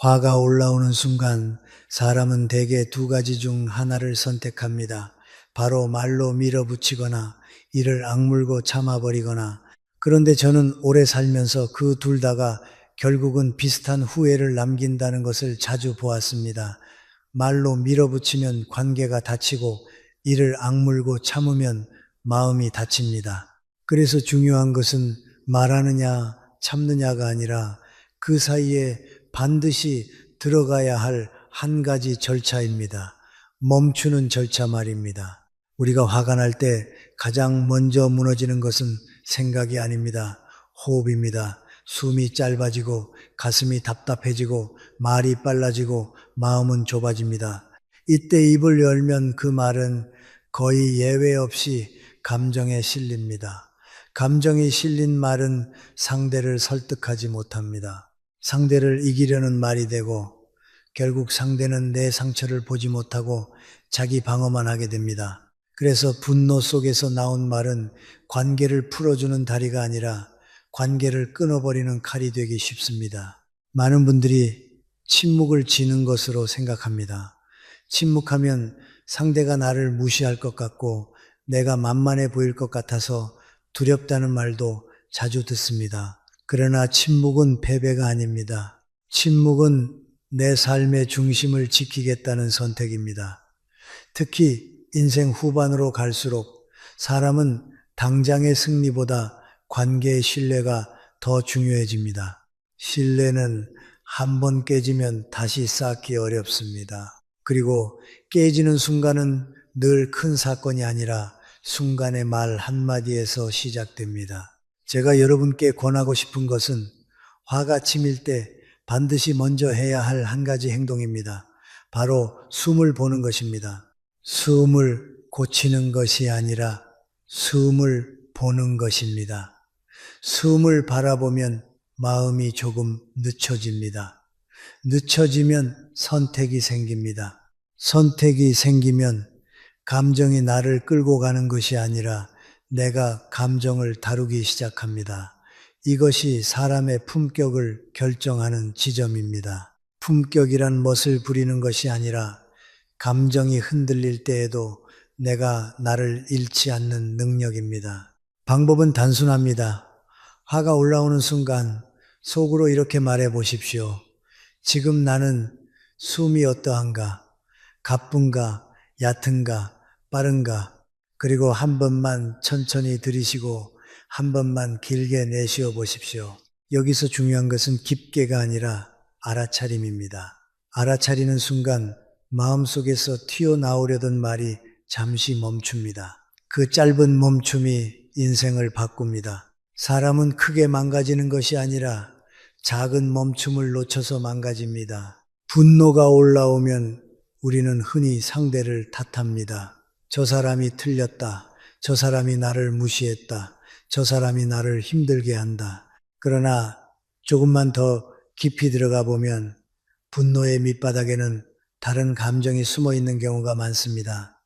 화가 올라오는 순간 사람은 대개 두 가지 중 하나를 선택합니다. 바로 말로 밀어붙이거나 이를 악물고 참아버리거나. 그런데 저는 오래 살면서 그 둘 다가 결국은 비슷한 후회를 남긴다는 것을 자주 보았습니다. 말로 밀어붙이면 관계가 다치고 이를 악물고 참으면 마음이 다칩니다. 그래서 중요한 것은 말하느냐 참느냐가 아니라 그 사이에 반드시 들어가야 할 한 가지 절차입니다. 멈추는 절차 말입니다. 우리가 화가 날 때 가장 먼저 무너지는 것은 생각이 아닙니다. 호흡입니다. 숨이 짧아지고 가슴이 답답해지고 말이 빨라지고 마음은 좁아집니다. 이때 입을 열면 그 말은 거의 예외 없이 감정에 실립니다. 감정이 실린 말은 상대를 설득하지 못합니다. 상대를 이기려는 말이 되고 결국 상대는 내 상처를 보지 못하고 자기 방어만 하게 됩니다. 그래서 분노 속에서 나온 말은 관계를 풀어주는 다리가 아니라 관계를 끊어버리는 칼이 되기 쉽습니다. 많은 분들이 침묵을 지는 것으로 생각합니다. 침묵하면 상대가 나를 무시할 것 같고 내가 만만해 보일 것 같아서 두렵다는 말도 자주 듣습니다. 그러나 침묵은 패배가 아닙니다. 침묵은 내 삶의 중심을 지키겠다는 선택입니다. 특히 인생 후반으로 갈수록 사람은 당장의 승리보다 관계의 신뢰가 더 중요해집니다. 신뢰는 한 번 깨지면 다시 쌓기 어렵습니다. 그리고 깨지는 순간은 늘 큰 사건이 아니라 순간의 말 한마디에서 시작됩니다. 제가 여러분께 권하고 싶은 것은 화가 치밀 때 반드시 먼저 해야 할 한 가지 행동입니다. 바로 숨을 보는 것입니다. 숨을 고치는 것이 아니라 숨을 보는 것입니다. 숨을 바라보면 마음이 조금 늦춰집니다. 늦춰지면 선택이 생깁니다. 선택이 생기면 감정이 나를 끌고 가는 것이 아니라 내가 감정을 다루기 시작합니다. 이것이 사람의 품격을 결정하는 지점입니다. 품격이란 멋을 부리는 것이 아니라 감정이 흔들릴 때에도 내가 나를 잃지 않는 능력입니다. 방법은 단순합니다. 화가 올라오는 순간 속으로 이렇게 말해 보십시오. 지금 나는 숨이 어떠한가? 가쁜가? 얕은가? 빠른가? 그리고 한 번만 천천히 들이쉬고 한 번만 길게 내쉬어 보십시오. 여기서 중요한 것은 깊게가 아니라 알아차림입니다. 알아차리는 순간 마음속에서 튀어나오려던 말이 잠시 멈춥니다. 그 짧은 멈춤이 인생을 바꿉니다. 사람은 크게 망가지는 것이 아니라 작은 멈춤을 놓쳐서 망가집니다. 분노가 올라오면 우리는 흔히 상대를 탓합니다. 저 사람이 틀렸다. 저 사람이 나를 무시했다. 저 사람이 나를 힘들게 한다. 그러나 조금만 더 깊이 들어가 보면 분노의 밑바닥에는 다른 감정이 숨어 있는 경우가 많습니다.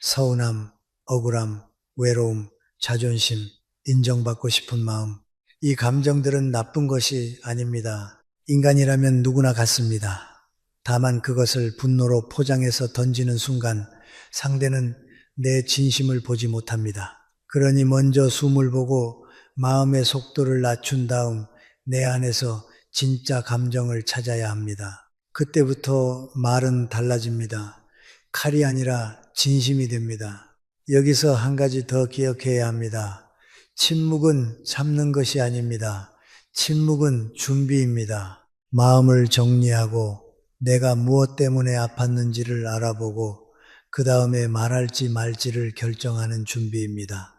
서운함, 억울함, 외로움, 자존심, 인정받고 싶은 마음. 이 감정들은 나쁜 것이 아닙니다. 인간이라면 누구나 같습니다. 다만 그것을 분노로 포장해서 던지는 순간 상대는 내 진심을 보지 못합니다. 그러니 먼저 숨을 보고 마음의 속도를 낮춘 다음 내 안에서 진짜 감정을 찾아야 합니다. 그때부터 말은 달라집니다. 칼이 아니라 진심이 됩니다. 여기서 한 가지 더 기억해야 합니다. 침묵은 참는 것이 아닙니다. 침묵은 준비입니다. 마음을 정리하고 내가 무엇 때문에 아팠는지를 알아보고 그 다음에 말할지 말지를 결정하는 준비입니다.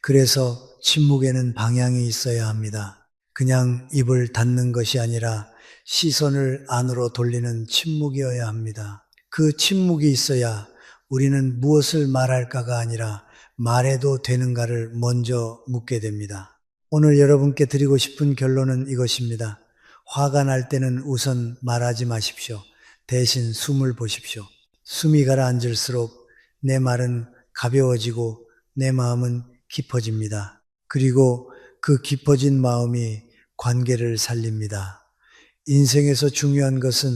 그래서 침묵에는 방향이 있어야 합니다. 그냥 입을 닫는 것이 아니라 시선을 안으로 돌리는 침묵이어야 합니다. 그 침묵이 있어야 우리는 무엇을 말할까가 아니라 말해도 되는가를 먼저 묻게 됩니다. 오늘 여러분께 드리고 싶은 결론은 이것입니다. 화가 날 때는 우선 말하지 마십시오. 대신 숨을 보십시오. 숨이 가라앉을수록 내 말은 가벼워지고 내 마음은 깊어집니다. 그리고 그 깊어진 마음이 관계를 살립니다. 인생에서 중요한 것은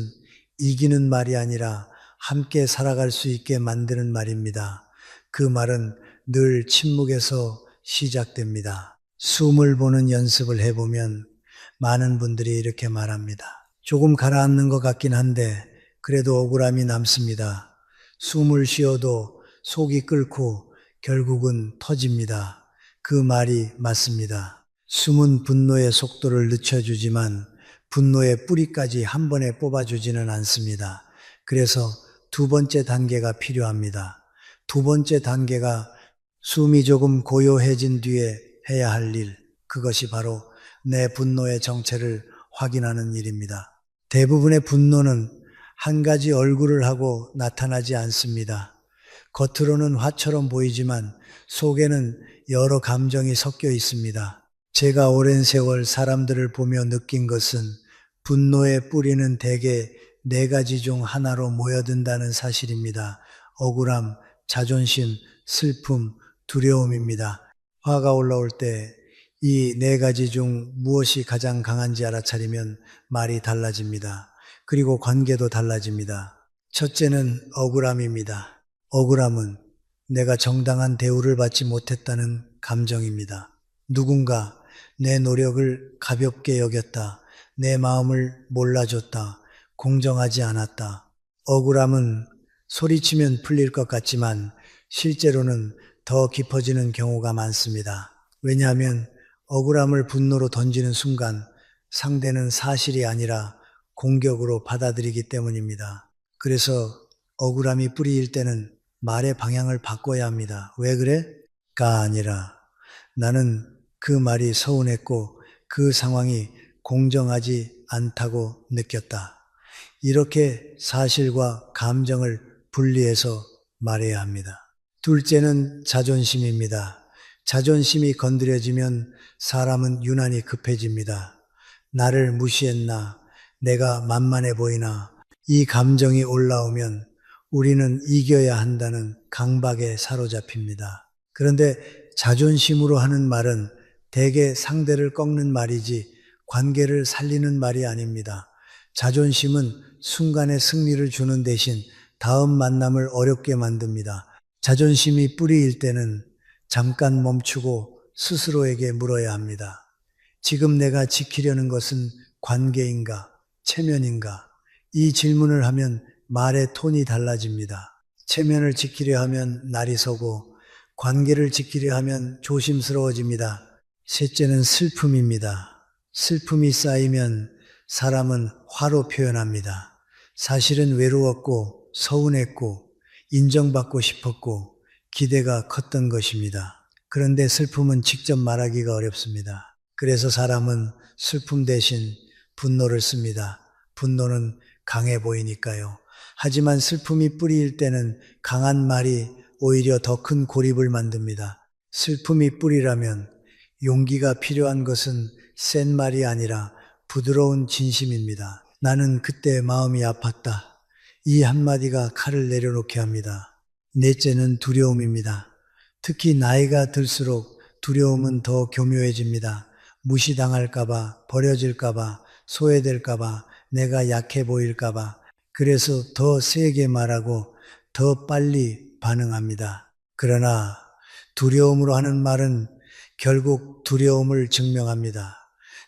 이기는 말이 아니라 함께 살아갈 수 있게 만드는 말입니다. 그 말은 늘 침묵에서 시작됩니다. 숨을 보는 연습을 해보면 많은 분들이 이렇게 말합니다. 조금 가라앉는 것 같긴 한데 그래도 억울함이 남습니다. 숨을 쉬어도 속이 끓고 결국은 터집니다. 그 말이 맞습니다. 숨은 분노의 속도를 늦춰주지만 분노의 뿌리까지 한 번에 뽑아주지는 않습니다. 그래서 두 번째 단계가 필요합니다. 두 번째 단계가 숨이 조금 고요해진 뒤에 해야 할 일, 그것이 바로 내 분노의 정체를 확인하는 일입니다. 대부분의 분노는 한 가지 얼굴을 하고 나타나지 않습니다. 겉으로는 화처럼 보이지만 속에는 여러 감정이 섞여 있습니다. 제가 오랜 세월 사람들을 보며 느낀 것은 분노의 뿌리는 대개 네 가지 중 하나로 모여든다는 사실입니다. 억울함, 자존심, 슬픔, 두려움입니다. 화가 올라올 때 이 네 가지 중 무엇이 가장 강한지 알아차리면 말이 달라집니다. 그리고 관계도 달라집니다. 첫째는 억울함입니다. 억울함은 내가 정당한 대우를 받지 못했다는 감정입니다. 누군가 내 노력을 가볍게 여겼다. 내 마음을 몰라줬다. 공정하지 않았다. 억울함은 소리치면 풀릴 것 같지만 실제로는 더 깊어지는 경우가 많습니다. 왜냐하면 억울함을 분노로 던지는 순간 상대는 사실이 아니라 공격으로 받아들이기 때문입니다. 그래서 억울함이 뿌리일 때는 말의 방향을 바꿔야 합니다. 왜 그래? 가 아니라 나는 그 말이 서운했고 그 상황이 공정하지 않다고 느꼈다. 이렇게 사실과 감정을 분리해서 말해야 합니다. 둘째는 자존심입니다. 자존심이 건드려지면 사람은 유난히 급해집니다. 나를 무시했나? 내가 만만해 보이나? 이 감정이 올라오면 우리는 이겨야 한다는 강박에 사로잡힙니다. 그런데 자존심으로 하는 말은 대개 상대를 꺾는 말이지 관계를 살리는 말이 아닙니다. 자존심은 순간의 승리를 주는 대신 다음 만남을 어렵게 만듭니다. 자존심이 뿌리일 때는 잠깐 멈추고 스스로에게 물어야 합니다. 지금 내가 지키려는 것은 관계인가, 체면인가? 이 질문을 하면 말의 톤이 달라집니다. 체면을 지키려 하면 날이 서고 관계를 지키려 하면 조심스러워집니다. 셋째는 슬픔입니다. 슬픔이 쌓이면 사람은 화로 표현합니다. 사실은 외로웠고 서운했고 인정받고 싶었고 기대가 컸던 것입니다. 그런데 슬픔은 직접 말하기가 어렵습니다. 그래서 사람은 슬픔 대신 분노를 씁니다. 분노는 강해 보이니까요. 하지만 슬픔이 뿌리일 때는 강한 말이 오히려 더 큰 고립을 만듭니다. 슬픔이 뿌리라면 용기가 필요한 것은 센 말이 아니라 부드러운 진심입니다. 나는 그때 마음이 아팠다. 이 한마디가 칼을 내려놓게 합니다. 넷째는 두려움입니다. 특히 나이가 들수록 두려움은 더 교묘해집니다. 무시당할까봐, 버려질까봐, 소외될까봐, 내가 약해 보일까봐, 그래서 더 세게 말하고 더 빨리 반응합니다. 그러나 두려움으로 하는 말은 결국 두려움을 증명합니다.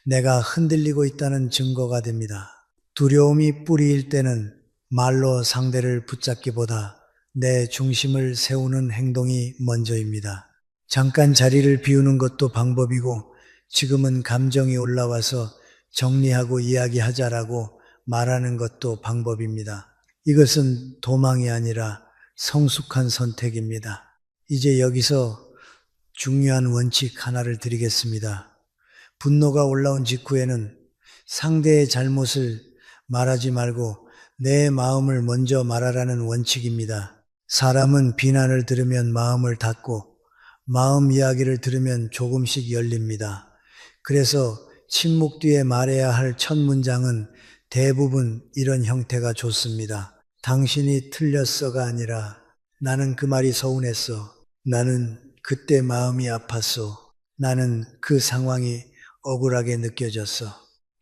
내가 흔들리고 있다는 증거가 됩니다. 두려움이 뿌리일 때는 말로 상대를 붙잡기보다 내 중심을 세우는 행동이 먼저입니다. 잠깐 자리를 비우는 것도 방법이고 지금은 감정이 올라와서 정리하고 이야기하자라고 말하는 것도 방법입니다. 이것은 도망이 아니라 성숙한 선택입니다. 이제 여기서 중요한 원칙 하나를 드리겠습니다. 분노가 올라온 직후에는 상대의 잘못을 말하지 말고 내 마음을 먼저 말하라는 원칙입니다. 사람은 비난을 들으면 마음을 닫고 마음 이야기를 들으면 조금씩 열립니다. 그래서 침묵 뒤에 말해야 할 첫 문장은 대부분 이런 형태가 좋습니다. 당신이 틀렸어가 아니라 나는 그 말이 서운했어. 나는 그때 마음이 아팠어. 나는 그 상황이 억울하게 느껴졌어.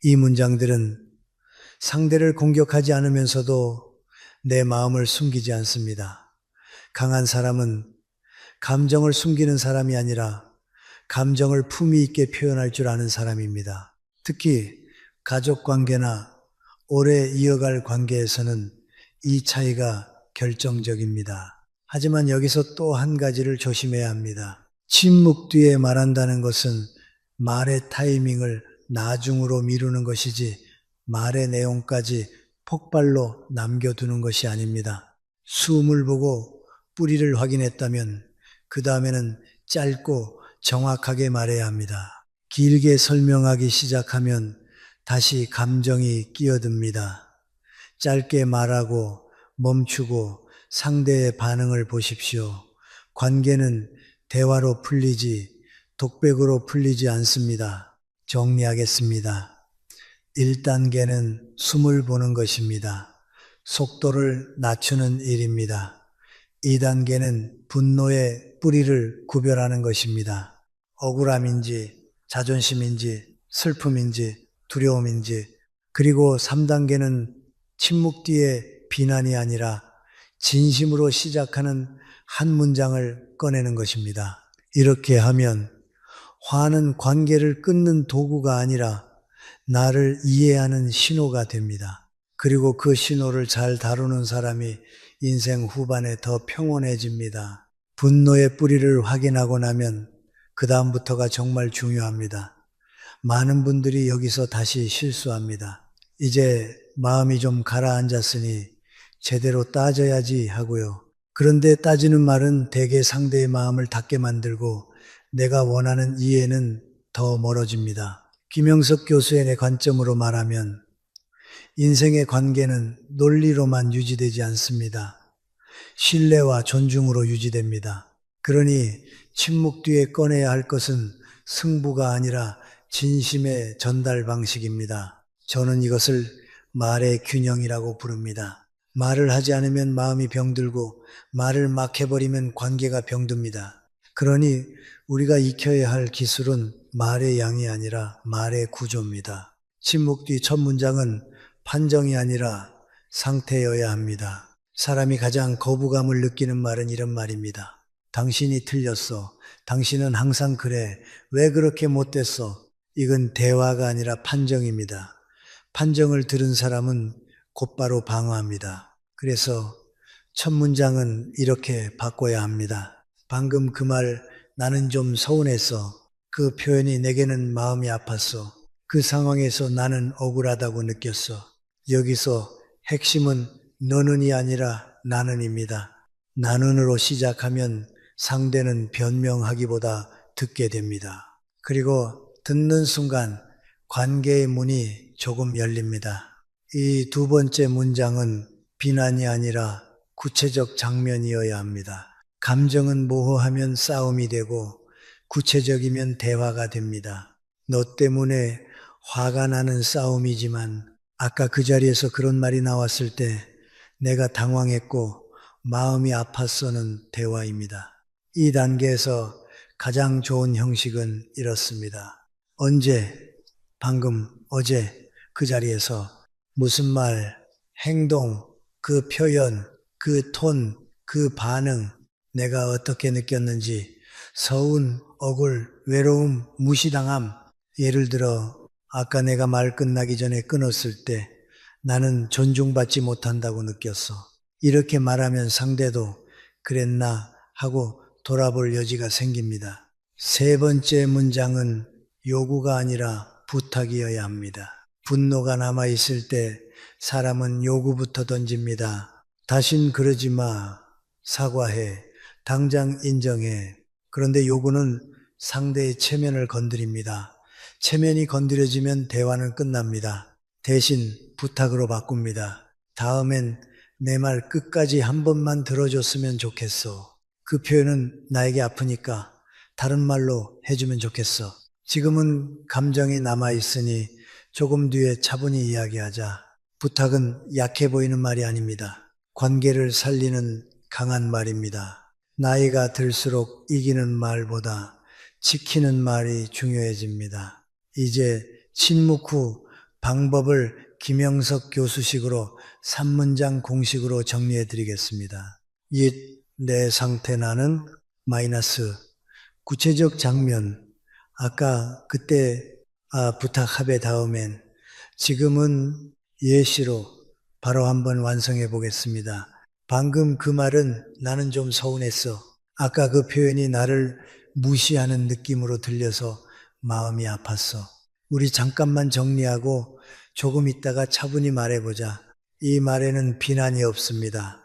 이 문장들은 상대를 공격하지 않으면서도 내 마음을 숨기지 않습니다. 강한 사람은 감정을 숨기는 사람이 아니라 감정을 품위 있게 표현할 줄 아는 사람입니다. 특히 가족 관계나 오래 이어갈 관계에서는 이 차이가 결정적입니다. 하지만 여기서 또 한 가지를 조심해야 합니다. 침묵 뒤에 말한다는 것은 말의 타이밍을 나중으로 미루는 것이지 말의 내용까지 폭발로 남겨두는 것이 아닙니다. 숨을 보고 뿌리를 확인했다면 그 다음에는 짧고 정확하게 말해야 합니다. 길게 설명하기 시작하면 다시 감정이 끼어듭니다. 짧게 말하고 멈추고 상대의 반응을 보십시오. 관계는 대화로 풀리지 독백으로 풀리지 않습니다. 정리하겠습니다. 1단계는 숨을 보는 것입니다. 속도를 낮추는 일입니다. 2단계는 분노의 뿌리를 구별하는 것입니다. 억울함인지 자존심인지 슬픔인지 두려움인지, 그리고 3단계는 침묵 뒤에 비난이 아니라 진심으로 시작하는 한 문장을 꺼내는 것입니다. 이렇게 하면 화는 관계를 끊는 도구가 아니라 나를 이해하는 신호가 됩니다. 그리고 그 신호를 잘 다루는 사람이 인생 후반에 더 평온해집니다. 분노의 뿌리를 확인하고 나면 그 다음부터가 정말 중요합니다. 많은 분들이 여기서 다시 실수합니다. 이제 마음이 좀 가라앉았으니 제대로 따져야지 하고요. 그런데 따지는 말은 대개 상대의 마음을 닫게 만들고 내가 원하는 이해는 더 멀어집니다. 김영석 교수의 내 관점으로 말하면 인생의 관계는 논리로만 유지되지 않습니다. 신뢰와 존중으로 유지됩니다. 그러니 침묵 뒤에 꺼내야 할 것은 승부가 아니라 진심의 전달 방식입니다. 저는 이것을 말의 균형이라고 부릅니다. 말을 하지 않으면 마음이 병들고 말을 막 해버리면 관계가 병듭니다. 그러니 우리가 익혀야 할 기술은 말의 양이 아니라 말의 구조입니다. 침묵 뒤 첫 문장은 판정이 아니라 상태여야 합니다. 사람이 가장 거부감을 느끼는 말은 이런 말입니다. 당신이 틀렸어. 당신은 항상 그래. 왜 그렇게 못됐어? 이건 대화가 아니라 판정입니다. 판정을 들은 사람은 곧바로 방어합니다. 그래서 첫 문장은 이렇게 바꿔야 합니다. 방금 그 말 나는 좀 서운했어. 그 표현이 내게는 마음이 아팠어. 그 상황에서 나는 억울하다고 느꼈어. 여기서 핵심은 너는이 아니라 나는입니다. 나는으로 시작하면 상대는 변명하기보다 듣게 됩니다. 그리고 듣는 순간 관계의 문이 조금 열립니다. 이 두 번째 문장은 비난이 아니라 구체적 장면이어야 합니다. 감정은 모호하면 싸움이 되고 구체적이면 대화가 됩니다. 너 때문에 화가 나는 싸움이지만 아까 그 자리에서 그런 말이 나왔을 때 내가 당황했고 마음이 아팠어는 대화입니다. 이 단계에서 가장 좋은 형식은 이렇습니다. 언제, 방금, 어제 그 자리에서 무슨 말, 행동, 그 표현, 그 톤, 그 반응, 내가 어떻게 느꼈는지, 서운, 억울, 외로움, 무시당함, 예를 들어 아까 내가 말 끝나기 전에 끊었을 때 나는 존중받지 못한다고 느꼈어. 이렇게 말하면 상대도 그랬나 하고 돌아볼 여지가 생깁니다. 세 번째 문장은 요구가 아니라 부탁이어야 합니다. 분노가 남아있을 때 사람은 요구부터 던집니다. 다신 그러지 마. 사과해. 당장 인정해. 그런데 요구는 상대의 체면을 건드립니다. 체면이 건드려지면 대화는 끝납니다. 대신 부탁으로 바꿉니다. 다음엔 내 말 끝까지 한 번만 들어줬으면 좋겠어. 그 표현은 나에게 아프니까 다른 말로 해주면 좋겠어. 지금은 감정이 남아있으니 조금 뒤에 차분히 이야기하자. 부탁은 약해 보이는 말이 아닙니다. 관계를 살리는 강한 말입니다. 나이가 들수록 이기는 말보다 지키는 말이 중요해집니다. 이제 침묵 후 방법을 김영석 교수식으로 3문장 공식으로 정리해 드리겠습니다. 잇, 내 상태 나는 마이너스 구체적 장면 아까 그때 부탁 합의 다음엔 지금은 예시로 바로 한번 완성해 보겠습니다. 방금 그 말은 나는 좀 서운했어. 아까 그 표현이 나를 무시하는 느낌으로 들려서 마음이 아팠어. 우리 잠깐만 정리하고 조금 있다가 차분히 말해보자. 이 말에는 비난이 없습니다.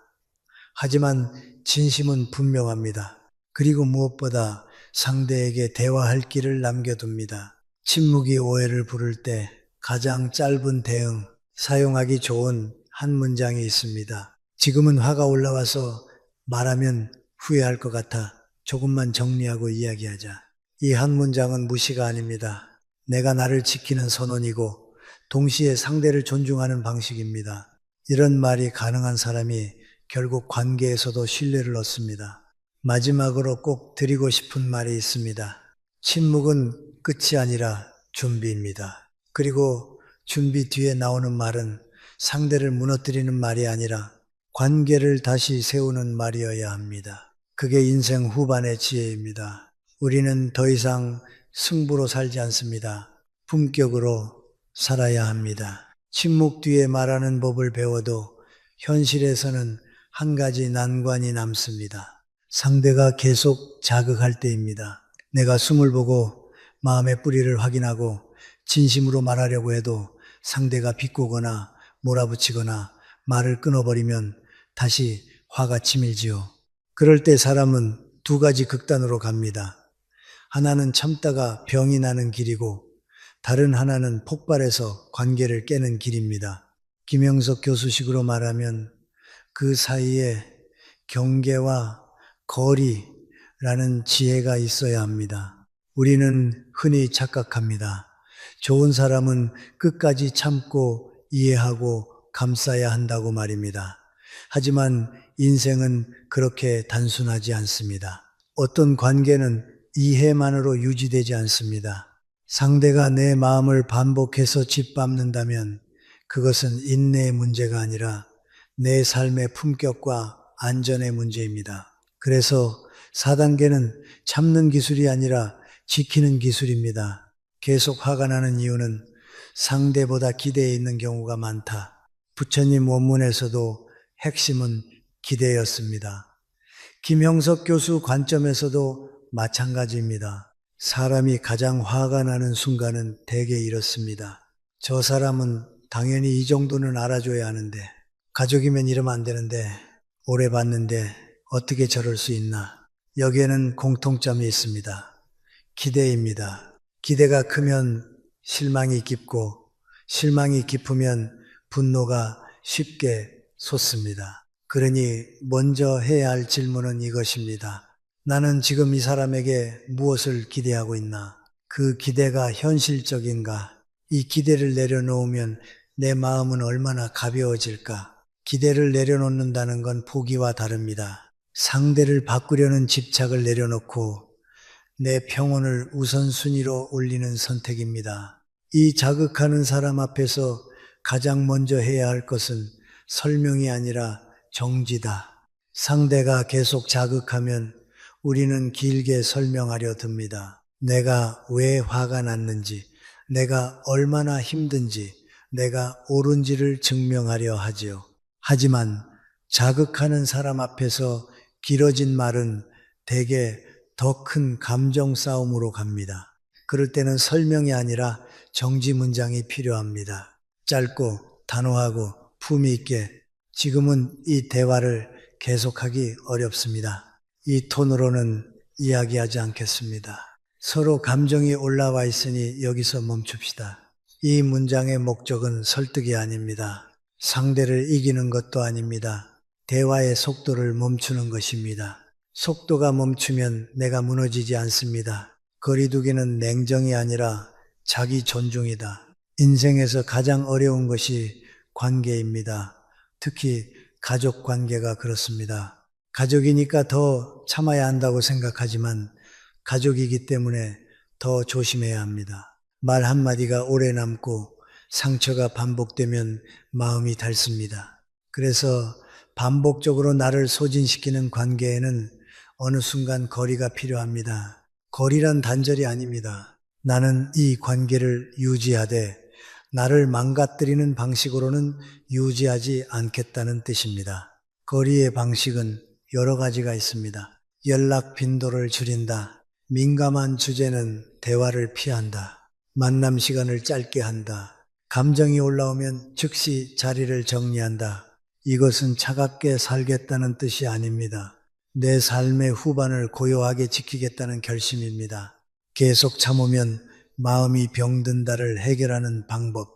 하지만 진심은 분명합니다. 그리고 무엇보다 상대에게 대화할 길을 남겨둡니다. 침묵이 오해를 부를 때 가장 짧은 대응, 사용하기 좋은 한 문장이 있습니다. 지금은 화가 올라와서 말하면 후회할 것 같아 조금만 정리하고 이야기하자. 이 한 문장은 무시가 아닙니다. 내가 나를 지키는 선언이고 동시에 상대를 존중하는 방식입니다. 이런 말이 가능한 사람이 결국 관계에서도 신뢰를 얻습니다. 마지막으로 꼭 드리고 싶은 말이 있습니다. 침묵은 끝이 아니라 준비입니다. 그리고 준비 뒤에 나오는 말은 상대를 무너뜨리는 말이 아니라 관계를 다시 세우는 말이어야 합니다. 그게 인생 후반의 지혜입니다. 우리는 더 이상 승부로 살지 않습니다. 품격으로 살아야 합니다. 침묵 뒤에 말하는 법을 배워도 현실에서는 한 가지 난관이 남습니다. 상대가 계속 자극할 때입니다. 내가 숨을 보고 마음의 뿌리를 확인하고 진심으로 말하려고 해도 상대가 비꼬거나 몰아붙이거나 말을 끊어버리면 다시 화가 치밀지요. 그럴 때 사람은 두 가지 극단으로 갑니다. 하나는 참다가 병이 나는 길이고 다른 하나는 폭발해서 관계를 깨는 길입니다. 김영석 교수식으로 말하면 그 사이에 경계와 거리라는 지혜가 있어야 합니다. 우리는 흔히 착각합니다. 좋은 사람은 끝까지 참고 이해하고 감싸야 한다고 말입니다. 하지만 인생은 그렇게 단순하지 않습니다. 어떤 관계는 이해만으로 유지되지 않습니다. 상대가 내 마음을 반복해서 짓밟는다면 그것은 인내의 문제가 아니라 내 삶의 품격과 안전의 문제입니다. 그래서 4단계는 참는 기술이 아니라 지키는 기술입니다. 계속 화가 나는 이유는 상대보다 기대에 있는 경우가 많다. 부처님 원문에서도 핵심은 기대였습니다. 김형석 교수 관점에서도 마찬가지입니다. 사람이 가장 화가 나는 순간은 대개 이렇습니다. 저 사람은 당연히 이 정도는 알아줘야 하는데, 가족이면 이러면 안 되는데, 오래 봤는데 어떻게 저럴 수 있나. 여기에는 공통점이 있습니다. 기대입니다. 기대가 크면 실망이 깊고, 실망이 깊으면 분노가 쉽게 솟습니다. 그러니 먼저 해야 할 질문은 이것입니다. 나는 지금 이 사람에게 무엇을 기대하고 있나? 그 기대가 현실적인가? 이 기대를 내려놓으면 내 마음은 얼마나 가벼워질까? 기대를 내려놓는다는 건 포기와 다릅니다. 상대를 바꾸려는 집착을 내려놓고 내 평온을 우선순위로 올리는 선택입니다. 이 자극하는 사람 앞에서 가장 먼저 해야 할 것은 설명이 아니라 정지다. 상대가 계속 자극하면 우리는 길게 설명하려 듭니다. 내가 왜 화가 났는지, 내가 얼마나 힘든지, 내가 옳은지를 증명하려 하지요. 하지만 자극하는 사람 앞에서 길어진 말은 대개 더 큰 감정 싸움으로 갑니다. 그럴 때는 설명이 아니라 정지 문장이 필요합니다. 짧고 단호하고 품위 있게. 지금은 이 대화를 계속하기 어렵습니다. 이 톤으로는 이야기하지 않겠습니다. 서로 감정이 올라와 있으니 여기서 멈춥시다. 이 문장의 목적은 설득이 아닙니다. 상대를 이기는 것도 아닙니다. 대화의 속도를 멈추는 것입니다. 속도가 멈추면 내가 무너지지 않습니다. 거리두기는 냉정이 아니라 자기 존중이다. 인생에서 가장 어려운 것이 관계입니다. 특히 가족 관계가 그렇습니다. 가족이니까 더 참아야 한다고 생각하지만 가족이기 때문에 더 조심해야 합니다. 말 한마디가 오래 남고 상처가 반복되면 마음이 닳습니다. 그래서 반복적으로 나를 소진시키는 관계에는 어느 순간 거리가 필요합니다. 거리란 단절이 아닙니다. 나는 이 관계를 유지하되 나를 망가뜨리는 방식으로는 유지하지 않겠다는 뜻입니다. 거리의 방식은 여러 가지가 있습니다. 연락 빈도를 줄인다. 민감한 주제는 대화를 피한다. 만남 시간을 짧게 한다. 감정이 올라오면 즉시 자리를 정리한다. 이것은 차갑게 살겠다는 뜻이 아닙니다. 내 삶의 후반을 고요하게 지키겠다는 결심입니다. 계속 참으면 마음이 병든다를 해결하는 방법,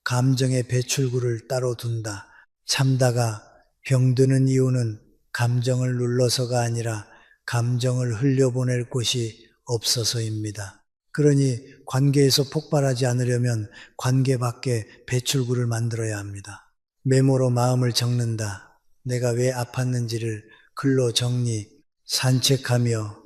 감정의 배출구를 따로 둔다. 참다가 병드는 이유는 감정을 눌러서가 아니라 감정을 흘려보낼 곳이 없어서입니다. 그러니 관계에서 폭발하지 않으려면 관계 밖에 배출구를 만들어야 합니다. 메모로 마음을 적는다. 내가 왜 아팠는지를 글로 정리, 산책하며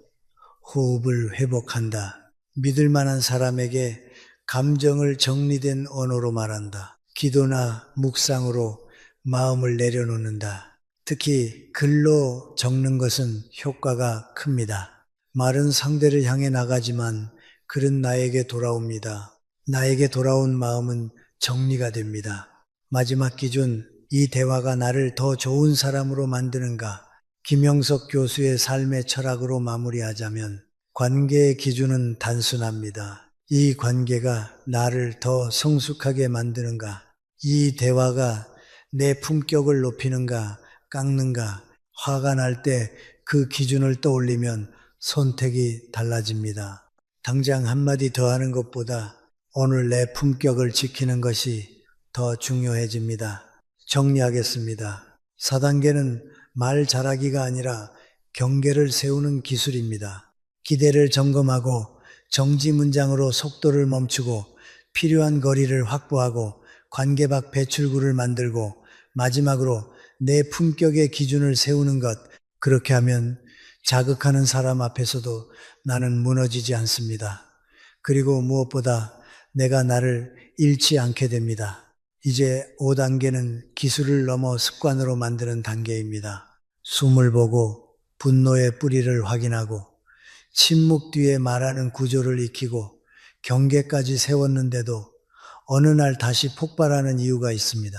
호흡을 회복한다. 믿을 만한 사람에게 감정을 정리된 언어로 말한다. 기도나 묵상으로 마음을 내려놓는다. 특히 글로 적는 것은 효과가 큽니다. 말은 상대를 향해 나가지만 글은 나에게 돌아옵니다. 나에게 돌아온 마음은 정리가 됩니다. 마지막 기준, 이 대화가 나를 더 좋은 사람으로 만드는가? 김영석 교수의 삶의 철학으로 마무리하자면 관계의 기준은 단순합니다. 이 관계가 나를 더 성숙하게 만드는가? 이 대화가 내 품격을 높이는가, 깎는가? 화가 날 때 그 기준을 떠올리면 선택이 달라집니다. 당장 한마디 더 하는 것보다 오늘 내 품격을 지키는 것이 더 중요해집니다. 정리하겠습니다. 4단계는 말 잘하기가 아니라 경계를 세우는 기술입니다. 기대를 점검하고 정지 문장으로 속도를 멈추고 필요한 거리를 확보하고 관계 밖 배출구를 만들고 마지막으로 내 품격의 기준을 세우는 것. 그렇게 하면 자극하는 사람 앞에서도 나는 무너지지 않습니다. 그리고 무엇보다 내가 나를 잃지 않게 됩니다. 이제 5단계는 기술을 넘어 습관으로 만드는 단계입니다. 숨을 보고 분노의 뿌리를 확인하고 침묵 뒤에 말하는 구조를 익히고 경계까지 세웠는데도 어느 날 다시 폭발하는 이유가 있습니다.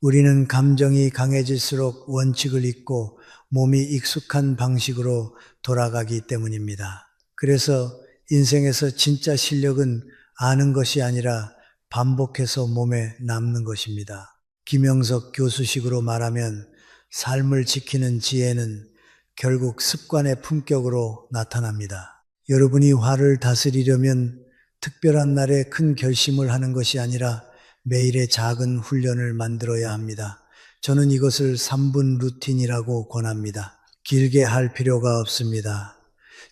우리는 감정이 강해질수록 원칙을 잊고 몸이 익숙한 방식으로 돌아가기 때문입니다. 그래서 인생에서 진짜 실력은 아는 것이 아니라 반복해서 몸에 남는 것입니다. 김영석 교수식으로 말하면 삶을 지키는 지혜는 결국 습관의 품격으로 나타납니다. 여러분이 화를 다스리려면 특별한 날에 큰 결심을 하는 것이 아니라 매일의 작은 훈련을 만들어야 합니다. 저는 이것을 3분 루틴이라고 권합니다. 길게 할 필요가 없습니다.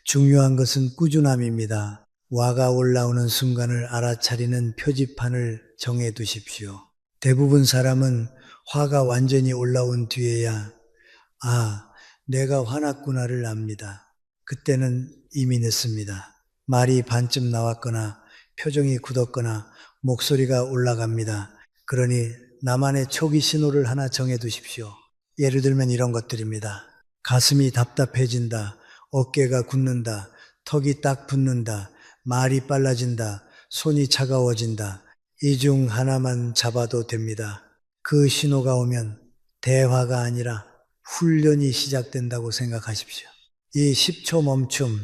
중요한 것은 꾸준함입니다. 화가 올라오는 순간을 알아차리는 표지판을 정해 두십시오. 대부분 사람은 화가 완전히 올라온 뒤에야 내가 화났구나를 압니다. 그때는 이미 늦습니다. 말이 반쯤 나왔거나 표정이 굳었거나 목소리가 올라갑니다. 그러니 나만의 초기 신호를 하나 정해 두십시오. 예를 들면 이런 것들입니다. 가슴이 답답해진다. 어깨가 굳는다. 턱이 딱 붙는다. 말이 빨라진다. 손이 차가워진다. 이 중 하나만 잡아도 됩니다. 그 신호가 오면 대화가 아니라 훈련이 시작된다고 생각하십시오. 이 10초 멈춤,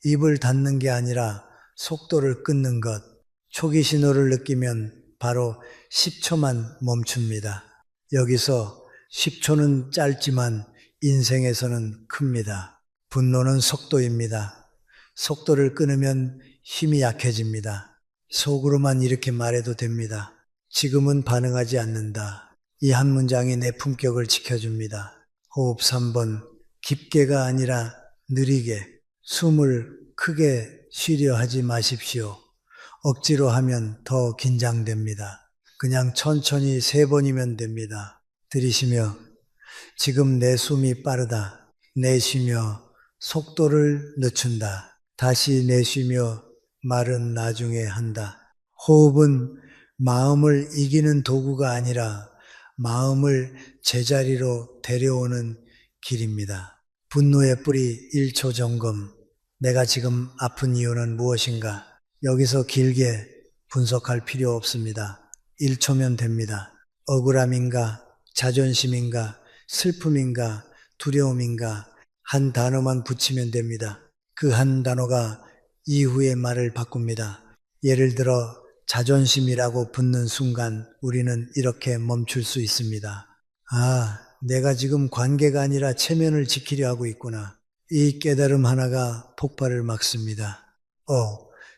입을 닫는 게 아니라 속도를 끊는 것, 초기 신호를 느끼면 바로 10초만 멈춥니다. 여기서 10초는 짧지만 인생에서는 큽니다. 분노는 속도입니다. 속도를 끊으면 힘이 약해집니다. 속으로만 이렇게 말해도 됩니다. 지금은 반응하지 않는다. 이 한 문장이 내 품격을 지켜줍니다. 호흡 3번, 깊게가 아니라 느리게, 숨을 크게 쉬려 하지 마십시오. 억지로 하면 더 긴장됩니다. 그냥 천천히 3번이면 됩니다. 들이쉬며 지금 내 숨이 빠르다. 내쉬며 속도를 늦춘다. 다시 내쉬며 말은 나중에 한다. 호흡은 마음을 이기는 도구가 아니라 마음을 제자리로 데려오는 길입니다. 분노의 뿌리 1초 점검. 내가 지금 아픈 이유는 무엇인가? 여기서 길게 분석할 필요 없습니다. 1초면 됩니다. 억울함인가? 자존심인가? 슬픔인가? 두려움인가? 한 단어만 붙이면 됩니다. 그 한 단어가 이후의 말을 바꿉니다. 예를 들어 자존심이라고 붙는 순간 우리는 이렇게 멈출 수 있습니다. 아, 내가 지금 관계가 아니라 체면을 지키려 하고 있구나. 이 깨달음 하나가 폭발을 막습니다.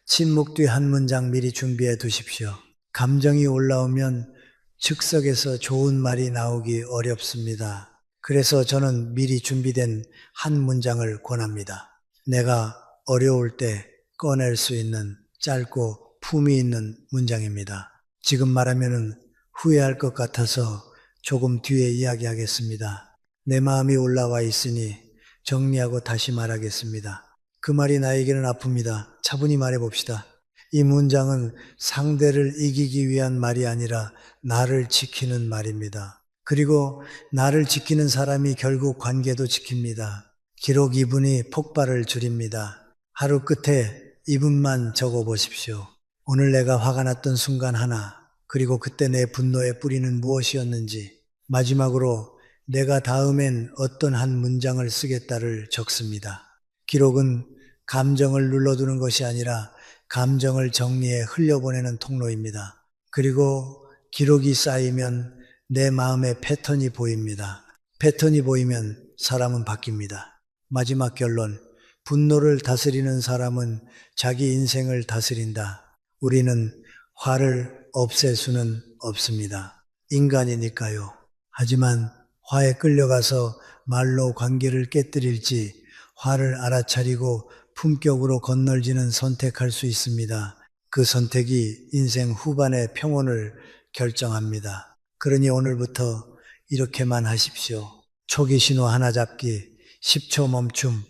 침묵 뒤 한 문장 미리 준비해 두십시오. 감정이 올라오면 즉석에서 좋은 말이 나오기 어렵습니다. 그래서 저는 미리 준비된 한 문장을 권합니다. 내가 어려울 때 꺼낼 수 있는 짧고 품위 있는 문장입니다. 지금 말하면 후회할 것 같아서 조금 뒤에 이야기하겠습니다. 내 마음이 올라와 있으니 정리하고 다시 말하겠습니다. 그 말이 나에게는 아픕니다. 차분히 말해봅시다. 이 문장은 상대를 이기기 위한 말이 아니라 나를 지키는 말입니다. 그리고 나를 지키는 사람이 결국 관계도 지킵니다. 기록 2분이 폭발을 줄입니다. 하루 끝에 2분만 적어 보십시오. 오늘 내가 화가 났던 순간 하나, 그리고 그때 내 분노의 뿌리는 무엇이었는지, 마지막으로 내가 다음엔 어떤 한 문장을 쓰겠다를 적습니다. 기록은 감정을 눌러두는 것이 아니라 감정을 정리해 흘려보내는 통로입니다. 그리고 기록이 쌓이면 내 마음의 패턴이 보입니다. 패턴이 보이면 사람은 바뀝니다. 마지막 결론, 분노를 다스리는 사람은 자기 인생을 다스린다. 우리는 화를 없앨 수는 없습니다. 인간이니까요. 하지만 화에 끌려가서 말로 관계를 깨뜨릴지 화를 알아차리고 품격으로 건널지는 선택할 수 있습니다. 그 선택이 인생 후반의 평온을 결정합니다. 그러니 오늘부터 이렇게만 하십시오. 초기 신호 하나 잡기, 10초 멈춤,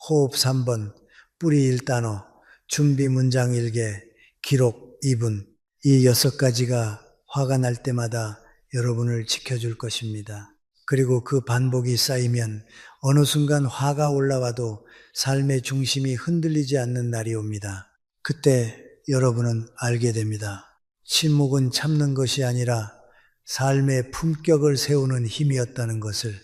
호흡 3번, 뿌리 1단어, 준비 문장 1개, 기록 2분. 이 6가지가 화가 날 때마다 여러분을 지켜줄 것입니다. 그리고 그 반복이 쌓이면 어느 순간 화가 올라와도 삶의 중심이 흔들리지 않는 날이 옵니다. 그때 여러분은 알게 됩니다. 침묵은 참는 것이 아니라 삶의 품격을 세우는 힘이었다는 것을.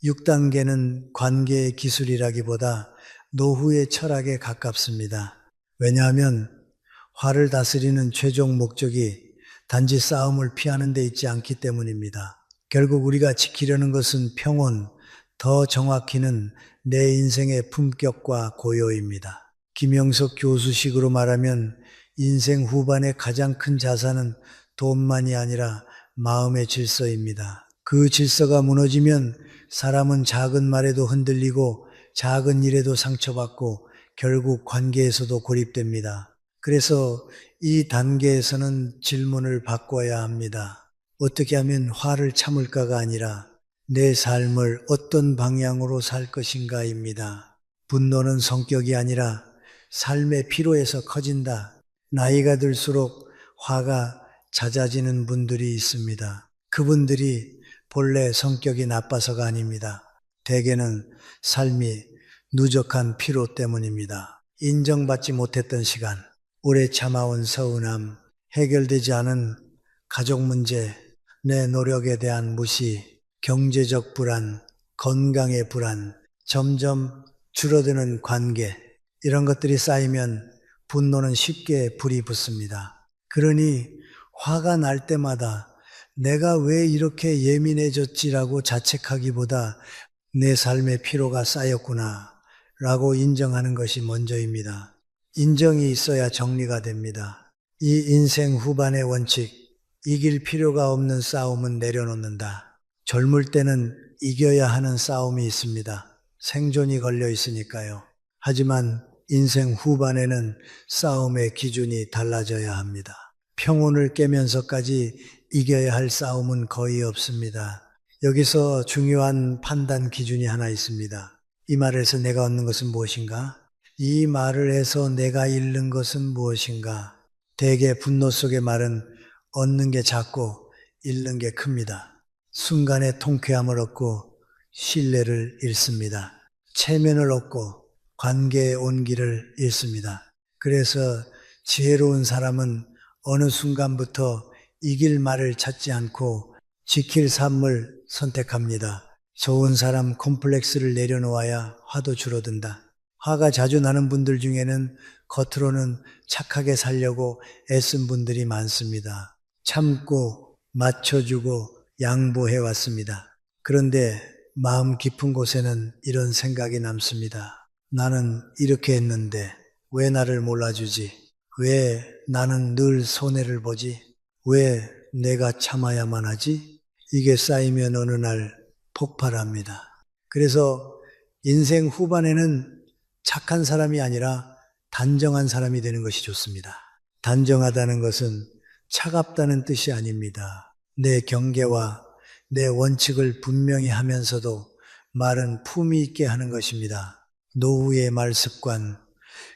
6단계는 관계의 기술이라기보다 노후의 철학에 가깝습니다. 왜냐하면 화를 다스리는 최종 목적이 단지 싸움을 피하는 데 있지 않기 때문입니다. 결국 우리가 지키려는 것은 평온, 더 정확히는 내 인생의 품격과 고요입니다. 김영석 교수식으로 말하면 인생 후반의 가장 큰 자산은 돈만이 아니라 마음의 질서입니다. 그 질서가 무너지면 사람은 작은 말에도 흔들리고 작은 일에도 상처받고 결국 관계에서도 고립됩니다. 그래서 이 단계에서는 질문을 바꿔야 합니다. 어떻게 하면 화를 참을까가 아니라 내 삶을 어떤 방향으로 살 것인가입니다. 분노는 성격이 아니라 삶의 피로에서 커진다. 나이가 들수록 화가 잦아지는 분들이 있습니다. 그분들이 본래 성격이 나빠서가 아닙니다. 대개는 삶이 누적한 피로 때문입니다. 인정받지 못했던 시간, 오래 참아온 서운함, 해결되지 않은 가족 문제, 내 노력에 대한 무시, 경제적 불안, 건강의 불안, 점점 줄어드는 관계, 이런 것들이 쌓이면 분노는 쉽게 불이 붙습니다. 그러니 화가 날 때마다 내가 왜 이렇게 예민해졌지라고 자책하기보다 내 삶의 피로가 쌓였구나 라고 인정하는 것이 먼저입니다. 인정이 있어야 정리가 됩니다. 이 인생 후반의 원칙, 이길 필요가 없는 싸움은 내려놓는다. 젊을 때는 이겨야 하는 싸움이 있습니다. 생존이 걸려 있으니까요. 하지만 인생 후반에는 싸움의 기준이 달라져야 합니다. 평온을 깨면서까지 이겨야 할 싸움은 거의 없습니다. 여기서 중요한 판단 기준이 하나 있습니다. 이 말을 해서 내가 얻는 것은 무엇인가? 이 말을 해서 내가 잃는 것은 무엇인가? 대개 분노 속의 말은 얻는 게 작고 잃는 게 큽니다. 순간의 통쾌함을 얻고 신뢰를 잃습니다. 체면을 얻고 관계의 온기를 잃습니다. 그래서 지혜로운 사람은 어느 순간부터 이길 말을 찾지 않고 지킬 삶을 선택합니다. 좋은 사람 콤플렉스를 내려놓아야 화도 줄어든다. 화가 자주 나는 분들 중에는 겉으로는 착하게 살려고 애쓴 분들이 많습니다. 참고 맞춰주고 양보해 왔습니다. 그런데 마음 깊은 곳에는 이런 생각이 남습니다. 나는 이렇게 했는데 왜 나를 몰라주지? 왜 나는 늘 손해를 보지? 왜 내가 참아야만 하지? 이게 쌓이면 어느 날 폭발합니다. 그래서 인생 후반에는 착한 사람이 아니라 단정한 사람이 되는 것이 좋습니다. 단정하다는 것은 차갑다는 뜻이 아닙니다. 내 경계와 내 원칙을 분명히 하면서도 말은 품위 있게 하는 것입니다. 노후의 말 습관,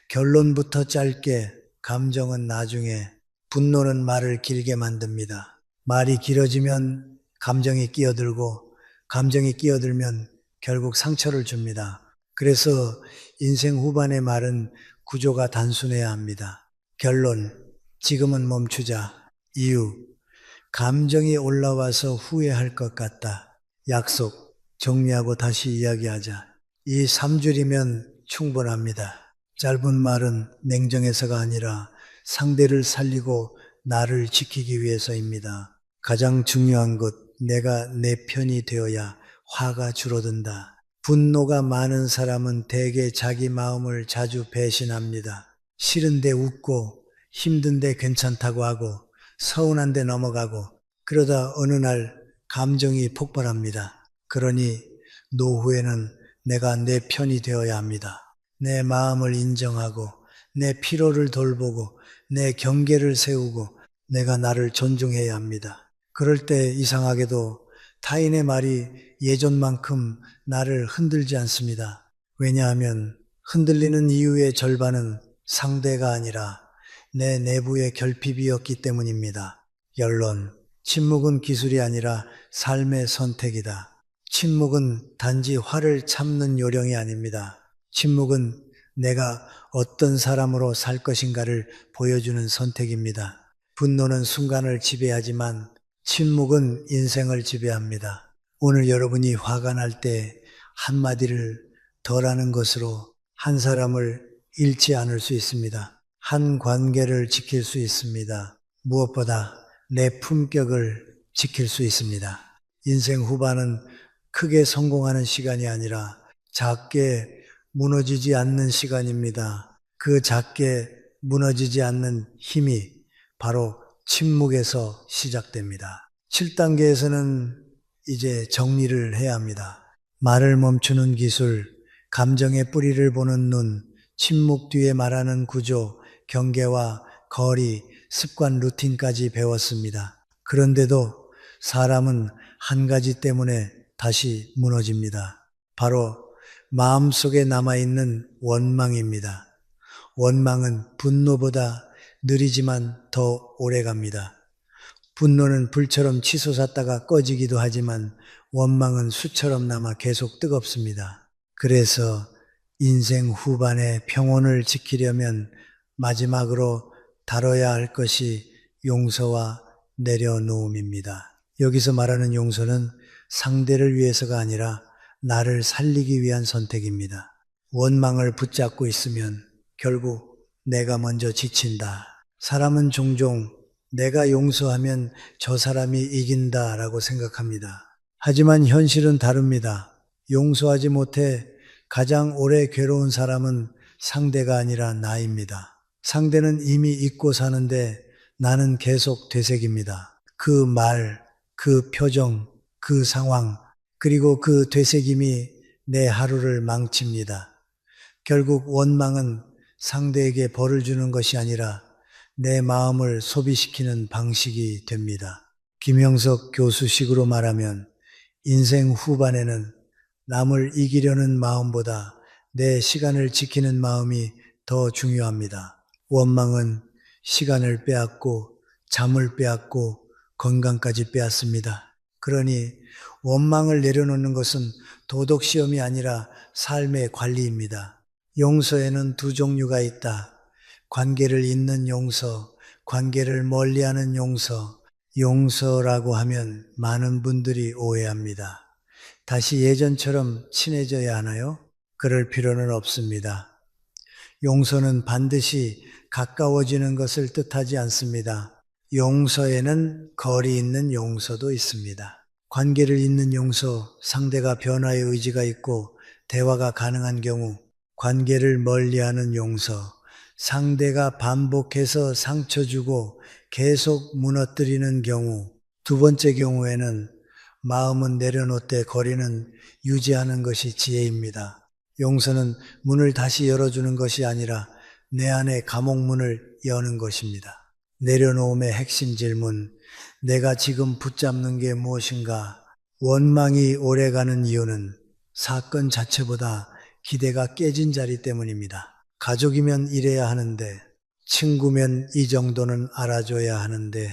결론부터 짧게, 감정은 나중에, 분노는 말을 길게 만듭니다. 말이 길어지면 감정이 끼어들고, 감정이 끼어들면 결국 상처를 줍니다. 그래서 인생 후반의 말은 구조가 단순해야 합니다. 결론, 지금은 멈추자. 이유, 감정이 올라와서 후회할 것 같다. 약속, 정리하고 다시 이야기하자. 이 3줄이면 충분합니다. 짧은 말은 냉정해서가 아니라 상대를 살리고 나를 지키기 위해서입니다. 가장 중요한 것, 내가 내 편이 되어야 화가 줄어든다. 분노가 많은 사람은 대개 자기 마음을 자주 배신합니다. 싫은데 웃고 힘든데 괜찮다고 하고 서운한데 넘어가고 그러다 어느 날 감정이 폭발합니다. 그러니 노후에는 내가 내 편이 되어야 합니다. 내 마음을 인정하고 내 피로를 돌보고 내 경계를 세우고 내가 나를 존중해야 합니다. 그럴 때 이상하게도 타인의 말이 예전만큼 나를 흔들지 않습니다. 왜냐하면 흔들리는 이유의 절반은 상대가 아니라 내 내부의 결핍이었기 때문입니다. 결론, 침묵은 기술이 아니라 삶의 선택이다. 침묵은 단지 화를 참는 요령이 아닙니다. 침묵은 내가 어떤 사람으로 살 것인가를 보여주는 선택입니다. 분노는 순간을 지배하지만 침묵은 인생을 지배합니다. 오늘 여러분이 화가 날 때 한마디를 덜하는 것으로 한 사람을 잃지 않을 수 있습니다. 한 관계를 지킬 수 있습니다. 무엇보다 내 품격을 지킬 수 있습니다. 인생 후반은 크게 성공하는 시간이 아니라 작게 무너지지 않는 시간입니다. 그 작게 무너지지 않는 힘이 바로 침묵에서 시작됩니다. 7단계에서는 이제 정리를 해야 합니다. 말을 멈추는 기술, 감정의 뿌리를 보는 눈, 침묵 뒤에 말하는 구조, 경계와 거리, 습관, 루틴까지 배웠습니다. 그런데도 사람은 한 가지 때문에 다시 무너집니다. 바로 마음속에 남아있는 원망입니다. 원망은 분노보다 느리지만 더 오래 갑니다. 분노는 불처럼 치솟았다가 꺼지기도 하지만 원망은 수처럼 남아 계속 뜨겁습니다. 그래서 인생 후반의 평온을 지키려면 마지막으로 다뤄야 할 것이 용서와 내려놓음입니다. 여기서 말하는 용서는 상대를 위해서가 아니라 나를 살리기 위한 선택입니다. 원망을 붙잡고 있으면 결국 내가 먼저 지친다. 사람은 종종 내가 용서하면 저 사람이 이긴다라고 생각합니다. 하지만 현실은 다릅니다. 용서하지 못해 가장 오래 괴로운 사람은 상대가 아니라 나입니다. 상대는 이미 잊고 사는데 나는 계속 되새깁니다. 그 말, 그 표정, 그 상황, 그리고 그 되새김이 내 하루를 망칩니다. 결국 원망은 상대에게 벌을 주는 것이 아니라 내 마음을 소비시키는 방식이 됩니다. 김영석 교수식으로 말하면 인생 후반에는 남을 이기려는 마음보다 내 시간을 지키는 마음이 더 중요합니다. 원망은 시간을 빼앗고 잠을 빼앗고 건강까지 빼앗습니다. 그러니 원망을 내려놓는 것은 도덕 시험이 아니라 삶의 관리입니다. 용서에는 두 종류가 있다. 관계를 잇는 용서, 관계를 멀리하는 용서. 용서라고 하면 많은 분들이 오해합니다. 다시 예전처럼 친해져야 하나요? 그럴 필요는 없습니다. 용서는 반드시 가까워지는 것을 뜻하지 않습니다. 용서에는 거리 있는 용서도 있습니다. 관계를 잇는 용서, 상대가 변화의 의지가 있고 대화가 가능한 경우, 관계를 멀리하는 용서, 상대가 반복해서 상처 주고 계속 무너뜨리는 경우, 두 번째 경우에는 마음은 내려놓되 거리는 유지하는 것이 지혜입니다. 용서는 문을 다시 열어주는 것이 아니라 내 안의 감옥문을 여는 것입니다. 내려놓음의 핵심 질문, 내가 지금 붙잡는 게 무엇인가? 원망이 오래가는 이유는 사건 자체보다 기대가 깨진 자리 때문입니다. 가족이면 이래야 하는데, 친구면 이 정도는 알아줘야 하는데,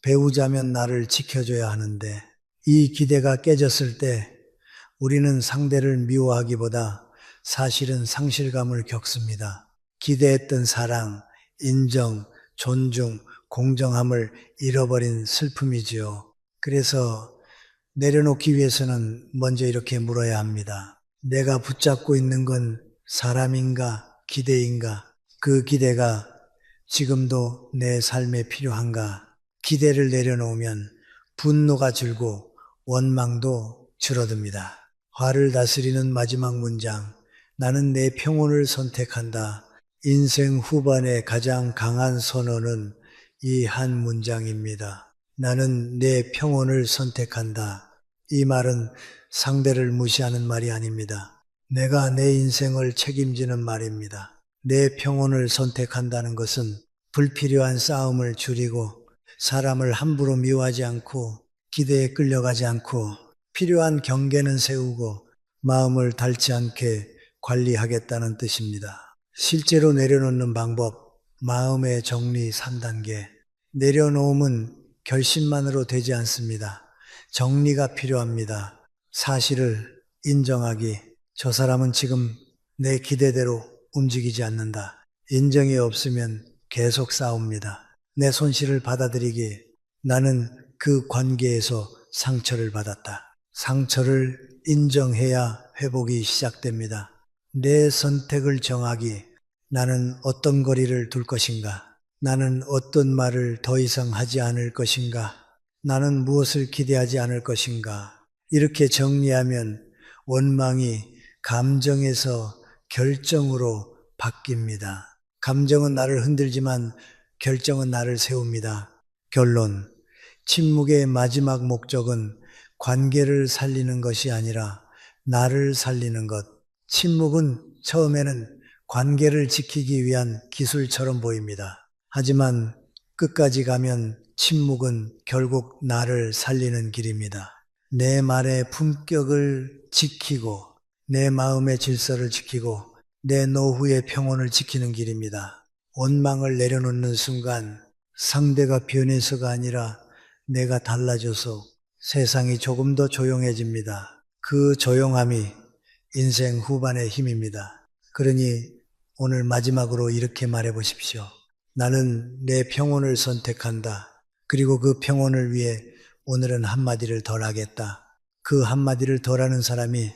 배우자면 나를 지켜줘야 하는데, 이 기대가 깨졌을 때 우리는 상대를 미워하기보다 사실은 상실감을 겪습니다. 기대했던 사랑, 인정, 존중, 공정함을 잃어버린 슬픔이지요. 그래서 내려놓기 위해서는 먼저 이렇게 물어야 합니다. 내가 붙잡고 있는 건 사람인가, 기대인가? 그 기대가 지금도 내 삶에 필요한가? 기대를 내려놓으면 분노가 줄고 원망도 줄어듭니다. 화를 다스리는 마지막 문장, 나는 내 평온을 선택한다. 인생 후반의 가장 강한 선언은 이 한 문장입니다. 나는 내 평온을 선택한다. 이 말은 상대를 무시하는 말이 아닙니다. 내가 내 인생을 책임지는 말입니다. 내 평온을 선택한다는 것은 불필요한 싸움을 줄이고 사람을 함부로 미워하지 않고 기대에 끌려가지 않고 필요한 경계는 세우고 마음을 닳지 않게 관리하겠다는 뜻입니다. 실제로 내려놓는 방법, 마음의 정리 3단계. 내려놓음은 결심만으로 되지 않습니다. 정리가 필요합니다. 사실을 인정하기. 저 사람은 지금 내 기대대로 움직이지 않는다. 인정이 없으면 계속 싸웁니다. 내 손실을 받아들이기. 나는 그 관계에서 상처를 받았다. 상처를 인정해야 회복이 시작됩니다. 내 선택을 정하기. 나는 어떤 거리를 둘 것인가? 나는 어떤 말을 더 이상 하지 않을 것인가? 나는 무엇을 기대하지 않을 것인가? 이렇게 정리하면 원망이 감정에서 결정으로 바뀝니다. 감정은 나를 흔들지만 결정은 나를 세웁니다. 결론. 침묵의 마지막 목적은 관계를 살리는 것이 아니라 나를 살리는 것. 침묵은 처음에는 관계를 지키기 위한 기술처럼 보입니다. 하지만 끝까지 가면 침묵은 결국 나를 살리는 길입니다. 내 말의 품격을 지키고 내 마음의 질서를 지키고 내 노후의 평온을 지키는 길입니다. 원망을 내려놓는 순간 상대가 변해서가 아니라 내가 달라져서 세상이 조금 더 조용해집니다. 그 조용함이 인생 후반의 힘입니다. 그러니 오늘 마지막으로 이렇게 말해 보십시오. 나는 내 평온을 선택한다. 그리고 그 평온을 위해 오늘은 한마디를 덜 하겠다. 그 한마디를 덜 하는 사람이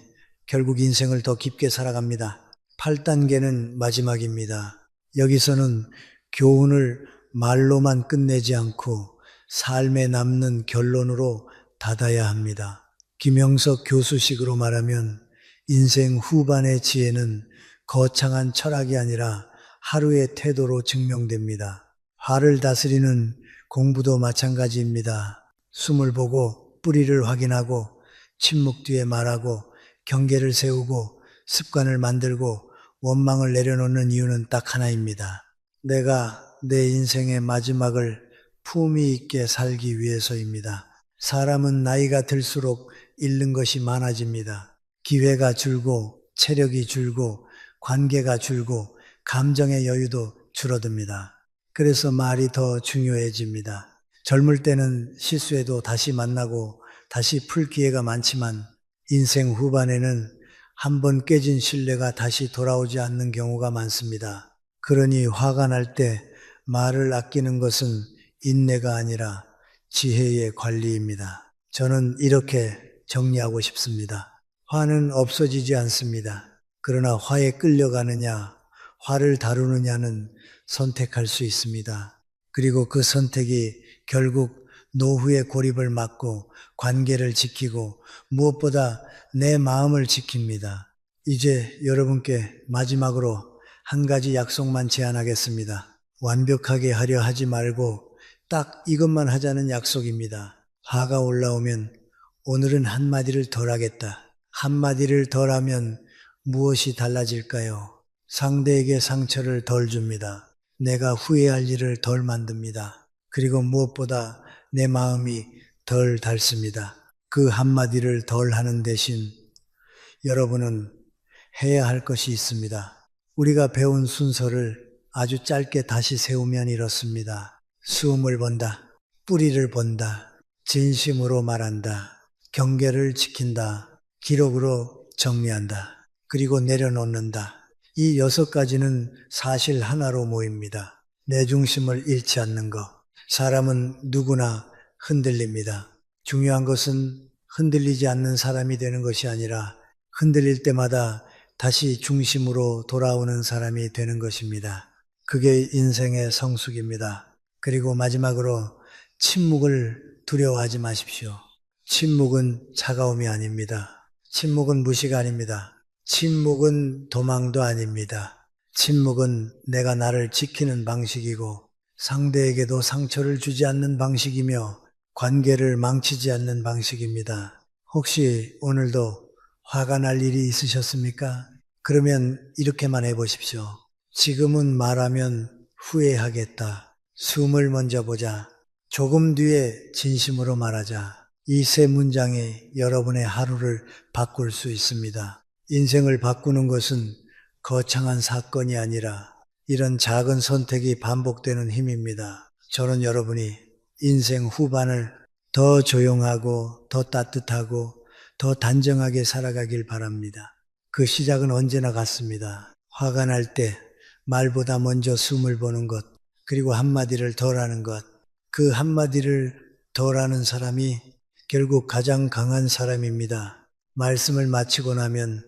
결국 인생을 더 깊게 살아갑니다. 8단계는 마지막입니다. 여기서는 교훈을 말로만 끝내지 않고 삶에 남는 결론으로 닫아야 합니다. 김영석 교수식으로 말하면 인생 후반의 지혜는 거창한 철학이 아니라 하루의 태도로 증명됩니다. 화를 다스리는 공부도 마찬가지입니다. 숨을 보고 뿌리를 확인하고 침묵 뒤에 말하고 경계를 세우고 습관을 만들고 원망을 내려놓는 이유는 딱 하나입니다. 내가 내 인생의 마지막을 품위 있게 살기 위해서입니다. 사람은 나이가 들수록 잃는 것이 많아집니다. 기회가 줄고 체력이 줄고 관계가 줄고 감정의 여유도 줄어듭니다. 그래서 말이 더 중요해집니다. 젊을 때는 실수해도 다시 만나고 다시 풀 기회가 많지만 인생 후반에는 한 번 깨진 신뢰가 다시 돌아오지 않는 경우가 많습니다. 그러니 화가 날 때 말을 아끼는 것은 인내가 아니라 지혜의 관리입니다. 저는 이렇게 정리하고 싶습니다. 화는 없어지지 않습니다. 그러나 화에 끌려가느냐, 화를 다루느냐는 선택할 수 있습니다. 그리고 그 선택이 결국 노후의 고립을 막고 관계를 지키고 무엇보다 내 마음을 지킵니다. 이제 여러분께 마지막으로 한 가지 약속만 제안하겠습니다. 완벽하게 하려 하지 말고 딱 이것만 하자는 약속입니다. 화가 올라오면 오늘은 한마디를 덜 하겠다. 한마디를 덜 하면 무엇이 달라질까요? 상대에게 상처를 덜 줍니다. 내가 후회할 일을 덜 만듭니다. 그리고 무엇보다 내 마음이 덜 닳습니다. 그 한마디를 덜 하는 대신 여러분은 해야 할 것이 있습니다. 우리가 배운 순서를 아주 짧게 다시 세우면 이렇습니다. 숨을 본다. 뿌리를 본다. 진심으로 말한다. 경계를 지킨다. 기록으로 정리한다. 그리고 내려놓는다. 이 6가지는 사실 하나로 모입니다. 내 중심을 잃지 않는 것. 사람은 누구나 흔들립니다. 중요한 것은 흔들리지 않는 사람이 되는 것이 아니라 흔들릴 때마다 다시 중심으로 돌아오는 사람이 되는 것입니다. 그게 인생의 성숙입니다. 그리고 마지막으로 침묵을 두려워하지 마십시오. 침묵은 차가움이 아닙니다. 침묵은 무시가 아닙니다. 침묵은 도망도 아닙니다. 침묵은 내가 나를 지키는 방식이고 상대에게도 상처를 주지 않는 방식이며 관계를 망치지 않는 방식입니다. 혹시 오늘도 화가 날 일이 있으셨습니까? 그러면 이렇게만 해보십시오. 지금은 말하면 후회하겠다. 숨을 먼저 보자. 조금 뒤에 진심으로 말하자. 이 세 문장이 여러분의 하루를 바꿀 수 있습니다. 인생을 바꾸는 것은 거창한 사건이 아니라 이런 작은 선택이 반복되는 힘입니다. 저는 여러분이 인생 후반을 더 조용하고 더 따뜻하고 더 단정하게 살아가길 바랍니다. 그 시작은 언제나 같습니다. 화가 날 때 말보다 먼저 숨을 보는 것, 그리고 한마디를 덜 하는 것. 그 한마디를 덜 하는 사람이 결국 가장 강한 사람입니다. 말씀을 마치고 나면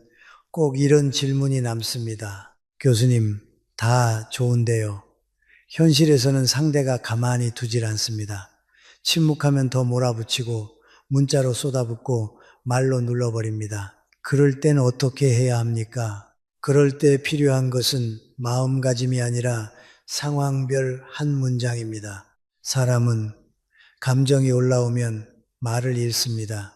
꼭 이런 질문이 남습니다. 교수님, 다 좋은데요. 현실에서는 상대가 가만히 두질 않습니다. 침묵하면 더 몰아붙이고 문자로 쏟아붓고 말로 눌러버립니다. 그럴 땐 어떻게 해야 합니까? 그럴 때 필요한 것은 마음가짐이 아니라 상황별 한 문장입니다. 사람은 감정이 올라오면 말을 잃습니다.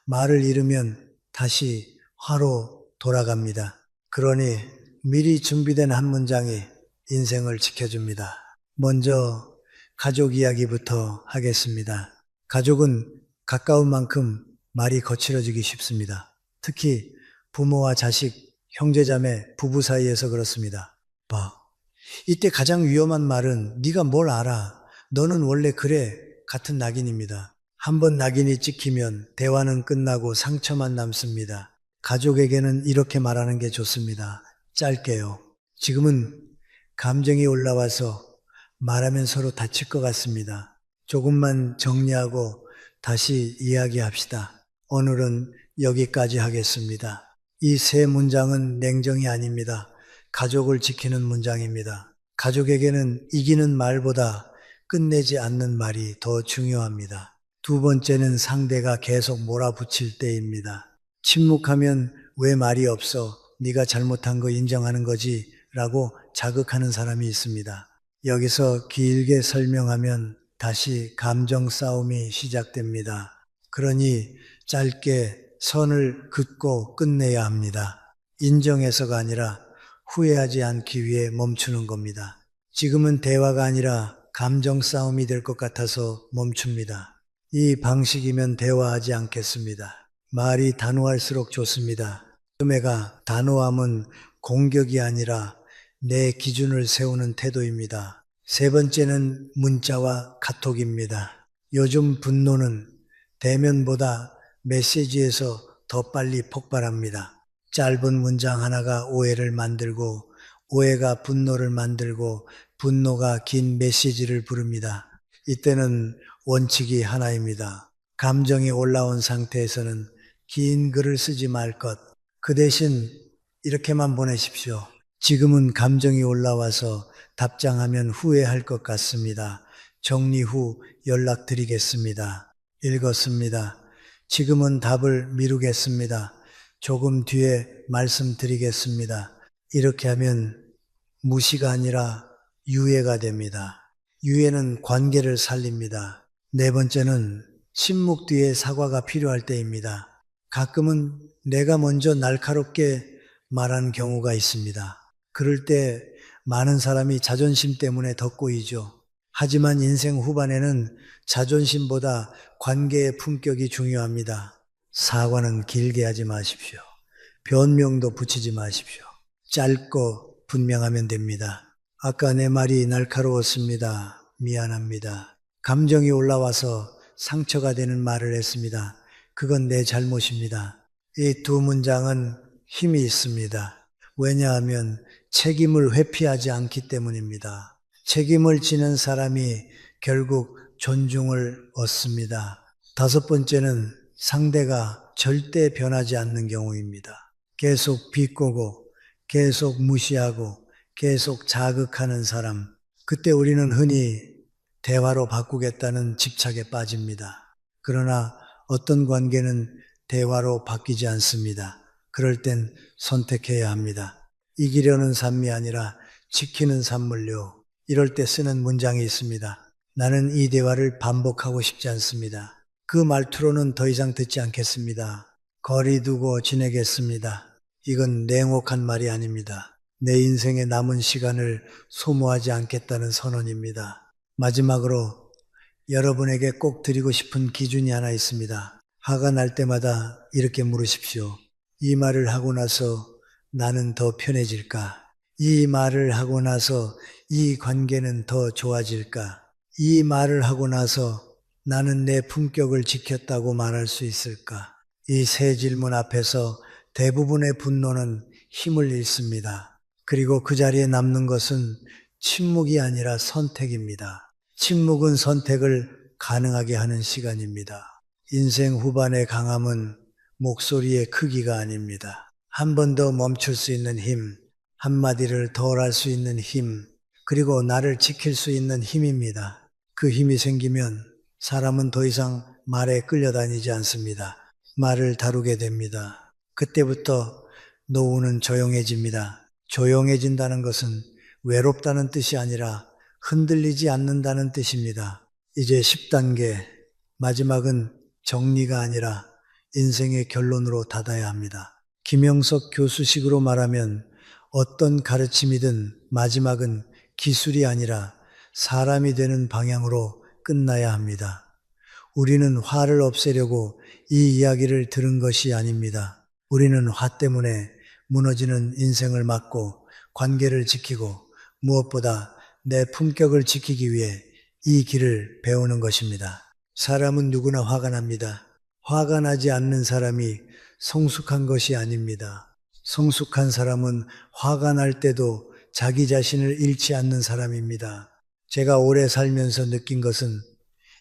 말을 잃으면 다시 화로 돌아갑니다. 그러니 미리 준비된 한 문장이 인생을 지켜줍니다. 먼저 가족 이야기부터 하겠습니다. 가족은 가까운 만큼 말이 거칠어지기 쉽습니다. 특히 부모와 자식, 형제자매, 부부 사이에서 그렇습니다. 봐, 이때 가장 위험한 말은 네가 뭘 알아? 너는 원래 그래 같은 낙인입니다. 한번 낙인이 찍히면 대화는 끝나고 상처만 남습니다. 가족에게는 이렇게 말하는 게 좋습니다. 짧게요. 지금은 감정이 올라와서 말하면 서로 다칠 것 같습니다. 조금만 정리하고 다시 이야기합시다. 오늘은 여기까지 하겠습니다. 이 세 문장은 냉정이 아닙니다. 가족을 지키는 문장입니다. 가족에게는 이기는 말보다 끝내지 않는 말이 더 중요합니다. 두 번째는 상대가 계속 몰아붙일 때입니다. 침묵하면 왜 말이 없어? 네가 잘못한 거 인정하는 거지? 라고 자극하는 사람이 있습니다. 여기서 길게 설명하면 다시 감정 싸움이 시작됩니다. 그러니 짧게 선을 긋고 끝내야 합니다. 인정해서가 아니라 후회하지 않기 위해 멈추는 겁니다. 지금은 대화가 아니라 감정 싸움이 될 것 같아서 멈춥니다. 이 방식이면 대화하지 않겠습니다. 말이 단호할수록 좋습니다. 음해가 단호함은 공격이 아니라 내 기준을 세우는 태도입니다. 세 번째는 문자와 카톡입니다. 요즘 분노는 대면보다 메시지에서 더 빨리 폭발합니다. 짧은 문장 하나가 오해를 만들고, 오해가 분노를 만들고, 분노가 긴 메시지를 부릅니다. 이때는 원칙이 하나입니다. 감정이 올라온 상태에서는 긴 글을 쓰지 말 것. 그 대신 이렇게만 보내십시오. 지금은 감정이 올라와서 답장하면 후회할 것 같습니다. 정리 후 연락드리겠습니다. 읽었습니다. 지금은 답을 미루겠습니다. 조금 뒤에 말씀드리겠습니다. 이렇게 하면 무시가 아니라 유예가 됩니다. 유예는 관계를 살립니다. 네 번째는 침묵 뒤에 사과가 필요할 때입니다. 가끔은 내가 먼저 날카롭게 말하는 경우가 있습니다. 그럴 때 많은 사람이 자존심 때문에 더 꼬이죠. 하지만 인생 후반에는 자존심보다 관계의 품격이 중요합니다. 사과는 길게 하지 마십시오. 변명도 붙이지 마십시오. 짧고 분명하면 됩니다. 아까 내 말이 날카로웠습니다. 미안합니다. 감정이 올라와서 상처가 되는 말을 했습니다. 그건 내 잘못입니다. 이 두 문장은 힘이 있습니다. 왜냐하면 책임을 회피하지 않기 때문입니다. 책임을 지는 사람이 결국 존중을 얻습니다. 다섯 번째는 상대가 절대 변하지 않는 경우입니다. 계속 비꼬고, 계속 무시하고, 계속 자극하는 사람. 그때 우리는 흔히 대화로 바꾸겠다는 집착에 빠집니다. 그러나 어떤 관계는 대화로 바뀌지 않습니다. 그럴 땐 선택해야 합니다. 이기려는 삶이 아니라 지키는 삶을요. 이럴 때 쓰는 문장이 있습니다. 나는 이 대화를 반복하고 싶지 않습니다. 그 말투로는 더 이상 듣지 않겠습니다. 거리 두고 지내겠습니다. 이건 냉혹한 말이 아닙니다. 내 인생의 남은 시간을 소모하지 않겠다는 선언입니다. 마지막으로 여러분에게 꼭 드리고 싶은 기준이 하나 있습니다. 화가 날 때마다 이렇게 물으십시오. 이 말을 하고 나서 나는 더 편해질까? 이 말을 하고 나서 이 관계는 더 좋아질까? 이 말을 하고 나서 나는 내 품격을 지켰다고 말할 수 있을까? 이 세 질문 앞에서 대부분의 분노는 힘을 잃습니다. 그리고 그 자리에 남는 것은 침묵이 아니라 선택입니다. 침묵은 선택을 가능하게 하는 시간입니다. 인생 후반의 강함은 목소리의 크기가 아닙니다. 한 번 더 멈출 수 있는 힘, 한마디를 덜 할 수 있는 힘, 그리고 나를 지킬 수 있는 힘입니다. 그 힘이 생기면 사람은 더 이상 말에 끌려다니지 않습니다. 말을 다루게 됩니다. 그때부터 노후는 조용해집니다. 조용해진다는 것은 외롭다는 뜻이 아니라 흔들리지 않는다는 뜻입니다. 이제 10단계, 마지막은 정리가 아니라 인생의 결론으로 닫아야 합니다. 김영석 교수식으로 말하면 어떤 가르침이든 마지막은 기술이 아니라 사람이 되는 방향으로 끝나야 합니다. 우리는 화를 없애려고 이 이야기를 들은 것이 아닙니다. 우리는 화 때문에 무너지는 인생을 막고 관계를 지키고 무엇보다 내 품격을 지키기 위해 이 길을 배우는 것입니다. 사람은 누구나 화가 납니다. 화가 나지 않는 사람이 성숙한 것이 아닙니다. 성숙한 사람은 화가 날 때도 자기 자신을 잃지 않는 사람입니다. 제가 오래 살면서 느낀 것은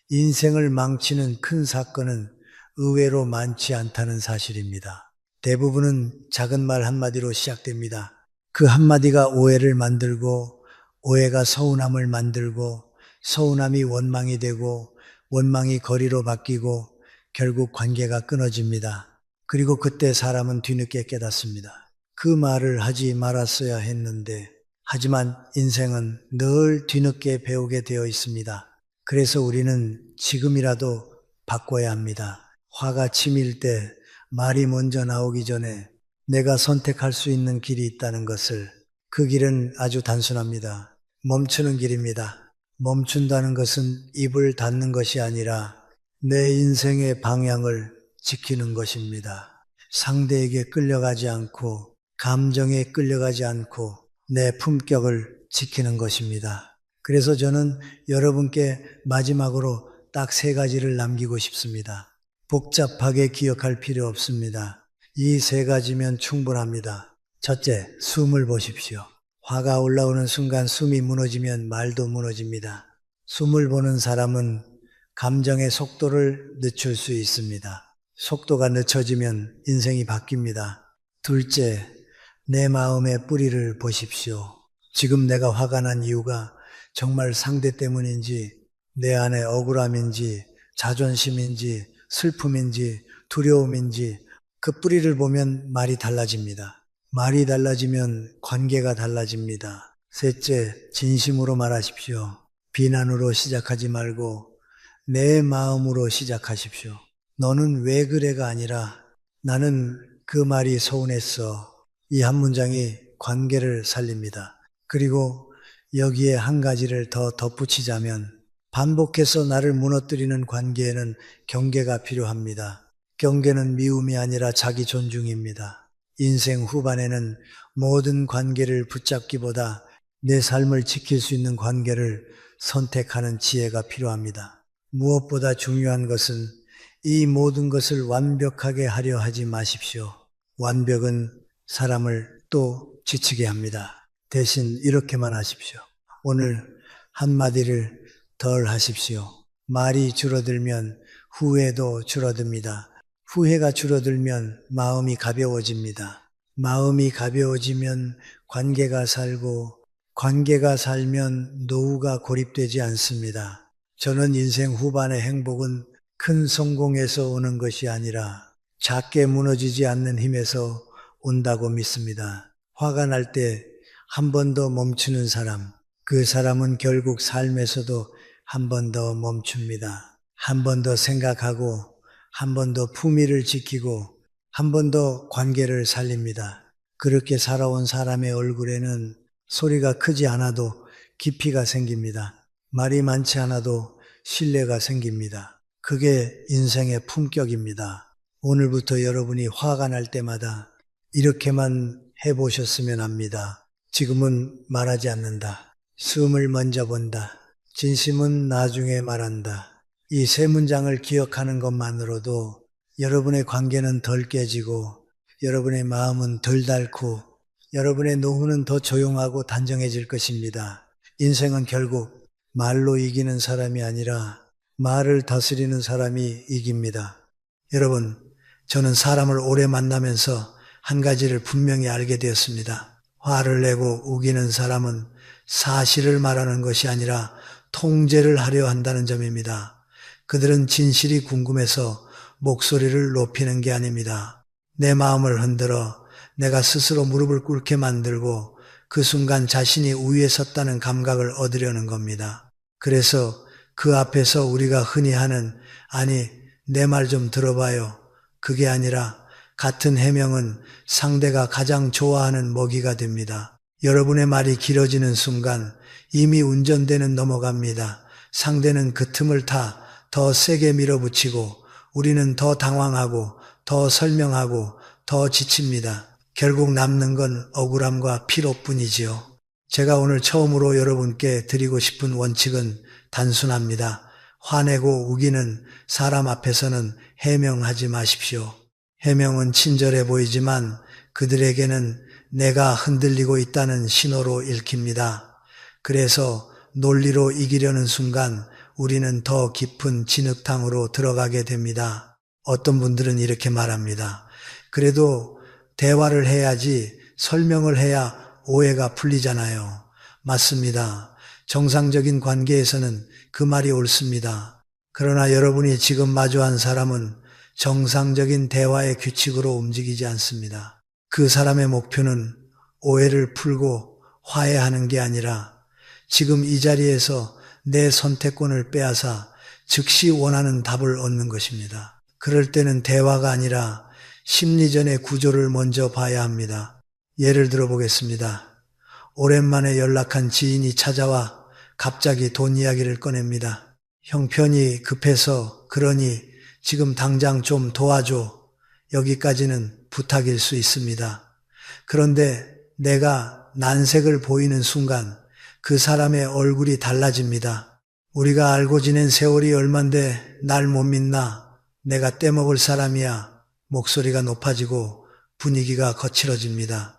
인생을 망치는 큰 사건은 의외로 많지 않다는 사실입니다. 대부분은 작은 말 한마디로 시작됩니다. 그 한마디가 오해를 만들고, 오해가 서운함을 만들고, 서운함이 원망이 되고, 원망이 거리로 바뀌고, 결국 관계가 끊어집니다. 그리고 그때 사람은 뒤늦게 깨닫습니다. 그 말을 하지 말았어야 했는데, 하지만 인생은 늘 뒤늦게 배우게 되어 있습니다. 그래서 우리는 지금이라도 바꿔야 합니다. 화가 치밀 때 말이 먼저 나오기 전에 내가 선택할 수 있는 길이 있다는 것을, 그 길은 아주 단순합니다. 멈추는 길입니다. 멈춘다는 것은 입을 닫는 것이 아니라 내 인생의 방향을 지키는 것입니다. 상대에게 끌려가지 않고 감정에 끌려가지 않고 내 품격을 지키는 것입니다. 그래서 저는 여러분께 마지막으로 딱 3가지를 남기고 싶습니다. 복잡하게 기억할 필요 없습니다. 이 3가지면 충분합니다. 첫째, 숨을 보십시오. 화가 올라오는 순간 숨이 무너지면 말도 무너집니다. 숨을 보는 사람은 감정의 속도를 늦출 수 있습니다. 속도가 늦춰지면 인생이 바뀝니다. 둘째, 내 마음의 뿌리를 보십시오. 지금 내가 화가 난 이유가 정말 상대 때문인지, 내 안에 억울함인지, 자존심인지, 슬픔인지, 두려움인지, 그 뿌리를 보면 말이 달라집니다. 말이 달라지면 관계가 달라집니다. 셋째, 진심으로 말하십시오. 비난으로 시작하지 말고 내 마음으로 시작하십시오. 너는 왜 그래가 아니라 나는 그 말이 서운했어. 이 한 문장이 관계를 살립니다. 그리고 여기에 한 가지를 더 덧붙이자면 반복해서 나를 무너뜨리는 관계에는 경계가 필요합니다. 경계는 미움이 아니라 자기 존중입니다. 인생 후반에는 모든 관계를 붙잡기보다 내 삶을 지킬 수 있는 관계를 선택하는 지혜가 필요합니다. 무엇보다 중요한 것은 이 모든 것을 완벽하게 하려 하지 마십시오. 완벽은 사람을 또 지치게 합니다. 대신 이렇게만 하십시오. 오늘 한마디를 덜 하십시오. 말이 줄어들면 후회도 줄어듭니다. 후회가 줄어들면 마음이 가벼워집니다. 마음이 가벼워지면 관계가 살고 관계가 살면 노후가 고립되지 않습니다. 저는 인생 후반의 행복은 큰 성공에서 오는 것이 아니라 작게 무너지지 않는 힘에서 온다고 믿습니다. 화가 날 때 한 번 더 멈추는 사람, 그 사람은 결국 삶에서도 한 번 더 멈춥니다. 한 번 더 생각하고 한 번 더 품위를 지키고 한 번 더 관계를 살립니다. 그렇게 살아온 사람의 얼굴에는 소리가 크지 않아도 깊이가 생깁니다. 말이 많지 않아도 신뢰가 생깁니다. 그게 인생의 품격입니다. 오늘부터 여러분이 화가 날 때마다 이렇게만 해보셨으면 합니다. 지금은 말하지 않는다. 숨을 먼저 본다. 진심은 나중에 말한다. 이 3문장을 기억하는 것만으로도 여러분의 관계는 덜 깨지고 여러분의 마음은 덜 닳고 여러분의 노후는 더 조용하고 단정해질 것입니다. 인생은 결국 말로 이기는 사람이 아니라 말을 다스리는 사람이 이깁니다. 여러분, 저는 사람을 오래 만나면서 한 가지를 분명히 알게 되었습니다. 화를 내고 우기는 사람은 사실을 말하는 것이 아니라 통제를 하려 한다는 점입니다. 그들은 진실이 궁금해서 목소리를 높이는 게 아닙니다. 내 마음을 흔들어 내가 스스로 무릎을 꿇게 만들고 그 순간 자신이 우위에 섰다는 감각을 얻으려는 겁니다. 그래서 그 앞에서 우리가 흔히 하는 아니 내 말 좀 들어봐요. 그게 아니라 같은 해명은 상대가 가장 좋아하는 먹이가 됩니다. 여러분의 말이 길어지는 순간 이미 운전대는 넘어갑니다. 상대는 그 틈을 타 더 세게 밀어붙이고 우리는 더 당황하고 더 설명하고 더 지칩니다. 결국 남는 건 억울함과 피로뿐이지요. 제가 오늘 처음으로 여러분께 드리고 싶은 원칙은 단순합니다. 화내고 우기는 사람 앞에서는 해명하지 마십시오. 해명은 친절해 보이지만 그들에게는 내가 흔들리고 있다는 신호로 읽힙니다. 그래서 논리로 이기려는 순간 우리는 더 깊은 진흙탕으로 들어가게 됩니다. 어떤 분들은 이렇게 말합니다. 그래도 대화를 해야지 설명을 해야 오해가 풀리잖아요. 맞습니다. 정상적인 관계에서는 그 말이 옳습니다. 그러나 여러분이 지금 마주한 사람은 정상적인 대화의 규칙으로 움직이지 않습니다. 그 사람의 목표는 오해를 풀고 화해하는 게 아니라 지금 이 자리에서 내 선택권을 빼앗아 즉시 원하는 답을 얻는 것입니다. 그럴 때는 대화가 아니라 심리전의 구조를 먼저 봐야 합니다. 예를 들어 보겠습니다. 오랜만에 연락한 지인이 찾아와 갑자기 돈 이야기를 꺼냅니다. 형편이 급해서 그러니 지금 당장 좀 도와줘. 여기까지는 부탁일 수 있습니다. 그런데 내가 난색을 보이는 순간 그 사람의 얼굴이 달라집니다. 우리가 알고 지낸 세월이 얼만데 날 못 믿나? 내가 떼먹을 사람이야. 목소리가 높아지고 분위기가 거칠어집니다.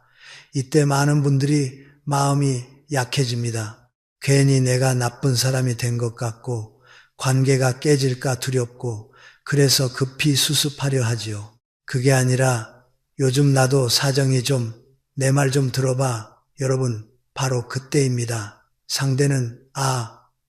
이때 많은 분들이 마음이 약해집니다. 괜히 내가 나쁜 사람이 된 것 같고 관계가 깨질까 두렵고 그래서 급히 수습하려 하지요. 그게 아니라 요즘 나도 사정이 좀 내 말 좀 들어봐. 여러분 바로 그때입니다. 상대는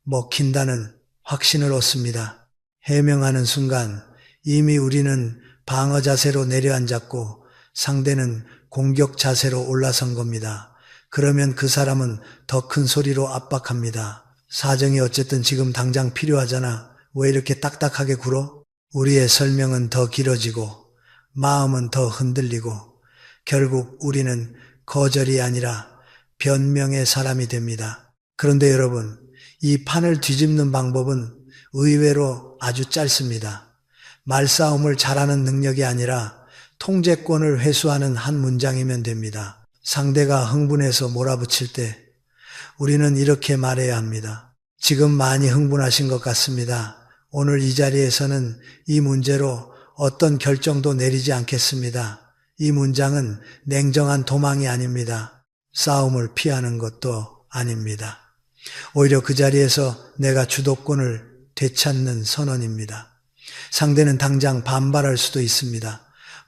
먹힌다는 확신을 얻습니다. 해명하는 순간 이미 우리는 방어 자세로 내려앉았고 상대는 공격 자세로 올라선 겁니다. 그러면 그 사람은 더 큰 소리로 압박합니다. 사정이 어쨌든 지금 당장 필요하잖아. 왜 이렇게 딱딱하게 굴어? 우리의 설명은 더 길어지고 마음은 더 흔들리고 결국 우리는 거절이 아니라 변명의 사람이 됩니다. 그런데 여러분, 이 판을 뒤집는 방법은 의외로 아주 짧습니다. 말싸움을 잘하는 능력이 아니라 통제권을 회수하는 한 문장이면 됩니다. 상대가 흥분해서 몰아붙일 때 우리는 이렇게 말해야 합니다. 지금 많이 흥분하신 것 같습니다. 오늘 이 자리에서는 이 문제로 어떤 결정도 내리지 않겠습니다. 이 문장은 냉정한 도망이 아닙니다. 싸움을 피하는 것도 아닙니다. 오히려 그 자리에서 내가 주도권을 되찾는 선언입니다. 상대는 당장 반발할 수도 있습니다.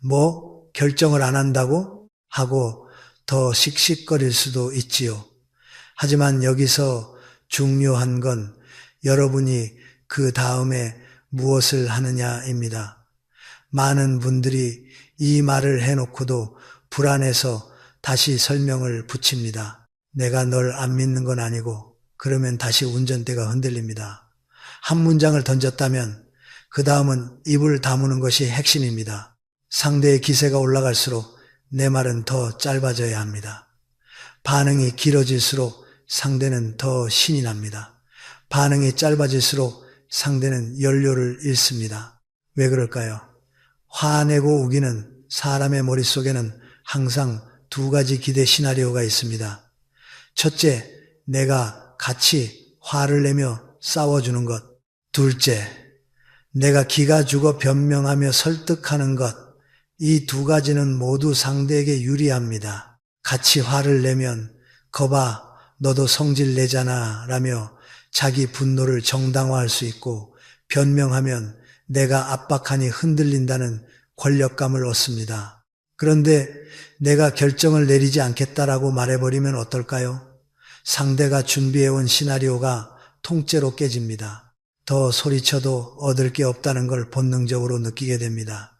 뭐 결정을 안 한다고? 하고 더 씩씩거릴 수도 있지요. 하지만 여기서 중요한 건 여러분이 그 다음에 무엇을 하느냐입니다. 많은 분들이 이 말을 해놓고도 불안해서 다시 설명을 붙입니다. 내가 널 안 믿는 건 아니고 그러면 다시 운전대가 흔들립니다. 한 문장을 던졌다면 그 다음은 입을 다무는 것이 핵심입니다. 상대의 기세가 올라갈수록 내 말은 더 짧아져야 합니다. 반응이 길어질수록 상대는 더 신이 납니다. 반응이 짧아질수록 상대는 연료를 잃습니다. 왜 그럴까요? 화내고 우기는 사람의 머릿속에는 항상 두 가지 기대 시나리오가 있습니다. 첫째, 내가 같이 화를 내며 싸워주는 것. 둘째, 내가 기가 죽어 변명하며 설득하는 것. 이 두 가지는 모두 상대에게 유리합니다. 같이 화를 내면 거봐 너도 성질 내잖아 라며 자기 분노를 정당화할 수 있고 변명하면 내가 압박하니 흔들린다는 권력감을 얻습니다. 그런데 내가 결정을 내리지 않겠다라고 말해버리면 어떨까요? 상대가 준비해온 시나리오가 통째로 깨집니다. 더 소리쳐도 얻을 게 없다는 걸 본능적으로 느끼게 됩니다.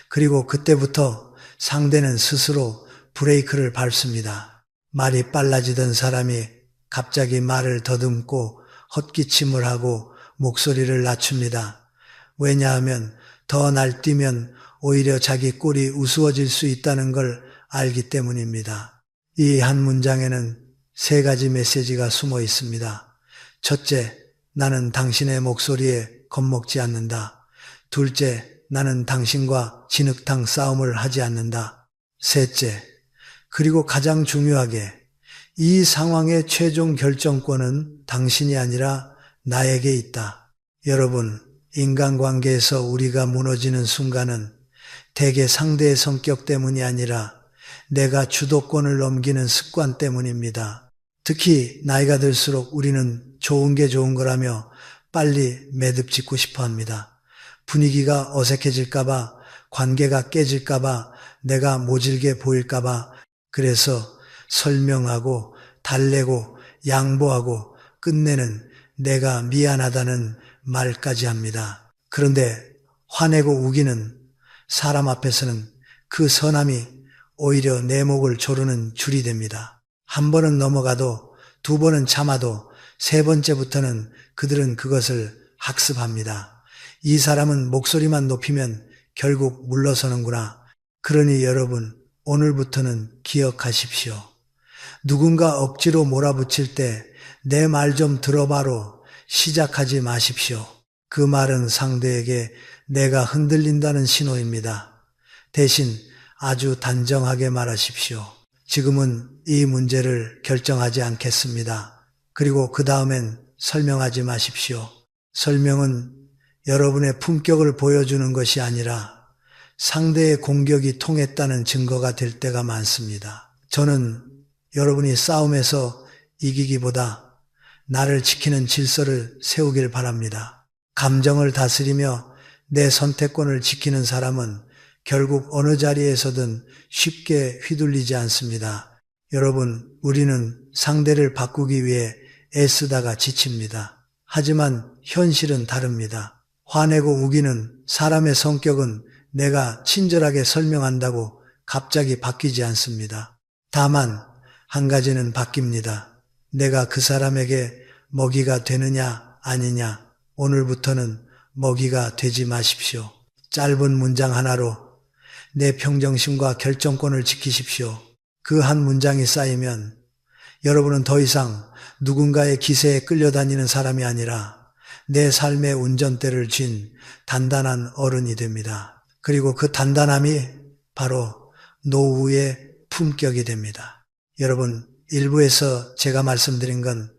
그리고 그때부터 상대는 스스로 브레이크를 밟습니다. 말이 빨라지던 사람이 갑자기 말을 더듬고 헛기침을 하고 목소리를 낮춥니다. 왜냐하면 더 날뛰면 오히려 자기 꼴이 우스워질 수 있다는 걸 알기 때문입니다. 이 한 문장에는 세 가지 메시지가 숨어 있습니다. 첫째, 나는 당신의 목소리에 겁먹지 않는다. 둘째, 나는 당신과 진흙탕 싸움을 하지 않는다. 셋째, 그리고 가장 중요하게 이 상황의 최종 결정권은 당신이 아니라 나에게 있다. 여러분, 인간관계에서 우리가 무너지는 순간은 대개 상대의 성격 때문이 아니라 내가 주도권을 넘기는 습관 때문입니다. 특히 나이가 들수록 우리는 좋은 게 좋은 거라며 빨리 매듭 짓고 싶어 합니다. 분위기가 어색해질까봐, 관계가 깨질까봐, 내가 모질게 보일까봐, 그래서 설명하고 달래고 양보하고 끝내는 내가 미안하다는 말까지 합니다. 그런데 화내고 우기는 사람 앞에서는 그 선함이 오히려 내 목을 조르는 줄이 됩니다. 한 번은 넘어가도 두 번은 참아도 세 번째부터는 그들은 그것을 학습합니다. 이 사람은 목소리만 높이면 결국 물러서는구나. 그러니 여러분, 오늘부터는 기억하십시오. 누군가 억지로 몰아붙일 때 내 말 좀 들어봐로 시작하지 마십시오. 그 말은 상대에게 내가 흔들린다는 신호입니다. 대신 아주 단정하게 말하십시오. 지금은 이 문제를 결정하지 않겠습니다. 그리고 그 다음엔 설명하지 마십시오. 설명은 여러분의 품격을 보여주는 것이 아니라 상대의 공격이 통했다는 증거가 될 때가 많습니다. 저는 여러분이 싸움에서 이기기보다 나를 지키는 질서를 세우길 바랍니다. 감정을 다스리며 내 선택권을 지키는 사람은 결국 어느 자리에서든 쉽게 휘둘리지 않습니다. 여러분, 우리는 상대를 바꾸기 위해 애쓰다가 지칩니다. 하지만 현실은 다릅니다. 화내고 우기는 사람의 성격은 내가 친절하게 설명한다고 갑자기 바뀌지 않습니다. 다만 한 가지는 바뀝니다. 내가 그 사람에게 먹이가 되느냐 아니냐. 오늘부터는 먹이가 되지 마십시오. 짧은 문장 하나로 내 평정심과 결정권을 지키십시오. 그 한 문장이 쌓이면 여러분은 더 이상 누군가의 기세에 끌려다니는 사람이 아니라 내 삶의 운전대를 쥔 단단한 어른이 됩니다. 그리고 그 단단함이 바로 노후의 품격이 됩니다. 여러분, 일부에서 제가 말씀드린 건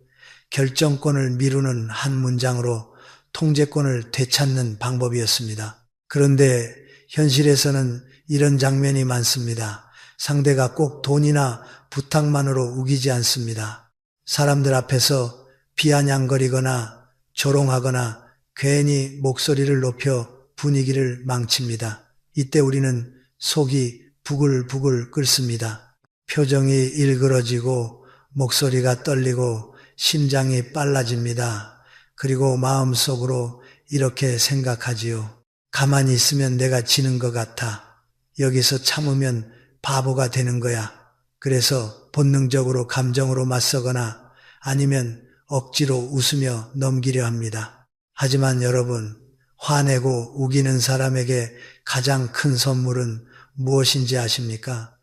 결정권을 미루는 한 문장으로 통제권을 되찾는 방법이었습니다. 그런데 현실에서는 이런 장면이 많습니다. 상대가 꼭 돈이나 부탁만으로 우기지 않습니다. 사람들 앞에서 비아냥거리거나 조롱하거나 괜히 목소리를 높여 분위기를 망칩니다. 이때 우리는 속이 부글부글 끓습니다. 표정이 일그러지고 목소리가 떨리고 심장이 빨라집니다. 그리고 마음속으로 이렇게 생각하지요. 가만히 있으면 내가 지는 것 같아. 여기서 참으면 바보가 되는 거야. 그래서 본능적으로 감정으로 맞서거나 아니면 억지로 웃으며 넘기려 합니다. 하지만 여러분, 화내고 우기는 사람에게 가장 큰 선물은 무엇인지 아십니까?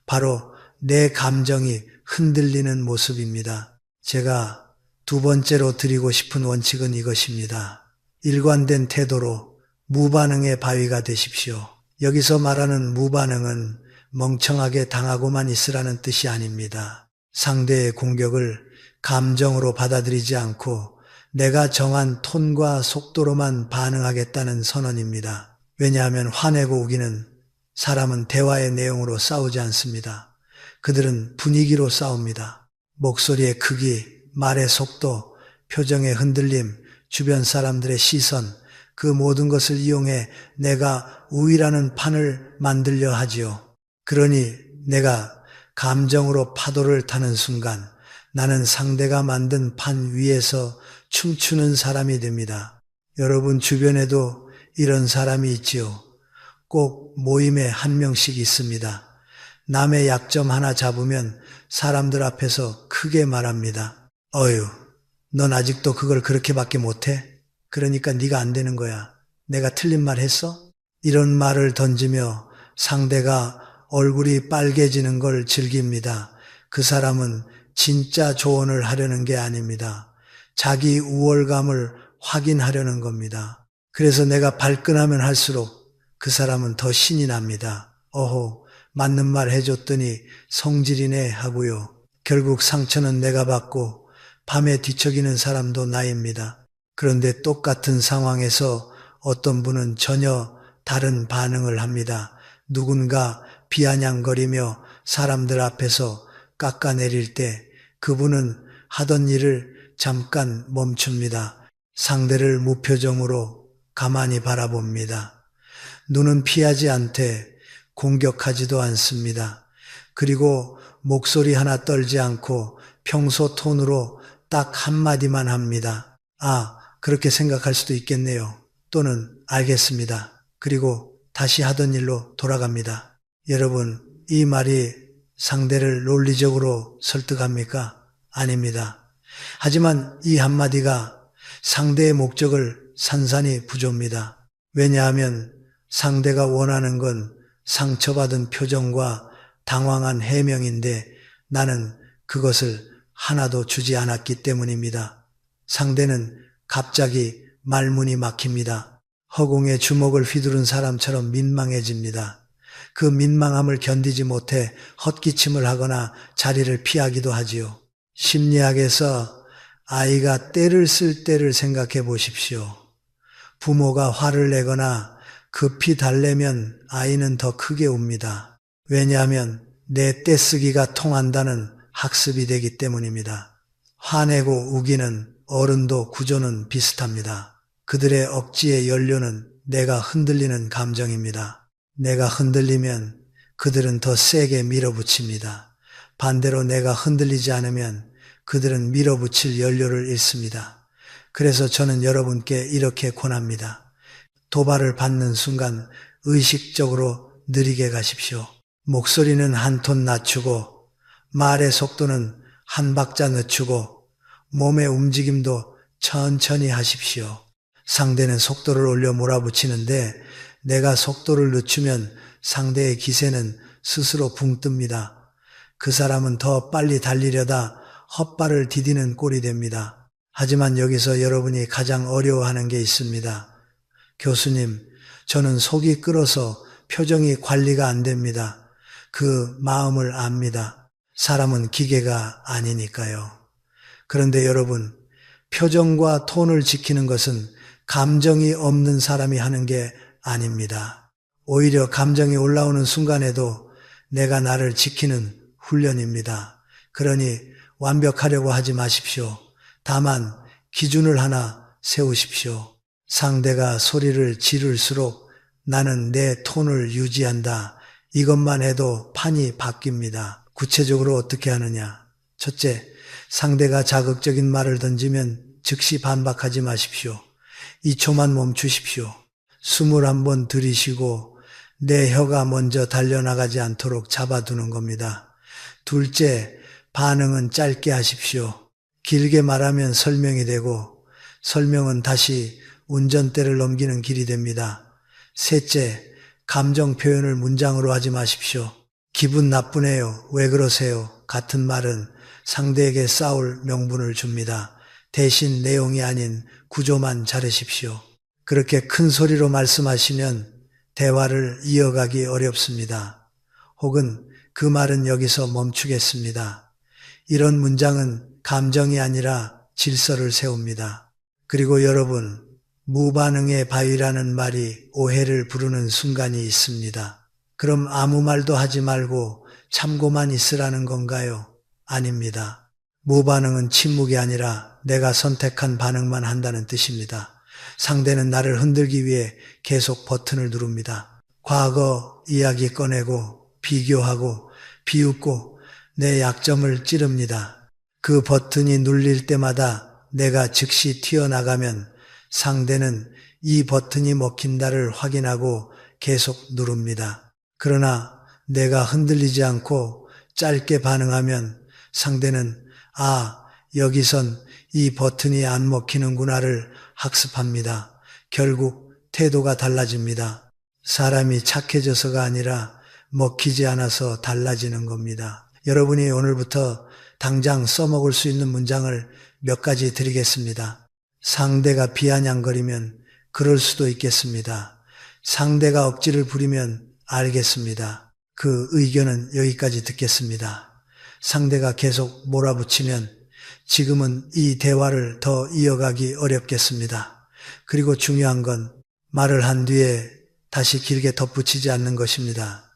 바로 내 감정이 흔들리는 모습입니다. 제가 두 번째로 드리고 싶은 원칙은 이것입니다. 일관된 태도로 무반응의 바위가 되십시오. 여기서 말하는 무반응은 멍청하게 당하고만 있으라는 뜻이 아닙니다. 상대의 공격을 감정으로 받아들이지 않고 내가 정한 톤과 속도로만 반응하겠다는 선언입니다. 왜냐하면 화내고 우기는 사람은 대화의 내용으로 싸우지 않습니다. 그들은 분위기로 싸웁니다. 목소리의 크기, 말의 속도, 표정의 흔들림, 주변 사람들의 시선, 그 모든 것을 이용해 내가 우위라는 판을 만들려 하지요. 그러니 내가 감정으로 파도를 타는 순간 나는 상대가 만든 판 위에서 춤추는 사람이 됩니다. 여러분 주변에도 이런 사람이 있지요. 꼭 모임에 한 명씩 있습니다. 남의 약점 하나 잡으면 사람들 앞에서 크게 말합니다. 어휴, 넌 아직도 그걸 그렇게밖에 못해? 그러니까 네가 안 되는 거야. 내가 틀린 말 했어? 이런 말을 던지며 상대가 얼굴이 빨개지는 걸 즐깁니다. 그 사람은 진짜 조언을 하려는 게 아닙니다. 자기 우월감을 확인하려는 겁니다. 그래서 내가 발끈하면 할수록 그 사람은 더 신이 납니다. 어호, 맞는 말 해줬더니 성질이네 하고요. 결국 상처는 내가 받고 밤에 뒤척이는 사람도 나입니다. 그런데 똑같은 상황에서 어떤 분은 전혀 다른 반응을 합니다. 누군가 비아냥거리며 사람들 앞에서 깎아내릴 때 그분은 하던 일을 잠깐 멈춥니다. 상대를 무표정으로 가만히 바라봅니다. 눈은 피하지 않되 공격하지도 않습니다. 그리고 목소리 하나 떨지 않고 평소 톤으로 딱 한마디만 합니다. 아, 그렇게 생각할 수도 있겠네요. 또는 알겠습니다. 그리고 다시 하던 일로 돌아갑니다. 여러분, 이 말이 상대를 논리적으로 설득합니까? 아닙니다. 하지만 이 한마디가 상대의 목적을 산산이 부조입니다. 왜냐하면 상대가 원하는 건 상처받은 표정과 당황한 해명인데 나는 그것을 하나도 주지 않았기 때문입니다. 상대는 갑자기 말문이 막힙니다. 허공에 주먹을 휘두른 사람처럼 민망해집니다. 그 민망함을 견디지 못해 헛기침을 하거나 자리를 피하기도 하지요. 심리학에서 아이가 때를 쓸 때를 생각해 보십시오. 부모가 화를 내거나 급히 달래면 아이는 더 크게 웁니다. 왜냐하면 내 떼쓰기가 통한다는 학습이 되기 때문입니다. 화내고 우기는 어른도 구조는 비슷합니다. 그들의 억지의 연료는 내가 흔들리는 감정입니다. 내가 흔들리면 그들은 더 세게 밀어붙입니다. 반대로 내가 흔들리지 않으면 그들은 밀어붙일 연료를 잃습니다. 그래서 저는 여러분께 이렇게 권합니다. 도발을 받는 순간 의식적으로 느리게 가십시오. 목소리는 한 톤 낮추고 말의 속도는 한 박자 늦추고 몸의 움직임도 천천히 하십시오. 상대는 속도를 올려 몰아붙이는데 내가 속도를 늦추면 상대의 기세는 스스로 붕 뜹니다. 그 사람은 더 빨리 달리려다 헛발을 디디는 꼴이 됩니다. 하지만 여기서 여러분이 가장 어려워하는 게 있습니다. 교수님, 저는 속이 끓어서 표정이 관리가 안 됩니다. 그 마음을 압니다. 사람은 기계가 아니니까요. 그런데 여러분, 표정과 톤을 지키는 것은 감정이 없는 사람이 하는 게 아닙니다. 오히려 감정이 올라오는 순간에도 내가 나를 지키는 훈련입니다. 그러니 완벽하려고 하지 마십시오. 다만 기준을 하나 세우십시오. 상대가 소리를 지를수록 나는 내 톤을 유지한다. 이것만 해도 판이 바뀝니다. 구체적으로 어떻게 하느냐? 첫째, 상대가 자극적인 말을 던지면 즉시 반박하지 마십시오. 2초만 멈추십시오. 숨을 한번 들이쉬고 내 혀가 먼저 달려나가지 않도록 잡아두는 겁니다. 둘째, 반응은 짧게 하십시오. 길게 말하면 설명이 되고 설명은 다시 운전대를 넘기는 길이 됩니다. 셋째, 감정 표현을 문장으로 하지 마십시오. 기분 나쁘네요. 왜 그러세요? 같은 말은 상대에게 싸울 명분을 줍니다. 대신 내용이 아닌 구조만 잘하십시오. 그렇게 큰 소리로 말씀하시면 대화를 이어가기 어렵습니다. 혹은 그 말은 여기서 멈추겠습니다. 이런 문장은 감정이 아니라 질서를 세웁니다. 그리고 여러분, 무반응의 바위라는 말이 오해를 부르는 순간이 있습니다. 그럼 아무 말도 하지 말고 참고만 있으라는 건가요? 아닙니다. 무반응은 침묵이 아니라 내가 선택한 반응만 한다는 뜻입니다. 상대는 나를 흔들기 위해 계속 버튼을 누릅니다. 과거 이야기 꺼내고 비교하고 비웃고 내 약점을 찌릅니다. 그 버튼이 눌릴 때마다 내가 즉시 튀어나가면 상대는 이 버튼이 먹힌다를 확인하고 계속 누릅니다. 그러나 내가 흔들리지 않고 짧게 반응하면 상대는 여기선 이 버튼이 안 먹히는구나를 학습합니다. 결국 태도가 달라집니다. 사람이 착해져서가 아니라 먹히지 않아서 달라지는 겁니다. 여러분이 오늘부터 당장 써먹을 수 있는 문장을 몇 가지 드리겠습니다. 상대가 비아냥거리면 그럴 수도 있겠습니다. 상대가 억지를 부리면 알겠습니다. 그 의견은 여기까지 듣겠습니다. 상대가 계속 몰아붙이면 지금은 이 대화를 더 이어가기 어렵겠습니다. 그리고 중요한 건 말을 한 뒤에 다시 길게 덧붙이지 않는 것입니다.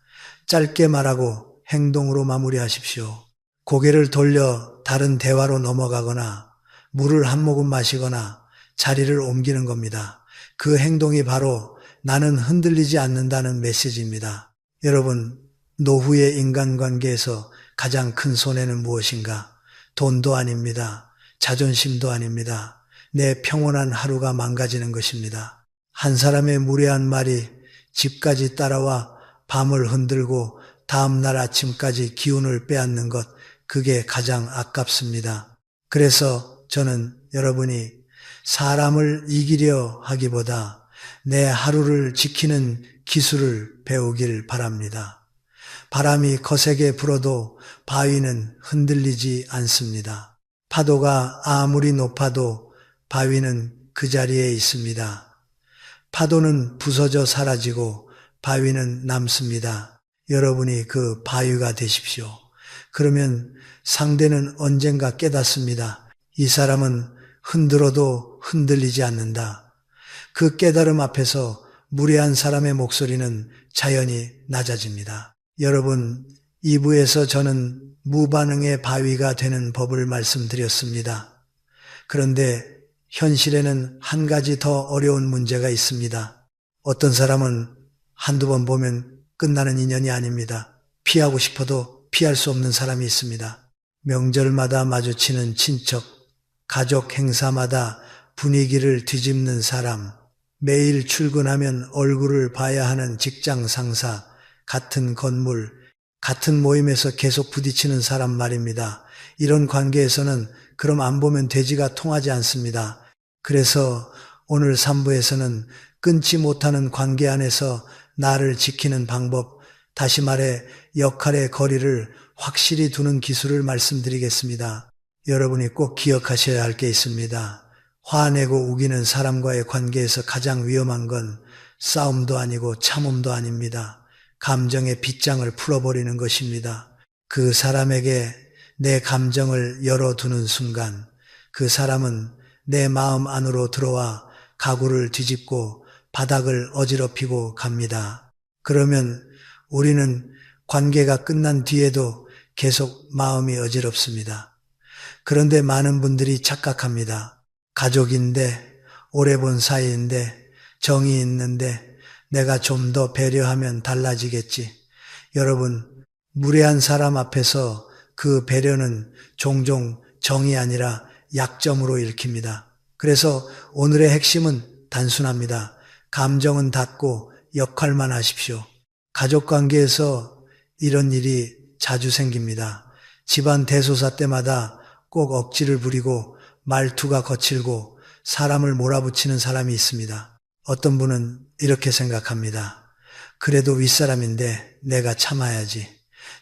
짧게 말하고 행동으로 마무리하십시오. 고개를 돌려 다른 대화로 넘어가거나 물을 한 모금 마시거나 자리를 옮기는 겁니다. 그 행동이 바로 나는 흔들리지 않는다는 메시지입니다. 여러분, 노후의 인간관계에서 가장 큰 손해는 무엇인가? 돈도 아닙니다. 자존심도 아닙니다. 내 평온한 하루가 망가지는 것입니다. 한 사람의 무례한 말이 집까지 따라와 밤을 흔들고 다음날 아침까지 기운을 빼앗는 것, 그게 가장 아깝습니다. 그래서 저는 여러분이 사람을 이기려 하기보다 내 하루를 지키는 기술을 배우길 바랍니다. 바람이 거세게 불어도 바위는 흔들리지 않습니다. 파도가 아무리 높아도 바위는 그 자리에 있습니다. 파도는 부서져 사라지고 바위는 남습니다. 여러분이 그 바위가 되십시오. 그러면 상대는 언젠가 깨닫습니다. 이 사람은 흔들어도 흔들리지 않는다. 그 깨달음 앞에서 무례한 사람의 목소리는 자연히 낮아집니다. 여러분, 2부에서 저는 무반응의 바위가 되는 법을 말씀드렸습니다. 그런데 현실에는 한 가지 더 어려운 문제가 있습니다. 어떤 사람은 한두 번 보면 끝나는 인연이 아닙니다. 피하고 싶어도 피할 수 없는 사람이 있습니다. 명절마다 마주치는 친척, 가족 행사마다 분위기를 뒤집는 사람, 매일 출근하면 얼굴을 봐야 하는 직장 상사, 같은 건물, 같은 모임에서 계속 부딪히는 사람 말입니다. 이런 관계에서는 그럼 안 보면 돼지가 통하지 않습니다. 그래서 오늘 3부에서는 끊지 못하는 관계 안에서 나를 지키는 방법, 다시 말해 역할의 거리를 확실히 두는 기술을 말씀드리겠습니다. 여러분이 꼭 기억하셔야 할 게 있습니다. 화내고 우기는 사람과의 관계에서 가장 위험한 건 싸움도 아니고 참음도 아닙니다. 감정의 빗장을 풀어버리는 것입니다. 그 사람에게 내 감정을 열어두는 순간 그 사람은 내 마음 안으로 들어와 가구를 뒤집고 바닥을 어지럽히고 갑니다. 그러면 우리는 관계가 끝난 뒤에도 계속 마음이 어지럽습니다. 그런데 많은 분들이 착각합니다. 가족인데, 오래 본 사이인데, 정이 있는데 내가 좀 더 배려하면 달라지겠지. 여러분, 무례한 사람 앞에서 그 배려는 종종 정이 아니라 약점으로 읽힙니다. 그래서 오늘의 핵심은 단순합니다. 감정은 닫고 역할만 하십시오. 가족관계에서 이런 일이 자주 생깁니다. 집안 대소사 때마다 꼭 억지를 부리고 말투가 거칠고 사람을 몰아붙이는 사람이 있습니다. 어떤 분은 이렇게 생각합니다. 그래도 윗사람인데 내가 참아야지.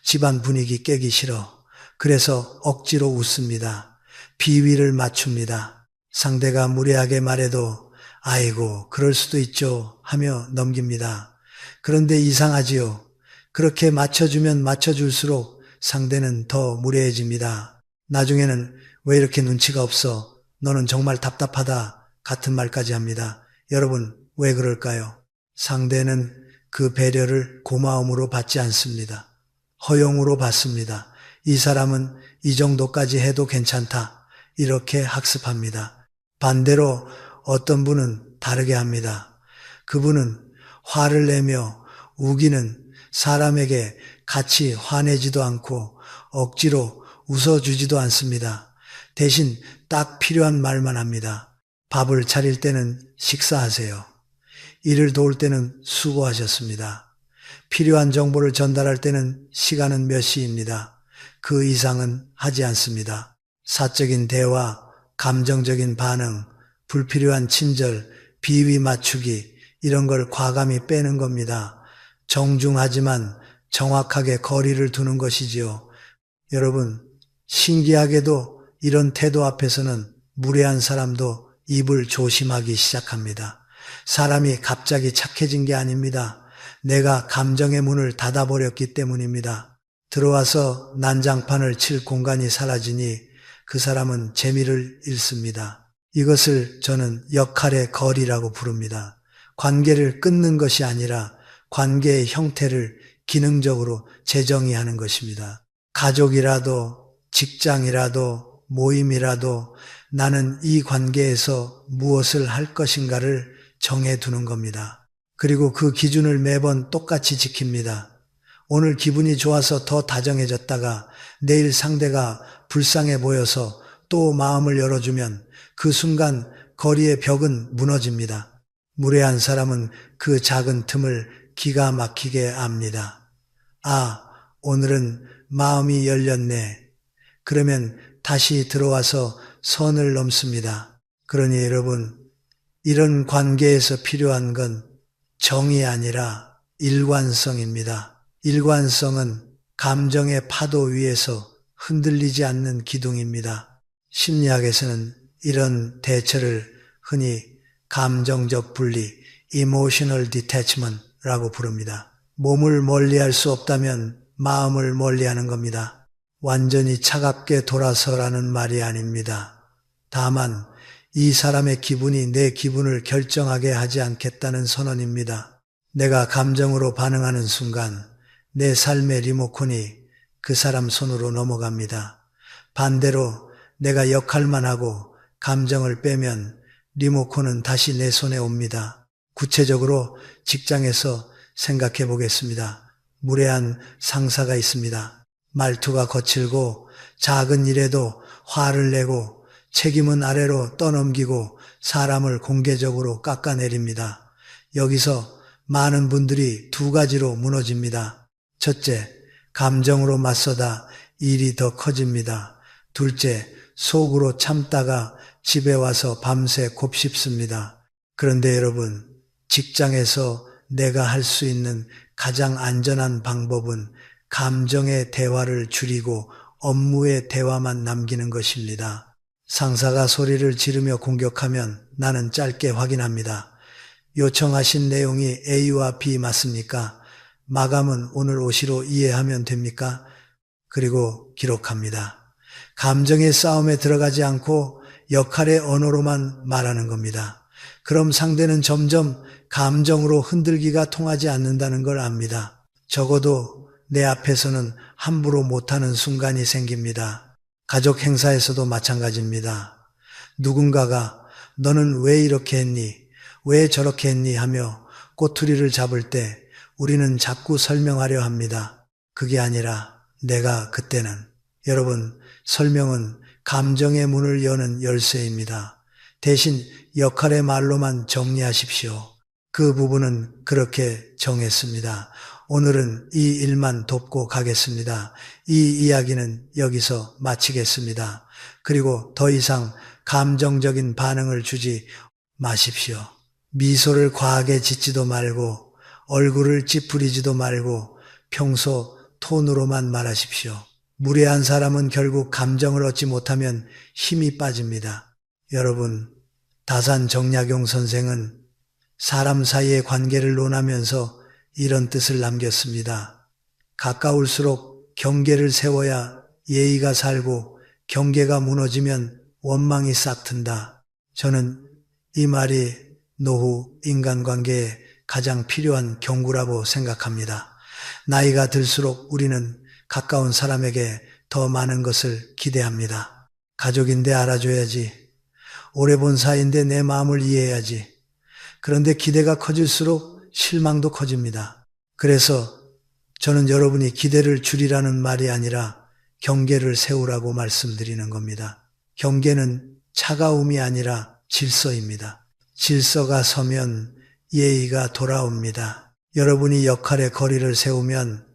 집안 분위기 깨기 싫어. 그래서 억지로 웃습니다. 비위를 맞춥니다. 상대가 무례하게 말해도 아이고 그럴 수도 있죠 하며 넘깁니다. 그런데 이상하지요. 그렇게 맞춰주면 맞춰줄수록 상대는 더 무례해집니다. 나중에는 왜 이렇게 눈치가 없어? 너는 정말 답답하다 같은 말까지 합니다. 여러분 왜 그럴까요? 상대는 그 배려를 고마움으로 받지 않습니다. 허용으로 받습니다. 이 사람은 이 정도까지 해도 괜찮다. 이렇게 학습합니다. 반대로 어떤 분은 다르게 합니다. 그분은 화를 내며 우기는 사람에게 같이 화내지도 않고 억지로 웃어주지도 않습니다. 대신 딱 필요한 말만 합니다. 밥을 차릴 때는 식사하세요. 일을 도울 때는 수고하셨습니다. 필요한 정보를 전달할 때는 시간은 몇 시입니다. 그 이상은 하지 않습니다. 사적인 대화, 감정적인 반응, 불필요한 친절, 비위 맞추기 이런 걸 과감히 빼는 겁니다. 정중하지만 정확하게 거리를 두는 것이지요. 여러분, 신기하게도 이런 태도 앞에서는 무례한 사람도 입을 조심하기 시작합니다. 사람이 갑자기 착해진 게 아닙니다. 내가 감정의 문을 닫아버렸기 때문입니다. 들어와서 난장판을 칠 공간이 사라지니 그 사람은 재미를 잃습니다. 이것을 저는 역할의 거리라고 부릅니다. 관계를 끊는 것이 아니라 관계의 형태를 기능적으로 재정의하는 것입니다. 가족이라도 직장이라도 모임이라도 나는 이 관계에서 무엇을 할 것인가를 정해두는 겁니다. 그리고 그 기준을 매번 똑같이 지킵니다. 오늘 기분이 좋아서 더 다정해졌다가 내일 상대가 불쌍해 보여서 또 마음을 열어주면 그 순간 거리의 벽은 무너집니다. 무례한 사람은 그 작은 틈을 기가 막히게 압니다. 아, 오늘은 마음이 열렸네. 그러면 다시 들어와서 선을 넘습니다. 그러니 여러분, 이런 관계에서 필요한 건 정이 아니라 일관성입니다. 일관성은 감정의 파도 위에서 흔들리지 않는 기둥입니다. 심리학에서는 이런 대처를 흔히 감정적 분리, emotional detachment라고 부릅니다. 몸을 멀리할 수 없다면 마음을 멀리하는 겁니다. 완전히 차갑게 돌아서라는 말이 아닙니다. 다만 이 사람의 기분이 내 기분을 결정하게 하지 않겠다는 선언입니다. 내가 감정으로 반응하는 순간 내 삶의 리모컨이 그 사람 손으로 넘어갑니다. 반대로 내가 역할만 하고 감정을 빼면 리모컨은 다시 내 손에 옵니다. 구체적으로 직장에서 생각해 보겠습니다. 무례한 상사가 있습니다. 말투가 거칠고 작은 일에도 화를 내고 책임은 아래로 떠넘기고 사람을 공개적으로 깎아내립니다. 여기서 많은 분들이 두 가지로 무너집니다. 첫째, 감정으로 맞서다 일이 더 커집니다. 둘째, 속으로 참다가 집에 와서 밤새 곱씹습니다. 그런데 여러분, 직장에서 내가 할 수 있는 가장 안전한 방법은 감정의 대화를 줄이고 업무의 대화만 남기는 것입니다. 상사가 소리를 지르며 공격하면 나는 짧게 확인합니다. 요청하신 내용이 A와 B 맞습니까? 마감은 오늘 오시로 이해하면 됩니까? 그리고 기록합니다. 감정의 싸움에 들어가지 않고 역할의 언어로만 말하는 겁니다. 그럼 상대는 점점 감정으로 흔들기가 통하지 않는다는 걸 압니다. 적어도 내 앞에서는 함부로 못하는 순간이 생깁니다. 가족 행사에서도 마찬가지입니다. 누군가가 너는 왜 이렇게 했니? 왜 저렇게 했니? 하며 꼬투리를 잡을 때 우리는 자꾸 설명하려 합니다. 그게 아니라 내가 그때는. 여러분, 설명은 감정의 문을 여는 열쇠입니다. 대신 역할의 말로만 정리하십시오. 그 부분은 그렇게 정했습니다. 오늘은 이 일만 돕고 가겠습니다. 이 이야기는 여기서 마치겠습니다. 그리고 더 이상 감정적인 반응을 주지 마십시오. 미소를 과하게 짓지도 말고 얼굴을 찌푸리지도 말고 평소 톤으로만 말하십시오. 무례한 사람은 결국 감정을 얻지 못하면 힘이 빠집니다. 여러분, 다산정약용 선생은 사람 사이의 관계를 논하면서 이런 뜻을 남겼습니다. 가까울수록 경계를 세워야 예의가 살고 경계가 무너지면 원망이 싹튼다. 저는 이 말이 노후 인간관계에 가장 필요한 경고라고 생각합니다. 나이가 들수록 우리는 가까운 사람에게 더 많은 것을 기대합니다. 가족인데 알아줘야지. 오래 본 사이인데 내 마음을 이해해야지. 그런데 기대가 커질수록 실망도 커집니다. 그래서 저는 여러분이 기대를 줄이라는 말이 아니라 경계를 세우라고 말씀드리는 겁니다. 경계는 차가움이 아니라 질서입니다. 질서가 서면 예의가 돌아옵니다. 여러분이 역할의 거리를 세우면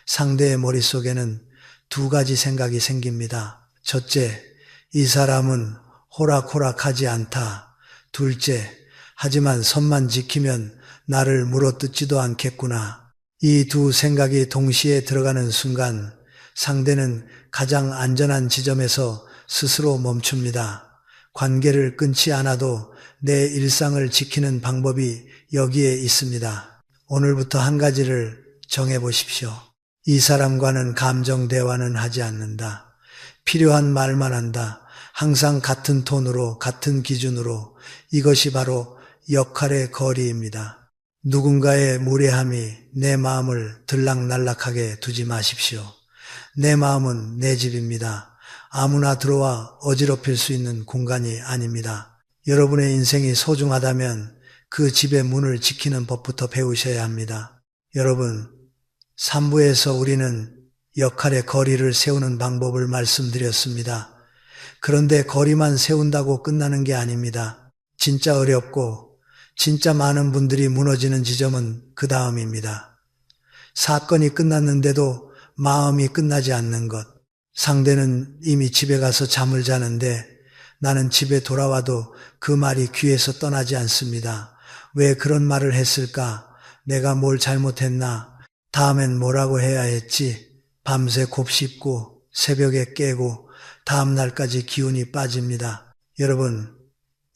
상대의 머릿속에는 두 가지 생각이 생깁니다. 첫째, 이 사람은 호락호락하지 않다. 둘째, 하지만 선만 지키면 나를 물어뜯지도 않겠구나. 이 두 생각이 동시에 들어가는 순간 상대는 가장 안전한 지점에서 스스로 멈춥니다. 관계를 끊지 않아도 내 일상을 지키는 방법이 여기에 있습니다. 오늘부터 한 가지를 정해보십시오. 이 사람과는 감정 대화는 하지 않는다. 필요한 말만 한다. 항상 같은 톤으로, 같은 기준으로. 이것이 바로 역할의 거리입니다. 누군가의 무례함이 내 마음을 들락날락하게 두지 마십시오. 내 마음은 내 집입니다. 아무나 들어와 어지럽힐 수 있는 공간이 아닙니다. 여러분의 인생이 소중하다면 그 집의 문을 지키는 법부터 배우셔야 합니다. 여러분, 3부에서 우리는 역할의 거리를 세우는 방법을 말씀드렸습니다. 그런데 거리만 세운다고 끝나는 게 아닙니다. 진짜 어렵고 진짜 많은 분들이 무너지는 지점은 그 다음입니다. 사건이 끝났는데도 마음이 끝나지 않는 것. 상대는 이미 집에 가서 잠을 자는데 나는 집에 돌아와도 그 말이 귀에서 떠나지 않습니다. 왜 그런 말을 했을까? 내가 뭘 잘못했나? 다음엔 뭐라고 해야 했지? 밤새 곱씹고 새벽에 깨고 다음 날까지 기운이 빠집니다. 여러분,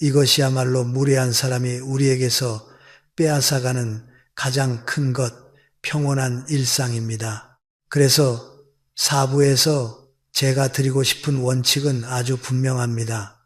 이것이야말로 무례한 사람이 우리에게서 빼앗아가는 가장 큰 것, 평온한 일상입니다. 그래서 4부에서 제가 드리고 싶은 원칙은 아주 분명합니다.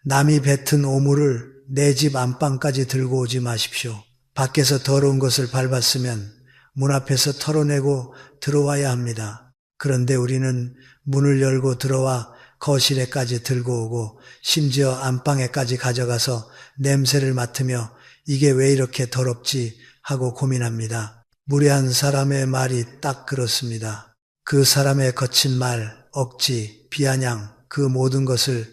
남이 뱉은 오물을 내 집 안방까지 들고 오지 마십시오. 밖에서 더러운 것을 밟았으면 문 앞에서 털어내고 들어와야 합니다. 그런데 우리는 문을 열고 들어와 거실에까지 들고 오고 심지어 안방에까지 가져가서 냄새를 맡으며 이게 왜 이렇게 더럽지 하고 고민합니다. 무례한 사람의 말이 딱 그렇습니다. 그 사람의 거친 말, 억지, 비아냥 그 모든 것을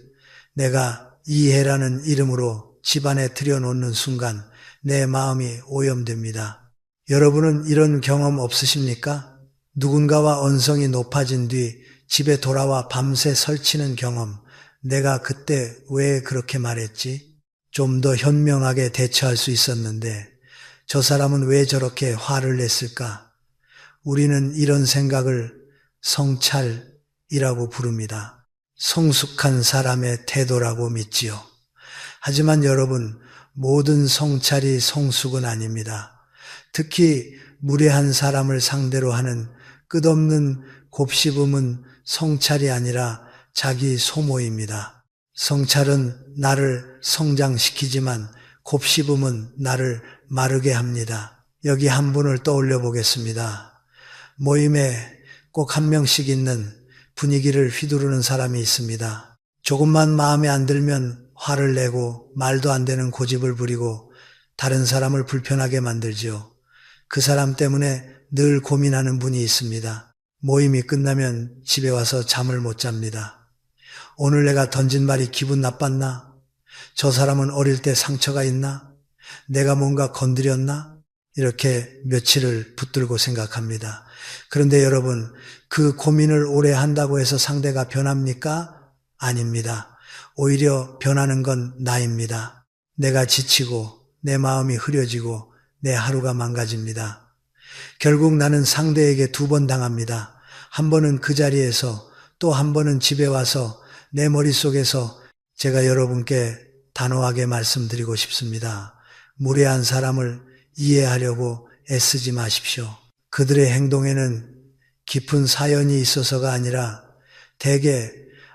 내가 이해라는 이름으로 집안에 들여놓는 순간 내 마음이 오염됩니다. 여러분은 이런 경험 없으십니까? 누군가와 언성이 높아진 뒤 집에 돌아와 밤새 설치는 경험. 내가 그때 왜 그렇게 말했지? 좀 더 현명하게 대처할 수 있었는데 저 사람은 왜 저렇게 화를 냈을까? 우리는 이런 생각을 성찰이라고 부릅니다. 성숙한 사람의 태도라고 믿지요. 하지만 여러분, 모든 성찰이 성숙은 아닙니다. 특히 무례한 사람을 상대로 하는 끝없는 곱씹음은 성찰이 아니라 자기 소모입니다. 성찰은 나를 성장시키지만 곱씹음은 나를 마르게 합니다. 여기 한 분을 떠올려 보겠습니다. 모임에 꼭 한 명씩 있는 분위기를 휘두르는 사람이 있습니다. 조금만 마음에 안 들면 화를 내고 말도 안 되는 고집을 부리고 다른 사람을 불편하게 만들지요. 그 사람 때문에 늘 고민하는 분이 있습니다. 모임이 끝나면 집에 와서 잠을 못 잡니다. 오늘 내가 던진 말이 기분 나빴나? 저 사람은 어릴 때 상처가 있나? 내가 뭔가 건드렸나? 이렇게 며칠을 붙들고 생각합니다. 그런데 여러분, 그 고민을 오래 한다고 해서 상대가 변합니까? 아닙니다. 오히려 변하는 건 나입니다. 내가 지치고 내 마음이 흐려지고 내 하루가 망가집니다. 결국 나는 상대에게 2번 당합니다. 한 번은 그 자리에서 또 한 번은 집에 와서 내 머릿속에서 제가 여러분께 단호하게 말씀드리고 싶습니다. 무례한 사람을 이해하려고 애쓰지 마십시오. 그들의 행동에는 깊은 사연이 있어서가 아니라 대개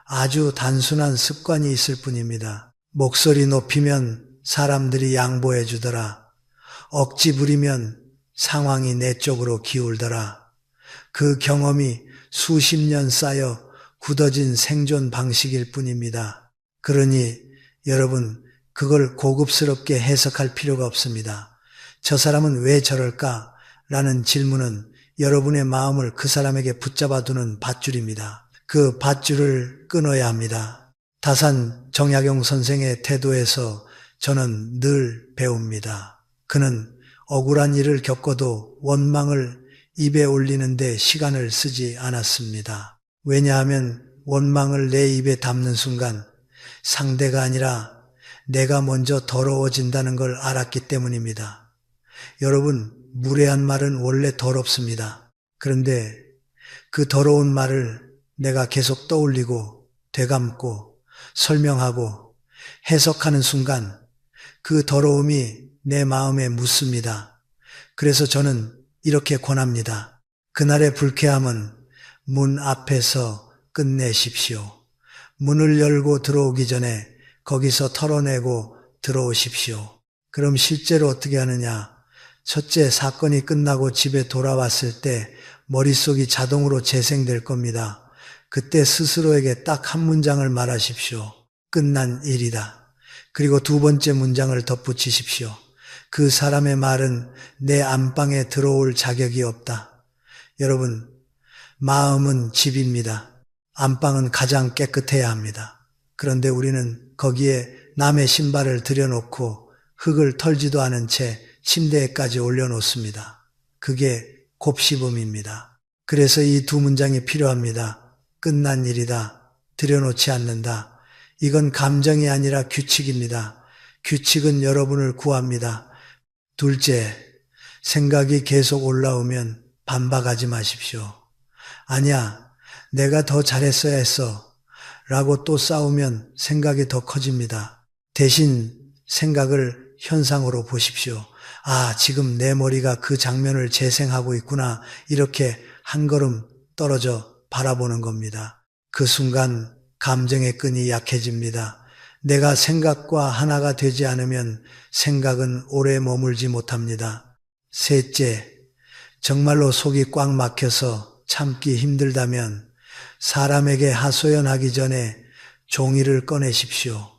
아주 단순한 습관이 있을 뿐입니다. 목소리 높이면 사람들이 양보해 주더라. 억지 부리면 상황이 내 쪽으로 기울더라. 그 경험이 수십 년 쌓여 굳어진 생존 방식일 뿐입니다. 그러니 여러분, 그걸 고급스럽게 해석할 필요가 없습니다. 저 사람은 왜 저럴까? 라는 질문은 여러분의 마음을 그 사람에게 붙잡아두는 밧줄입니다. 그 밧줄을 끊어야 합니다. 다산 정약용 선생의 태도에서 저는 늘 배웁니다. 그는 억울한 일을 겪어도 원망을 입에 올리는데 시간을 쓰지 않았습니다. 왜냐하면 원망을 내 입에 담는 순간 상대가 아니라 내가 먼저 더러워진다는 걸 알았기 때문입니다. 여러분, 무례한 말은 원래 더럽습니다. 그런데 그 더러운 말을 내가 계속 떠올리고 되감고 설명하고 해석하는 순간 그 더러움이 내 마음에 묻습니다. 그래서 저는 이렇게 권합니다. 그날의 불쾌함은 문 앞에서 끝내십시오. 문을 열고 들어오기 전에 거기서 털어내고 들어오십시오. 그럼 실제로 어떻게 하느냐? 첫째, 사건이 끝나고 집에 돌아왔을 때 머릿속이 자동으로 재생될 겁니다. 그때 스스로에게 딱 한 문장을 말하십시오. 끝난 일이다. 그리고 2번째 문장을 덧붙이십시오. 그 사람의 말은 내 안방에 들어올 자격이 없다. 여러분, 마음은 집입니다. 안방은 가장 깨끗해야 합니다. 그런데 우리는 거기에 남의 신발을 들여놓고 흙을 털지도 않은 채 침대에까지 올려놓습니다. 그게 곱씹음입니다. 그래서 이 2 문장이 필요합니다. 끝난 일이다. 들여놓지 않는다. 이건 감정이 아니라 규칙입니다. 규칙은 여러분을 구합니다. 둘째, 생각이 계속 올라오면 반박하지 마십시오. 아니야, 내가 더 잘했어야 했어. 라고 또 싸우면 생각이 더 커집니다. 대신 생각을 현상으로 보십시오. 아, 지금 내 머리가 그 장면을 재생하고 있구나. 이렇게 한 걸음 떨어져 바라보는 겁니다. 그 순간 감정의 끈이 약해집니다. 내가 생각과 하나가 되지 않으면 생각은 오래 머물지 못합니다. 셋째, 정말로 속이 꽉 막혀서 참기 힘들다면 사람에게 하소연하기 전에 종이를 꺼내십시오.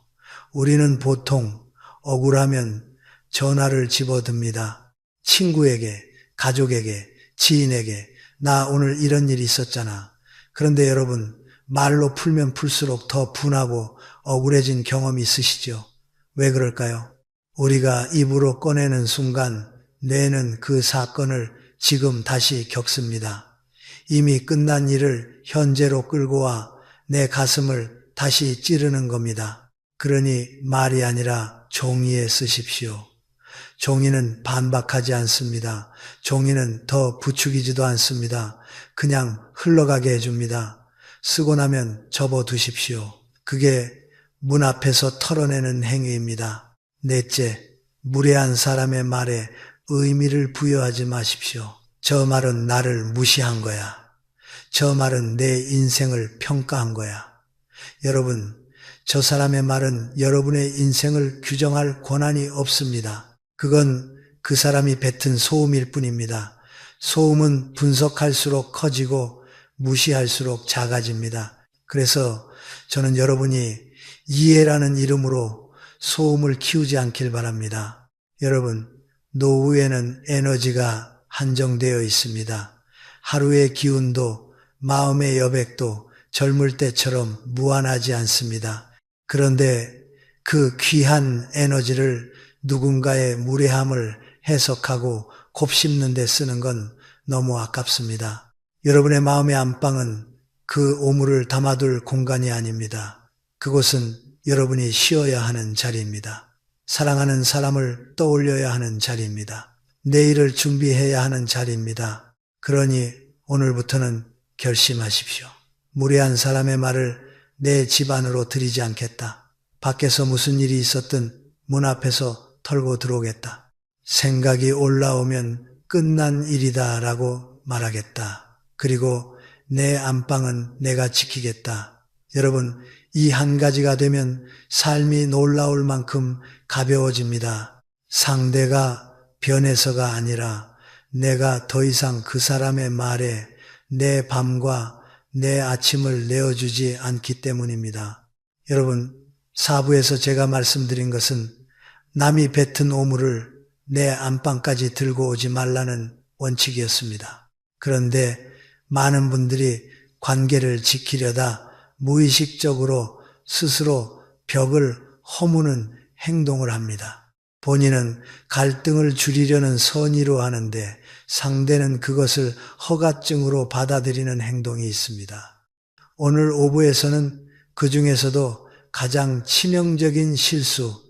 우리는 보통 억울하면 전화를 집어듭니다. 친구에게, 가족에게, 지인에게 나 오늘 이런 일이 있었잖아. 그런데 여러분, 말로 풀면 풀수록 더 분하고 억울해진 경험이 있으시죠? 왜 그럴까요? 우리가 입으로 꺼내는 순간 뇌는 그 사건을 지금 다시 겪습니다. 이미 끝난 일을 현재로 끌고 와 내 가슴을 다시 찌르는 겁니다. 그러니 말이 아니라 종이에 쓰십시오. 종이는 반박하지 않습니다. 종이는 더 부추기지도 않습니다. 그냥 흘러가게 해줍니다. 쓰고 나면 접어두십시오. 그게 문 앞에서 털어내는 행위입니다. 넷째, 무례한 사람의 말에 의미를 부여하지 마십시오. 저 말은 나를 무시한 거야. 저 말은 내 인생을 평가한 거야. 여러분, 저 사람의 말은 여러분의 인생을 규정할 권한이 없습니다. 그건 그 사람이 뱉은 소음일 뿐입니다. 소음은 분석할수록 커지고 무시할수록 작아집니다. 그래서 저는 여러분이 이해라는 이름으로 소음을 키우지 않길 바랍니다. 여러분, 노후에는 에너지가 한정되어 있습니다. 하루의 기운도 마음의 여백도 젊을 때처럼 무한하지 않습니다. 그런데 그 귀한 에너지를 누군가의 무례함을 해석하고 곱씹는 데 쓰는 건 너무 아깝습니다. 여러분의 마음의 안방은 그 오물을 담아둘 공간이 아닙니다. 그곳은 여러분이 쉬어야 하는 자리입니다. 사랑하는 사람을 떠올려야 하는 자리입니다. 내일을 준비해야 하는 자리입니다. 그러니 오늘부터는 결심하십시오. 무례한 사람의 말을 내 집 안으로 들이지 않겠다. 밖에서 무슨 일이 있었든 문 앞에서 털고 들어오겠다. 생각이 올라오면 끝난 일이다 라고 말하겠다. 그리고 내 안방은 내가 지키겠다. 여러분, 이 한 가지가 되면 삶이 놀라울 만큼 가벼워집니다. 상대가 변해서가 아니라 내가 더 이상 그 사람의 말에 내 밤과 내 아침을 내어주지 않기 때문입니다. 여러분, 사부에서 제가 말씀드린 것은 남이 뱉은 오물을 내 안방까지 들고 오지 말라는 원칙이었습니다. 그런데 많은 분들이 관계를 지키려다 무의식적으로 스스로 벽을 허무는 행동을 합니다. 본인은 갈등을 줄이려는 선의로 하는데 상대는 그것을 허가증으로 받아들이는 행동이 있습니다. 오늘 오부에서는 그 중에서도 가장 치명적인 실수,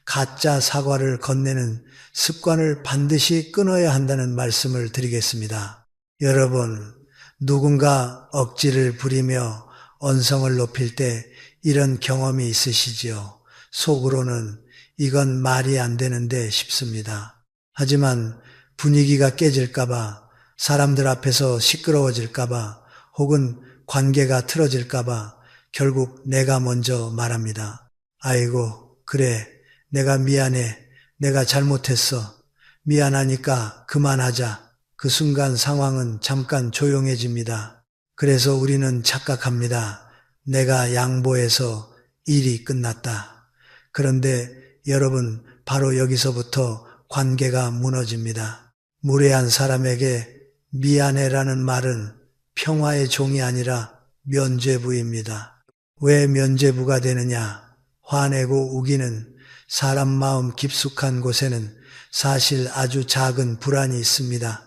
가짜 사과를 건네는 습관을 반드시 끊어야 한다는 말씀을 드리겠습니다. 여러분, 누군가 억지를 부리며 언성을 높일 때 이런 경험이 있으시지요? 속으로는 이건 말이 안 되는데 싶습니다. 하지만 분위기가 깨질까봐, 사람들 앞에서 시끄러워질까봐, 혹은 관계가 틀어질까봐 결국 내가 먼저 말합니다. 아이고, 그래, 내가 미안해, 내가 잘못했어. 미안하니까 그만하자. 그 순간 상황은 잠깐 조용해집니다. 그래서 우리는 착각합니다. 내가 양보해서 일이 끝났다. 그런데 여러분, 바로 여기서부터 관계가 무너집니다. 무례한 사람에게 미안해라는 말은 평화의 종이 아니라 면죄부입니다. 왜 면죄부가 되느냐? 화내고 우기는 사람 마음 깊숙한 곳에는 사실 아주 작은 불안이 있습니다.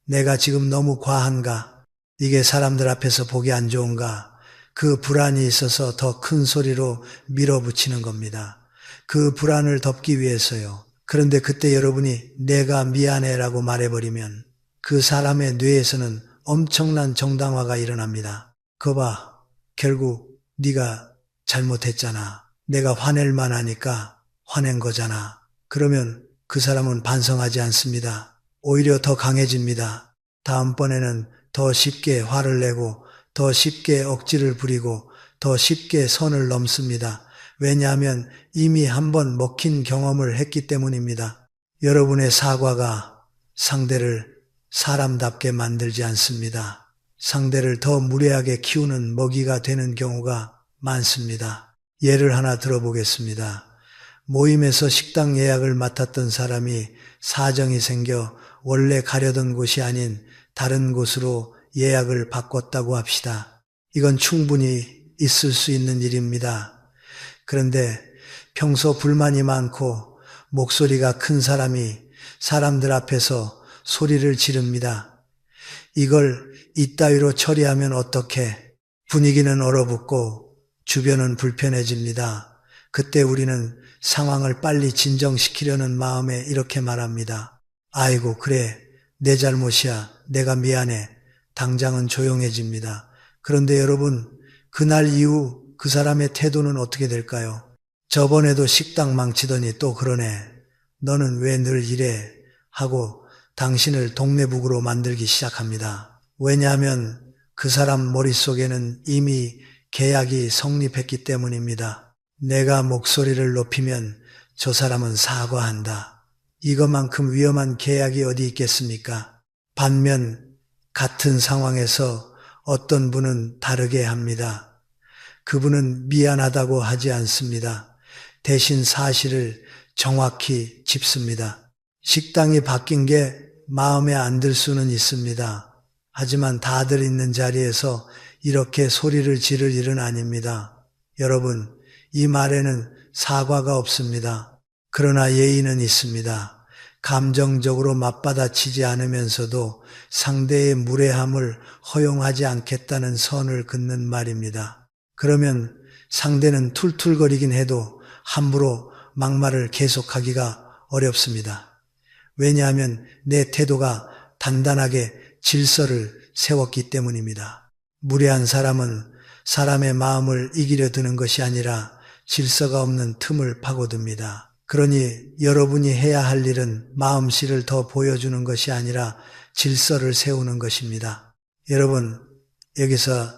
내가 지금 너무 과한가? 이게 사람들 앞에서 보기 안 좋은가? 그 불안이 있어서 더 큰 소리로 밀어붙이는 겁니다. 그 불안을 덮기 위해서요. 그런데 그때 여러분이 내가 미안해라고 말해버리면 그 사람의 뇌에서는 엄청난 정당화가 일어납니다. 거 봐, 결국 네가 잘못했잖아. 내가 화낼 만하니까 화낸 거잖아. 그러면 그 사람은 반성하지 않습니다. 오히려 더 강해집니다. 다음번에는 더 쉽게 화를 내고 더 쉽게 억지를 부리고 더 쉽게 선을 넘습니다. 왜냐하면 이미 한번 먹힌 경험을 했기 때문입니다. 여러분의 사과가 상대를 사람답게 만들지 않습니다. 상대를 더 무례하게 키우는 먹이가 되는 경우가 많습니다. 예를 하나 들어보겠습니다. 모임에서 식당 예약을 맡았던 사람이 사정이 생겨 원래 가려던 곳이 아닌 다른 곳으로 예약을 바꿨다고 합시다. 이건 충분히 있을 수 있는 일입니다. 그런데 평소 불만이 많고 목소리가 큰 사람이 사람들 앞에서 소리를 지릅니다. 이걸 이따위로 처리하면 어떻게? 분위기는 얼어붙고 주변은 불편해집니다. 그때 우리는 상황을 빨리 진정시키려는 마음에 이렇게 말합니다. 아이고, 그래, 내 잘못이야. 내가 미안해. 당장은 조용해집니다. 그런데 여러분, 그날 이후 그 사람의 태도는 어떻게 될까요? 저번에도 식당 망치더니 또 그러네. 너는 왜 늘 이래? 하고 당신을 동네북으로 만들기 시작합니다. 왜냐하면 그 사람 머릿속에는 이미 계약이 성립했기 때문입니다. 내가 목소리를 높이면 저 사람은 사과한다. 이것만큼 위험한 계약이 어디 있겠습니까? 반면 같은 상황에서 어떤 분은 다르게 합니다. 그분은 미안하다고 하지 않습니다. 대신 사실을 정확히 짚습니다. 식당이 바뀐 게 마음에 안 들 수는 있습니다. 하지만 다들 있는 자리에서 이렇게 소리를 지를 일은 아닙니다. 여러분, 이 말에는 사과가 없습니다. 그러나 예의는 있습니다. 감정적으로 맞받아치지 않으면서도 상대의 무례함을 허용하지 않겠다는 선을 긋는 말입니다. 그러면 상대는 툴툴거리긴 해도 함부로 막말을 계속하기가 어렵습니다. 왜냐하면 내 태도가 단단하게 질서를 세웠기 때문입니다. 무례한 사람은 사람의 마음을 이기려 드는 것이 아니라 질서가 없는 틈을 파고듭니다. 그러니 여러분이 해야 할 일은 마음씨를 더 보여주는 것이 아니라 질서를 세우는 것입니다. 여러분, 여기서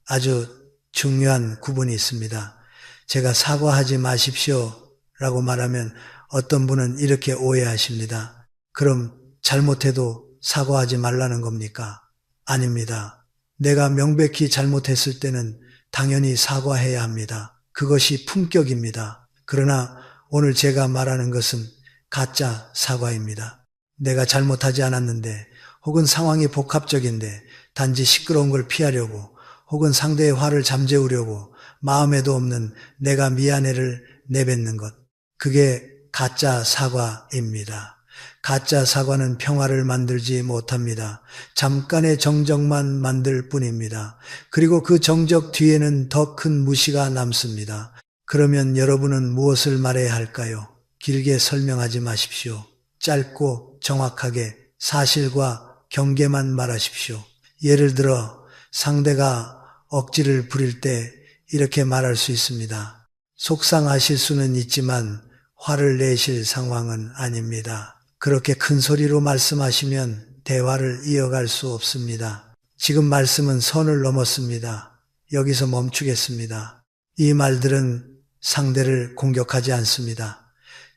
아주 중요한 구분이 있습니다. 제가 사과하지 마십시오 라고 말하면 어떤 분은 이렇게 오해하십니다. 그럼 잘못해도 사과하지 말라는 겁니까? 아닙니다. 내가 명백히 잘못했을 때는 당연히 사과해야 합니다. 그것이 품격입니다. 그러나 오늘 제가 말하는 것은 가짜 사과입니다. 내가 잘못하지 않았는데 혹은 상황이 복합적인데 단지 시끄러운 걸 피하려고 혹은 상대의 화를 잠재우려고 마음에도 없는 내가 미안해를 내뱉는 것. 그게 가짜 사과입니다. 가짜 사과는 평화를 만들지 못합니다. 잠깐의 정적만 만들 뿐입니다. 그리고 그 정적 뒤에는 더 큰 무시가 남습니다. 그러면 여러분은 무엇을 말해야 할까요? 길게 설명하지 마십시오. 짧고 정확하게 사실과 경계만 말하십시오. 예를 들어 상대가 억지를 부릴 때 이렇게 말할 수 있습니다. 속상하실 수는 있지만 화를 내실 상황은 아닙니다. 그렇게 큰 소리로 말씀하시면 대화를 이어갈 수 없습니다. 지금 말씀은 선을 넘었습니다. 여기서 멈추겠습니다. 이 말들은 상대를 공격하지 않습니다.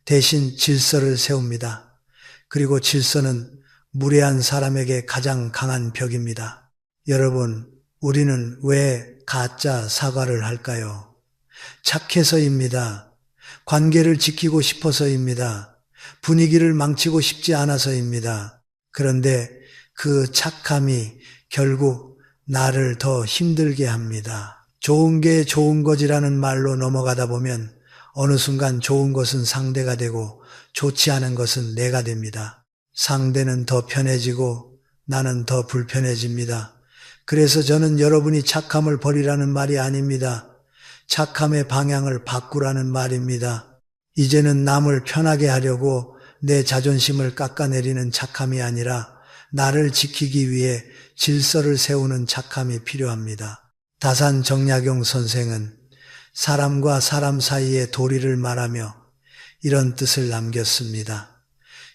대신 질서를 세웁니다. 그리고 질서는 무례한 사람에게 가장 강한 벽입니다. 여러분, 우리는 왜 가짜 사과를 할까요? 착해서입니다. 관계를 지키고 싶어서입니다. 분위기를 망치고 싶지 않아서입니다. 그런데 그 착함이 결국 나를 더 힘들게 합니다. 좋은 게 좋은 거지라는 말로 넘어가다 보면 어느 순간 좋은 것은 상대가 되고 좋지 않은 것은 내가 됩니다. 상대는 더 편해지고 나는 더 불편해집니다. 그래서 저는 여러분이 착함을 버리라는 말이 아닙니다. 착함의 방향을 바꾸라는 말입니다. 이제는 남을 편하게 하려고 내 자존심을 깎아내리는 착함이 아니라 나를 지키기 위해 질서를 세우는 착함이 필요합니다. 다산 정약용 선생은 사람과 사람 사이의 도리를 말하며 이런 뜻을 남겼습니다.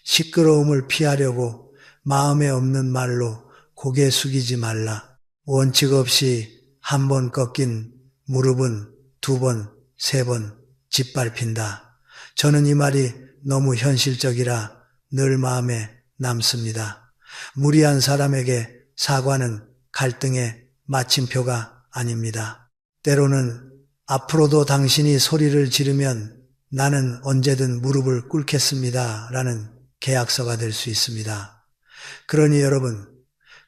시끄러움을 피하려고 마음에 없는 말로 고개 숙이지 말라. 원칙 없이 한 번 꺾인 무릎은 두 번, 세 번, 짓밟힌다. 저는 이 말이 너무 현실적이라 늘 마음에 남습니다. 무리한 사람에게 사과는 갈등의 마침표가 아닙니다. 때로는 앞으로도 당신이 소리를 지르면 나는 언제든 무릎을 꿇겠습니다. 라는 계약서가 될 수 있습니다. 그러니 여러분,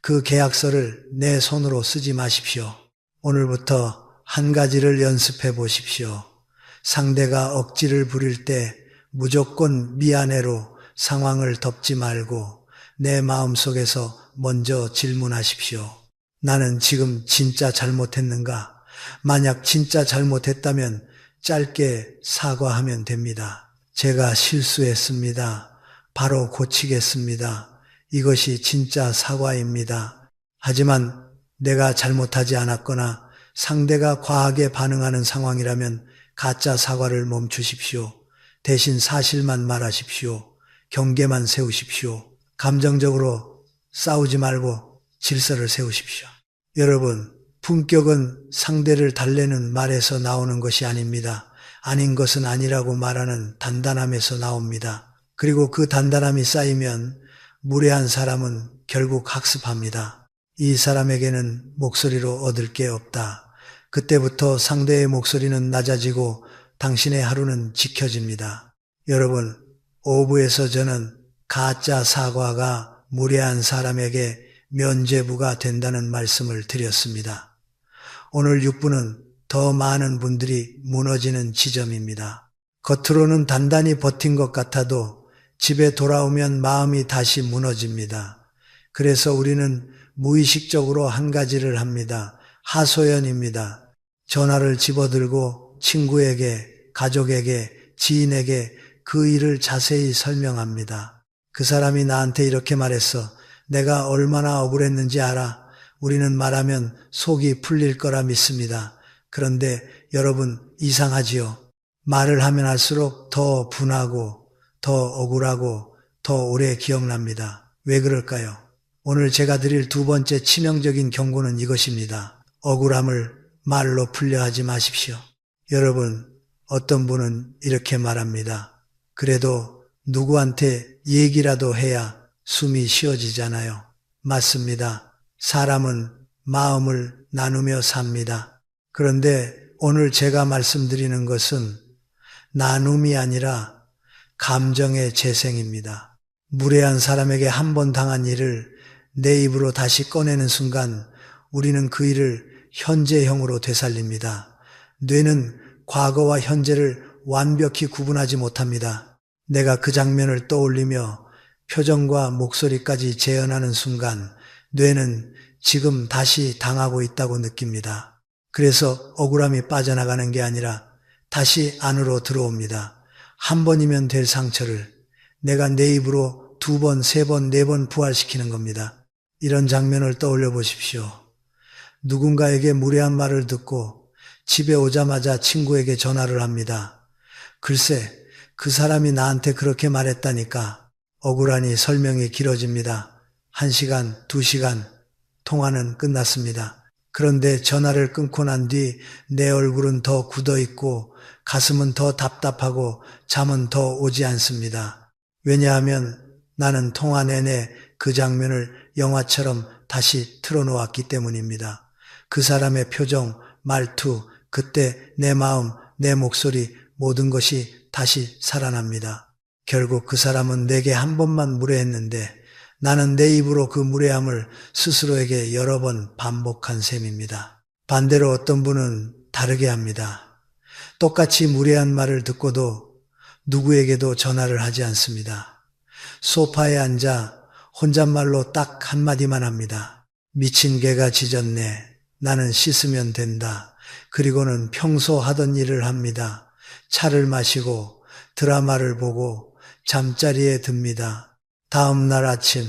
그 계약서를 내 손으로 쓰지 마십시오. 오늘부터 한 가지를 연습해 보십시오. 상대가 억지를 부릴 때 무조건 미안해로 상황을 덮지 말고 내 마음속에서 먼저 질문하십시오. 나는 지금 진짜 잘못했는가? 만약 진짜 잘못했다면 짧게 사과하면 됩니다. 제가 실수했습니다. 바로 고치겠습니다. 이것이 진짜 사과입니다. 하지만 내가 잘못하지 않았거나 상대가 과하게 반응하는 상황이라면 가짜 사과를 멈추십시오. 대신 사실만 말하십시오. 경계만 세우십시오. 감정적으로 싸우지 말고 질서를 세우십시오. 여러분, 품격은 상대를 달래는 말에서 나오는 것이 아닙니다. 아닌 것은 아니라고 말하는 단단함에서 나옵니다. 그리고 그 단단함이 쌓이면 무례한 사람은 결국 학습합니다. 이 사람에게는 목소리로 얻을 게 없다. 그때부터 상대의 목소리는 낮아지고 당신의 하루는 지켜집니다. 여러분, 5부에서 저는 가짜 사과가 무례한 사람에게 면죄부가 된다는 말씀을 드렸습니다. 오늘 6부는 더 많은 분들이 무너지는 지점입니다. 겉으로는 단단히 버틴 것 같아도 집에 돌아오면 마음이 다시 무너집니다. 그래서 우리는 무의식적으로 한 가지를 합니다. 하소연입니다. 전화를 집어들고 친구에게, 가족에게, 지인에게 그 일을 자세히 설명합니다. 그 사람이 나한테 이렇게 말했어. 내가 얼마나 억울했는지 알아. 우리는 말하면 속이 풀릴 거라 믿습니다. 그런데 여러분, 이상하지요? 말을 하면 할수록 더 분하고 더 억울하고 더 오래 기억납니다. 왜 그럴까요? 오늘 제가 드릴 두 번째 치명적인 경고는 이것입니다. 억울함을 말로 풀려 하지 마십시오. 여러분, 어떤 분은 이렇게 말합니다. 그래도 누구한테 얘기라도 해야 숨이 쉬어지잖아요. 맞습니다. 사람은 마음을 나누며 삽니다. 그런데 오늘 제가 말씀드리는 것은 나눔이 아니라 감정의 재생입니다. 무례한 사람에게 한 번 당한 일을 내 입으로 다시 꺼내는 순간 우리는 그 일을 현재형으로 되살립니다. 뇌는 과거와 현재를 완벽히 구분하지 못합니다. 내가 그 장면을 떠올리며 표정과 목소리까지 재현하는 순간 뇌는 지금 다시 당하고 있다고 느낍니다. 그래서 억울함이 빠져나가는 게 아니라 다시 안으로 들어옵니다. 한 번이면 될 상처를 내가 내 입으로 2번, 3번, 4번 부활시키는 겁니다. 이런 장면을 떠올려 보십시오. 누군가에게 무례한 말을 듣고 집에 오자마자 친구에게 전화를 합니다. 글쎄, 그 사람이 나한테 그렇게 말했다니까. 억울하니 설명이 길어집니다. 1시간, 2시간 통화는 끝났습니다. 그런데 전화를 끊고 난 뒤 내 얼굴은 더 굳어 있고 가슴은 더 답답하고 잠은 더 오지 않습니다. 왜냐하면 나는 통화 내내 그 장면을 영화처럼 다시 틀어놓았기 때문입니다. 그 사람의 표정, 말투, 그때 내 마음, 내 목소리 모든 것이 다시 살아납니다. 결국 그 사람은 내게 한 번만 무례했는데 나는 내 입으로 그 무례함을 스스로에게 여러 번 반복한 셈입니다. 반대로 어떤 분은 다르게 합니다. 똑같이 무례한 말을 듣고도 누구에게도 전화를 하지 않습니다. 소파에 앉아 혼잣말로 딱 한마디만 합니다. 미친 개가 짖었네. 나는 씻으면 된다. 그리고는 평소 하던 일을 합니다. 차를 마시고 드라마를 보고 잠자리에 듭니다. 다음 날 아침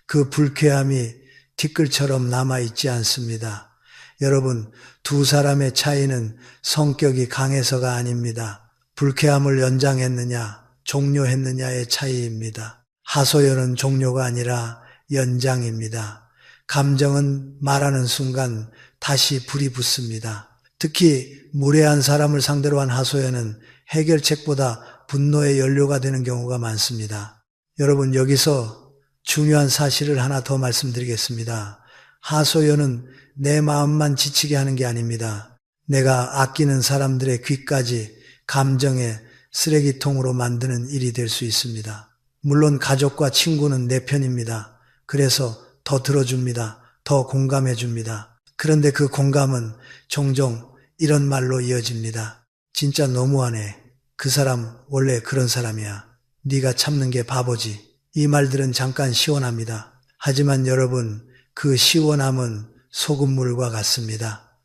그 불쾌함이 티끌처럼 남아있지 않습니다. 여러분, 두 사람의 차이는 성격이 강해서가 아닙니다. 불쾌함을 연장했느냐, 종료했느냐의 차이입니다. 하소연은 종료가 아니라 연장입니다. 감정은 말하는 순간 다시 불이 붙습니다. 특히 무례한 사람을 상대로 한 하소연은 해결책보다 분노의 연료가 되는 경우가 많습니다. 여러분, 여기서 중요한 사실을 하나 더 말씀드리겠습니다. 하소연은 내 마음만 지치게 하는 게 아닙니다. 내가 아끼는 사람들의 귀까지 감정의 쓰레기통으로 만드는 일이 될 수 있습니다. 물론 가족과 친구는 내 편입니다. 그래서 더 들어줍니다. 더 공감해줍니다. 그런데 그 공감은 종종 이런 말로 이어집니다. 진짜 너무하네. 그 사람 원래 그런 사람이야. 네가 참는 게 바보지. 이 말들은 잠깐 시원합니다. 하지만 여러분, 그 시원함은 소금물과 같습니다.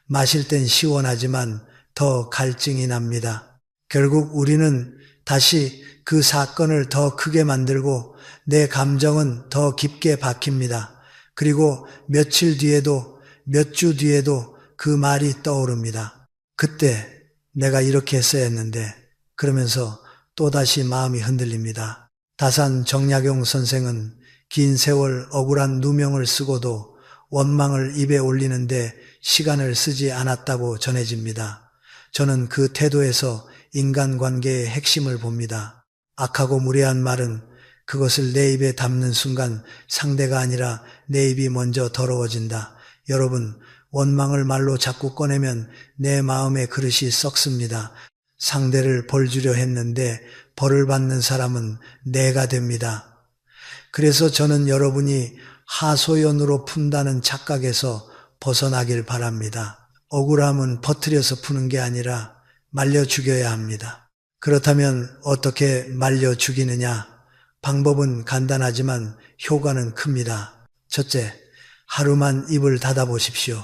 마실 땐 시원하지만 더 갈증이 납니다. 결국 우리는 다시 그 사건을 더 크게 만들고 내 감정은 더 깊게 박힙니다. 그리고 며칠 뒤에도 몇 주 뒤에도 그 말이 떠오릅니다. 그때 내가 이렇게 했어야 했는데, 그러면서 또다시 마음이 흔들립니다. 다산 정약용 선생은 긴 세월 억울한 누명을 쓰고도 원망을 입에 올리는데 시간을 쓰지 않았다고 전해집니다. 저는 그 태도에서 인간관계의 핵심을 봅니다. 악하고 무례한 말은 그것을 내 입에 담는 순간 상대가 아니라 내 입이 먼저 더러워진다. 여러분, 원망을 말로 자꾸 꺼내면 내 마음의 그릇이 썩습니다. 상대를 벌 주려 했는데 벌을 받는 사람은 내가 됩니다. 그래서 저는 여러분이 하소연으로 푼다는 착각에서 벗어나길 바랍니다. 억울함은 퍼뜨려서 푸는 게 아니라 말려 죽여야 합니다. 그렇다면 어떻게 말려 죽이느냐? 방법은 간단하지만 효과는 큽니다. 첫째, 하루만 입을 닫아보십시오.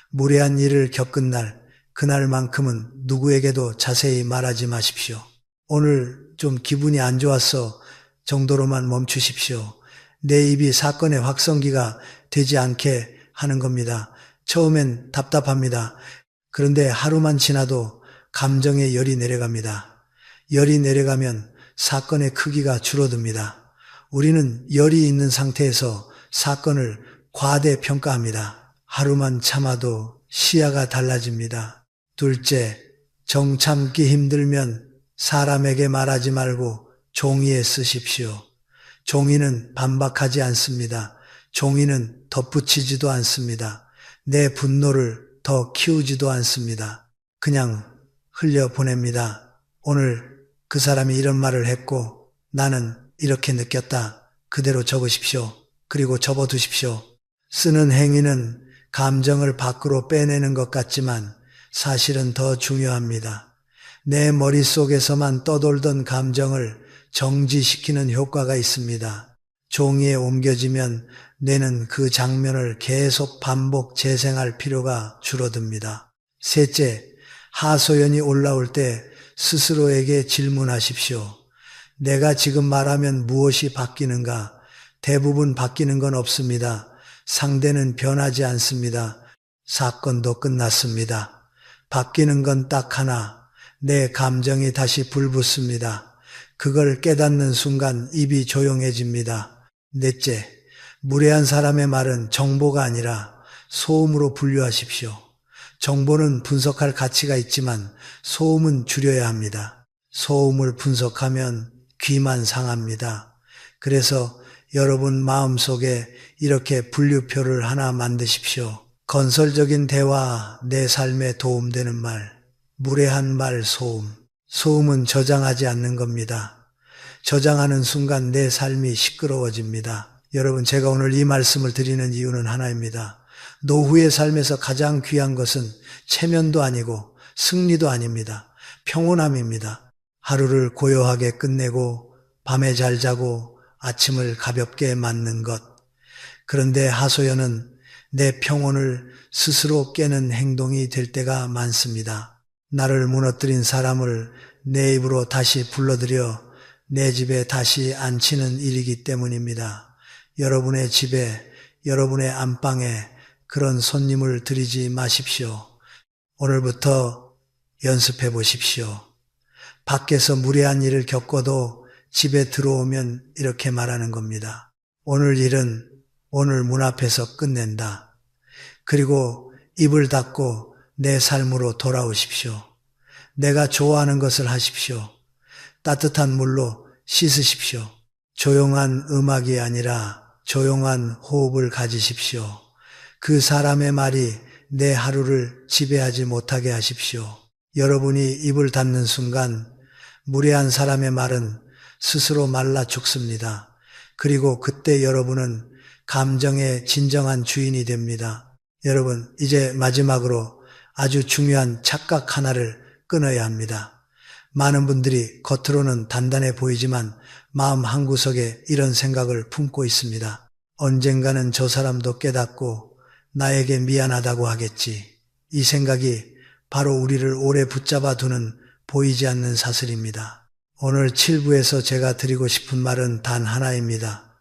무례한 일을 겪은 날, 그날만큼은 누구에게도 자세히 말하지 마십시오. 오늘 좀 기분이 안 좋았어 정도로만 멈추십시오. 내 입이 사건의 확성기가 되지 않게 하는 겁니다. 처음엔 답답합니다. 그런데 하루만 지나도 감정의 열이 내려갑니다. 열이 내려가면 사건의 크기가 줄어듭니다. 우리는 열이 있는 상태에서 사건을 과대평가합니다. 하루만 참아도 시야가 달라집니다. 둘째, 정 참기 힘들면 사람에게 말하지 말고 종이에 쓰십시오. 종이는 반박하지 않습니다. 종이는 덧붙이지도 않습니다. 내 분노를 더 키우지도 않습니다. 그냥 흘려보냅니다. 오늘 그 사람이 이런 말을 했고 나는 이렇게 느꼈다. 그대로 적으십시오. 그리고 접어두십시오. 쓰는 행위는 감정을 밖으로 빼내는 것 같지만 사실은 더 중요합니다. 내 머릿속에서만 떠돌던 감정을 정지시키는 효과가 있습니다. 종이에 옮겨지면 뇌는 그 장면을 계속 반복 재생할 필요가 줄어듭니다. 셋째, 하소연이 올라올 때 스스로에게 질문하십시오. 내가 지금 말하면 무엇이 바뀌는가? 대부분 바뀌는 건 없습니다. 상대는 변하지 않습니다. 사건도 끝났습니다. 바뀌는 건 딱 하나, 내 감정이 다시 불붙습니다. 그걸 깨닫는 순간 입이 조용해집니다. 넷째, 무례한 사람의 말은 정보가 아니라 소음으로 분류하십시오. 정보는 분석할 가치가 있지만 소음은 줄여야 합니다. 소음을 분석하면 귀만 상합니다. 그래서 여러분 마음속에 이렇게 분류표를 하나 만드십시오. 건설적인 대화, 내 삶에 도움되는 말, 무례한 말, 소음. 소음은 저장하지 않는 겁니다. 저장하는 순간 내 삶이 시끄러워집니다. 여러분, 제가 오늘 이 말씀을 드리는 이유는 하나입니다. 노후의 삶에서 가장 귀한 것은 체면도 아니고 승리도 아닙니다. 평온함입니다. 하루를 고요하게 끝내고 밤에 잘 자고 아침을 가볍게 맞는 것. 그런데 하소연은 내 평온을 스스로 깨는 행동이 될 때가 많습니다. 나를 무너뜨린 사람을 내 입으로 다시 불러들여 내 집에 다시 앉히는 일이기 때문입니다. 여러분의 집에, 여러분의 안방에 그런 손님을 들이지 마십시오. 오늘부터 연습해 보십시오. 밖에서 무례한 일을 겪어도 집에 들어오면 이렇게 말하는 겁니다. 오늘 일은 오늘 문 앞에서 끝낸다. 그리고 입을 닫고 내 삶으로 돌아오십시오. 내가 좋아하는 것을 하십시오. 따뜻한 물로 씻으십시오. 조용한 음악이 아니라 조용한 호흡을 가지십시오. 그 사람의 말이 내 하루를 지배하지 못하게 하십시오. 여러분이 입을 닫는 순간 무례한 사람의 말은 스스로 말라 죽습니다. 그리고 그때 여러분은 감정의 진정한 주인이 됩니다. 여러분, 이제 마지막으로 아주 중요한 착각 하나를 끊어야 합니다. 많은 분들이 겉으로는 단단해 보이지만 마음 한구석에 이런 생각을 품고 있습니다. 언젠가는 저 사람도 깨닫고 나에게 미안하다고 하겠지. 이 생각이 바로 우리를 오래 붙잡아 두는 보이지 않는 사슬입니다. 오늘 7부에서 제가 드리고 싶은 말은 단 하나입니다.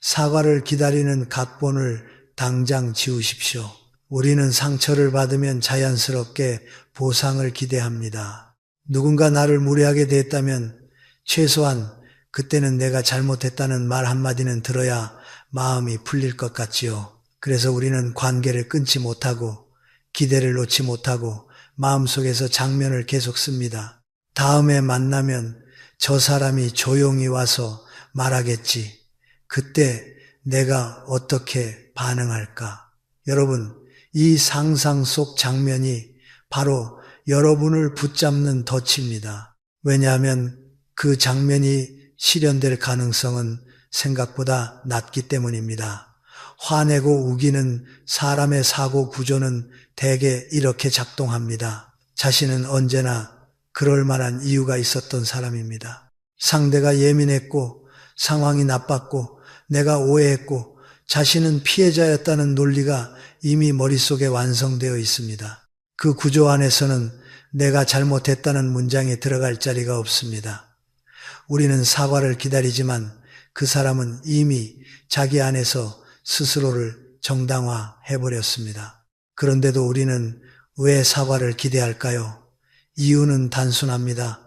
사과를 기다리는 각본을 당장 지우십시오. 우리는 상처를 받으면 자연스럽게 보상을 기대합니다. 누군가 나를 무례하게 대했다면 최소한 그때는 내가 잘못했다는 말 한마디는 들어야 마음이 풀릴 것 같지요. 그래서 우리는 관계를 끊지 못하고 기대를 놓지 못하고 마음속에서 장면을 계속 씁니다. 다음에 만나면 저 사람이 조용히 와서 말하겠지. 그때 내가 어떻게 반응할까? 여러분, 이 상상 속 장면이 바로 여러분을 붙잡는 덫입니다. 왜냐하면 그 장면이 실현될 가능성은 생각보다 낮기 때문입니다. 화내고 우기는 사람의 사고 구조는 대개 이렇게 작동합니다. 자신은 언제나 그럴 만한 이유가 있었던 사람입니다. 상대가 예민했고 상황이 나빴고 내가 오해했고 자신은 피해자였다는 논리가 이미 머릿속에 완성되어 있습니다. 그 구조 안에서는 내가 잘못했다는 문장이 들어갈 자리가 없습니다. 우리는 사과를 기다리지만 그 사람은 이미 자기 안에서 스스로를 정당화해버렸습니다. 그런데도 우리는 왜 사과를 기대할까요? 이유는 단순합니다.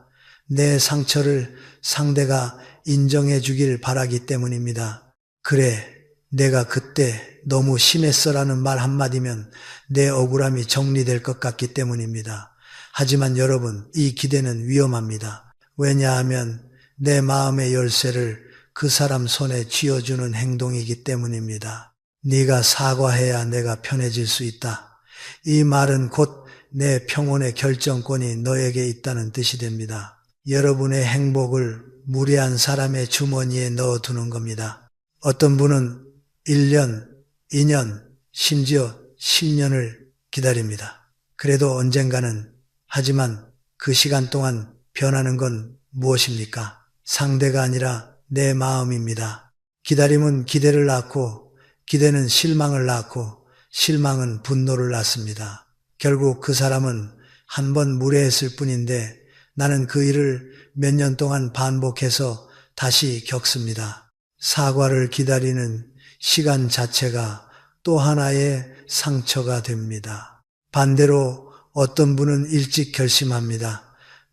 내 상처를 상대가 인정해 주길 바라기 때문입니다. 그래, 내가 그때 너무 심했어라는 말 한마디면 내 억울함이 정리될 것 같기 때문입니다. 하지만 여러분, 이 기대는 위험합니다. 왜냐하면 내 마음의 열쇠를 그 사람 손에 쥐어주는 행동이기 때문입니다. 네가 사과해야 내가 편해질 수 있다. 이 말은 곧 내 평온의 결정권이 너에게 있다는 뜻이 됩니다. 여러분의 행복을 무례한 사람의 주머니에 넣어두는 겁니다. 어떤 분은 1년, 2년, 심지어 10년을 기다립니다. 그래도 언젠가는, 하지만 그 시간 동안 변하는 건 무엇입니까? 상대가 아니라 내 마음입니다. 기다림은 기대를 낳고 기대는 실망을 낳고 실망은 분노를 낳습니다. 결국 그 사람은 한 번 무례했을 뿐인데 나는 그 일을 몇 년 동안 반복해서 다시 겪습니다. 사과를 기다리는 시간 자체가 또 하나의 상처가 됩니다. 반대로 어떤 분은 일찍 결심합니다.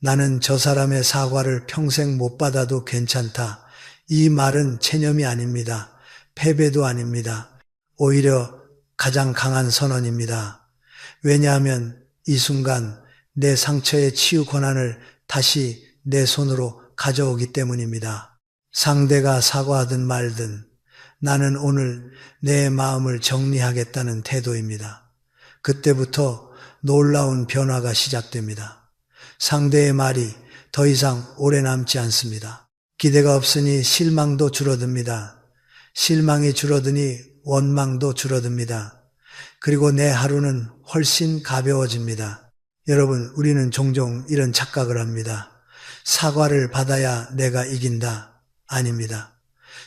나는 저 사람의 사과를 평생 못 받아도 괜찮다. 이 말은 체념이 아닙니다. 패배도 아닙니다. 오히려 가장 강한 선언입니다. 왜냐하면 이 순간 내 상처의 치유 권한을 다시 내 손으로 가져오기 때문입니다. 상대가 사과하든 말든 나는 오늘 내 마음을 정리하겠다는 태도입니다. 그때부터 놀라운 변화가 시작됩니다. 상대의 말이 더 이상 오래 남지 않습니다. 기대가 없으니 실망도 줄어듭니다. 실망이 줄어드니 원망도 줄어듭니다. 그리고 내 하루는 훨씬 가벼워집니다. 여러분, 우리는 종종 이런 착각을 합니다. 사과를 받아야 내가 이긴다. 아닙니다.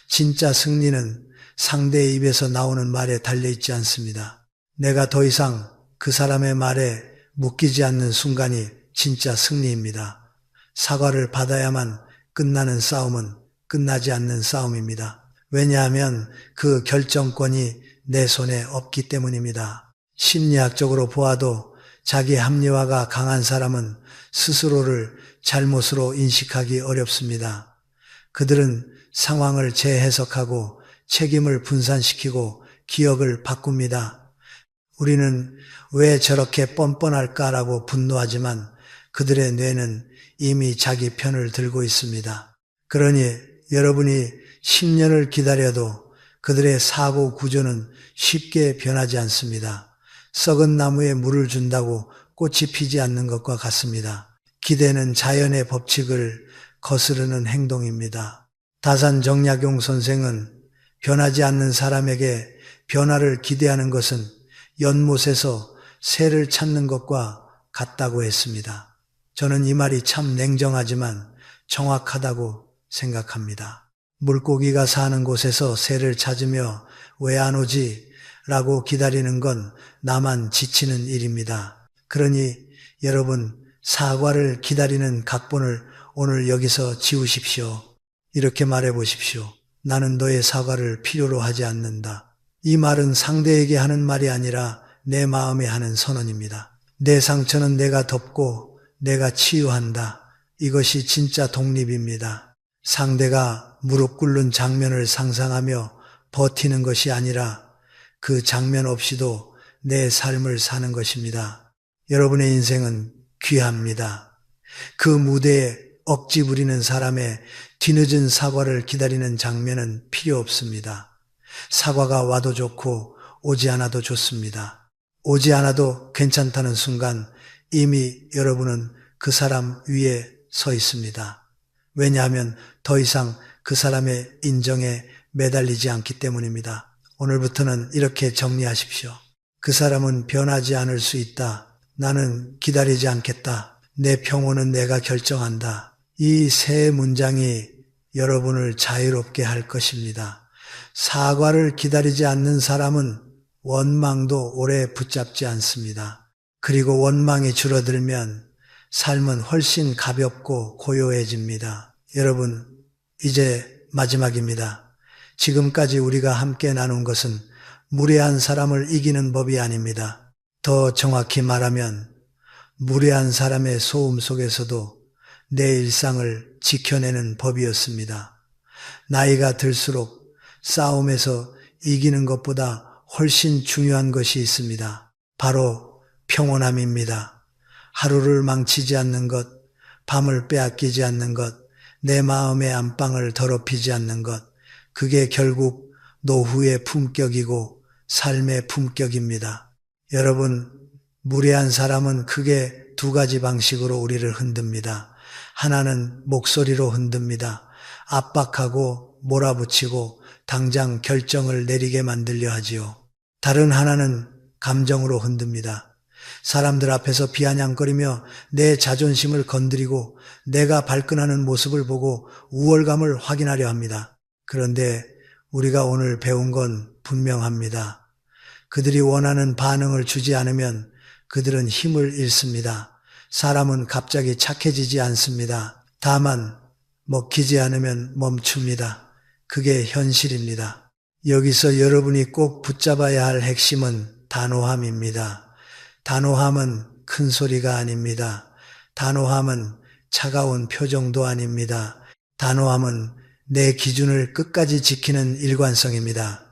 진짜 승리는 상대의 입에서 나오는 말에 달려있지 않습니다. 내가 더 이상 그 사람의 말에 묶이지 않는 순간이 진짜 승리입니다. 사과를 받아야만 끝나는 싸움은 끝나지 않는 싸움입니다. 왜냐하면 그 결정권이 내 손에 없기 때문입니다. 심리학적으로 보아도 자기 합리화가 강한 사람은 스스로를 잘못으로 인식하기 어렵습니다. 그들은 상황을 재해석하고 책임을 분산시키고 기억을 바꿉니다. 우리는 왜 저렇게 뻔뻔할까라고 분노하지만 그들의 뇌는 이미 자기 편을 들고 있습니다. 그러니 여러분이 10년을 기다려도 그들의 사고 구조는 쉽게 변하지 않습니다. 썩은 나무에 물을 준다고 꽃이 피지 않는 것과 같습니다. 기대는 자연의 법칙을 거스르는 행동입니다. 다산 정약용 선생은 변하지 않는 사람에게 변화를 기대하는 것은 연못에서 새를 찾는 것과 같다고 했습니다. 저는 이 말이 참 냉정하지만 정확하다고 생각합니다. 물고기가 사는 곳에서 새를 찾으며 왜 안 오지? 라고 기다리는 건 나만 지치는 일입니다. 그러니 여러분, 사과를 기다리는 각본을 오늘 여기서 지우십시오. 이렇게 말해 보십시오. 나는 너의 사과를 필요로 하지 않는다. 이 말은 상대에게 하는 말이 아니라 내 마음에 하는 선언입니다. 내 상처는 내가 덮고 내가 치유한다. 이것이 진짜 독립입니다. 상대가 무릎 꿇는 장면을 상상하며 버티는 것이 아니라 그 장면 없이도 내 삶을 사는 것입니다. 여러분의 인생은 귀합니다. 그 무대에 억지 부리는 사람의 뒤늦은 사과를 기다리는 장면은 필요 없습니다. 사과가 와도 좋고 오지 않아도 좋습니다. 오지 않아도 괜찮다는 순간 이미 여러분은 그 사람 위에 서 있습니다. 왜냐하면 더 이상 그 사람의 인정에 매달리지 않기 때문입니다. 오늘부터는 이렇게 정리하십시오. 그 사람은 변하지 않을 수 있다. 나는 기다리지 않겠다. 내 평온은 내가 결정한다. 이 세 문장이 여러분을 자유롭게 할 것입니다. 사과를 기다리지 않는 사람은 원망도 오래 붙잡지 않습니다. 그리고 원망이 줄어들면 삶은 훨씬 가볍고 고요해집니다. 여러분, 이제 마지막입니다. 지금까지 우리가 함께 나눈 것은 무례한 사람을 이기는 법이 아닙니다. 더 정확히 말하면 무례한 사람의 소음 속에서도 내 일상을 지켜내는 법이었습니다. 나이가 들수록 싸움에서 이기는 것보다 훨씬 중요한 것이 있습니다. 바로 평온함입니다. 하루를 망치지 않는 것, 밤을 빼앗기지 않는 것, 내 마음의 안방을 더럽히지 않는 것, 그게 결국 노후의 품격이고 삶의 품격입니다. 여러분, 무례한 사람은 크게 두 가지 방식으로 우리를 흔듭니다. 하나는 목소리로 흔듭니다. 압박하고 몰아붙이고 당장 결정을 내리게 만들려 하지요. 다른 하나는 감정으로 흔듭니다. 사람들 앞에서 비아냥거리며 내 자존심을 건드리고 내가 발끈하는 모습을 보고 우월감을 확인하려 합니다. 그런데 우리가 오늘 배운 건 분명합니다. 그들이 원하는 반응을 주지 않으면 그들은 힘을 잃습니다. 사람은 갑자기 착해지지 않습니다. 다만 먹히지 않으면 멈춥니다. 그게 현실입니다. 여기서 여러분이 꼭 붙잡아야 할 핵심은 단호함입니다. 단호함은 큰 소리가 아닙니다. 단호함은 차가운 표정도 아닙니다. 단호함은 내 기준을 끝까지 지키는 일관성입니다.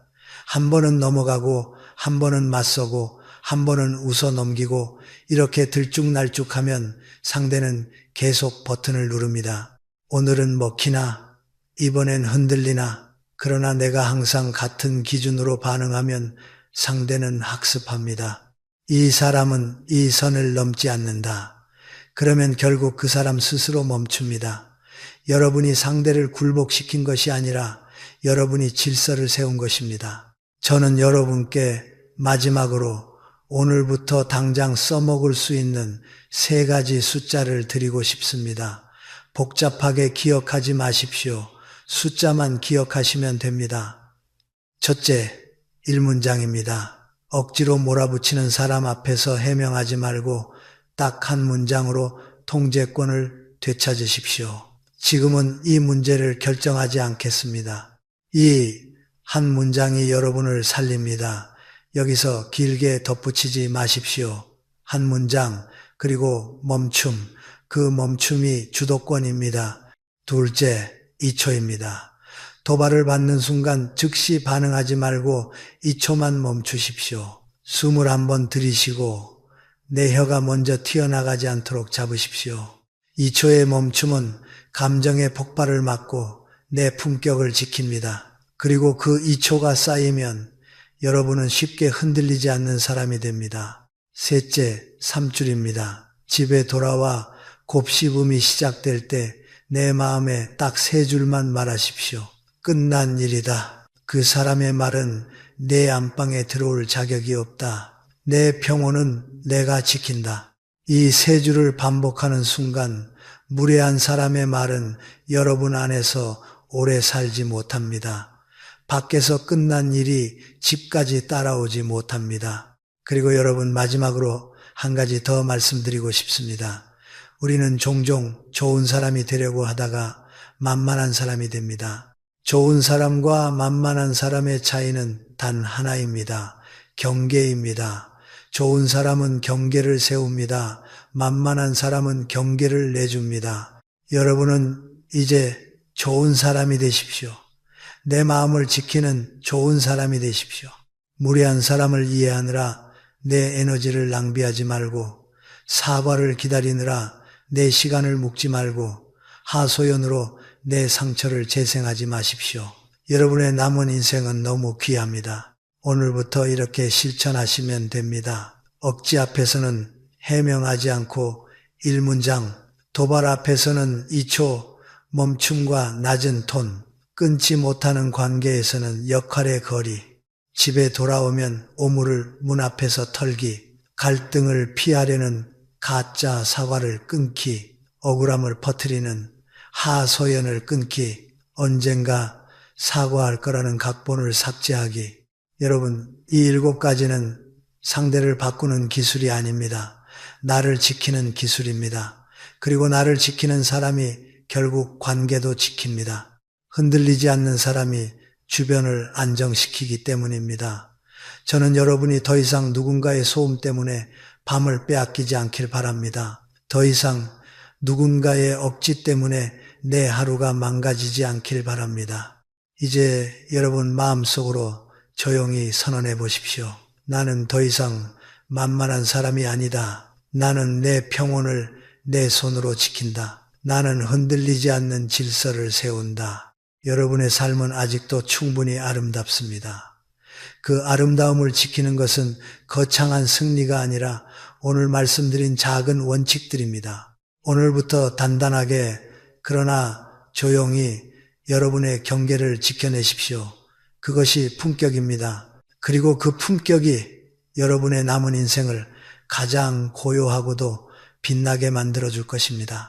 한 번은 넘어가고 한 번은 맞서고 한 번은 웃어 넘기고 이렇게 들쭉날쭉하면 상대는 계속 버튼을 누릅니다. 오늘은 먹히나 이번엔 흔들리나 그러나 내가 항상 같은 기준으로 반응하면 상대는 학습합니다. 이 사람은 이 선을 넘지 않는다. 그러면 결국 그 사람 스스로 멈춥니다. 여러분이 상대를 굴복시킨 것이 아니라 여러분이 질서를 세운 것입니다. 저는 여러분께 마지막으로 오늘부터 당장 써먹을 수 있는 3가지 숫자를 드리고 싶습니다. 복잡하게 기억하지 마십시오. 숫자만 기억하시면 됩니다. 첫째, 1문장입니다. 억지로 몰아붙이는 사람 앞에서 해명하지 말고 딱 한 문장으로 통제권을 되찾으십시오. 지금은 이 문제를 결정하지 않겠습니다. 이 한 문장이 여러분을 살립니다. 여기서 길게 덧붙이지 마십시오. 한 문장, 그리고 멈춤, 그 멈춤이 주도권입니다. 둘째, 2초입니다. 도발을 받는 순간 즉시 반응하지 말고 2초만 멈추십시오. 숨을 한번 들이쉬고 내 혀가 먼저 튀어나가지 않도록 잡으십시오. 2초의 멈춤은 감정의 폭발을 막고 내 품격을 지킵니다. 그리고 그 2초가 쌓이면 여러분은 쉽게 흔들리지 않는 사람이 됩니다. 셋째, 3줄입니다. 집에 돌아와 곱씹음이 시작될 때 내 마음에 딱 3줄만 말하십시오. 끝난 일이다. 그 사람의 말은 내 안방에 들어올 자격이 없다. 내 평온은 내가 지킨다. 이 3줄을 반복하는 순간 무례한 사람의 말은 여러분 안에서 오래 살지 못합니다. 밖에서 끝난 일이 집까지 따라오지 못합니다. 그리고 여러분, 마지막으로 한 가지 더 말씀드리고 싶습니다. 우리는 종종 좋은 사람이 되려고 하다가 만만한 사람이 됩니다. 좋은 사람과 만만한 사람의 차이는 단 하나입니다. 경계입니다. 좋은 사람은 경계를 세웁니다. 만만한 사람은 경계를 내줍니다. 여러분은 이제 좋은 사람이 되십시오. 내 마음을 지키는 좋은 사람이 되십시오. 무례한 사람을 이해하느라 내 에너지를 낭비하지 말고, 사과를 기다리느라 내 시간을 묵지 말고, 하소연으로 내 상처를 재생하지 마십시오. 여러분의 남은 인생은 너무 귀합니다. 오늘부터 이렇게 실천하시면 됩니다. 억지 앞에서는 해명하지 않고 1문장, 도발 앞에서는 2초, 멈춤과 낮은 톤, 끊지 못하는 관계에서는 역할의 거리, 집에 돌아오면 오물을 문 앞에서 털기, 갈등을 피하려는 가짜 사과를 끊기, 억울함을 퍼뜨리는 하소연을 끊기, 언젠가 사과할 거라는 각본을 삭제하기. 여러분, 이 7가지는 상대를 바꾸는 기술이 아닙니다. 나를 지키는 기술입니다. 그리고 나를 지키는 사람이 결국 관계도 지킵니다. 흔들리지 않는 사람이 주변을 안정시키기 때문입니다. 저는 여러분이 더 이상 누군가의 소음 때문에 밤을 빼앗기지 않길 바랍니다. 더 이상 누군가의 억지 때문에 내 하루가 망가지지 않길 바랍니다. 이제 여러분 마음속으로 조용히 선언해 보십시오. 나는 더 이상 만만한 사람이 아니다. 나는 내 평온을 내 손으로 지킨다. 나는 흔들리지 않는 질서를 세운다. 여러분의 삶은 아직도 충분히 아름답습니다. 그 아름다움을 지키는 것은 거창한 승리가 아니라 오늘 말씀드린 작은 원칙들입니다. 오늘부터 단단하게, 그러나 조용히 여러분의 경계를 지켜내십시오. 그것이 품격입니다. 그리고 그 품격이 여러분의 남은 인생을 가장 고요하고도 빛나게 만들어줄 것입니다.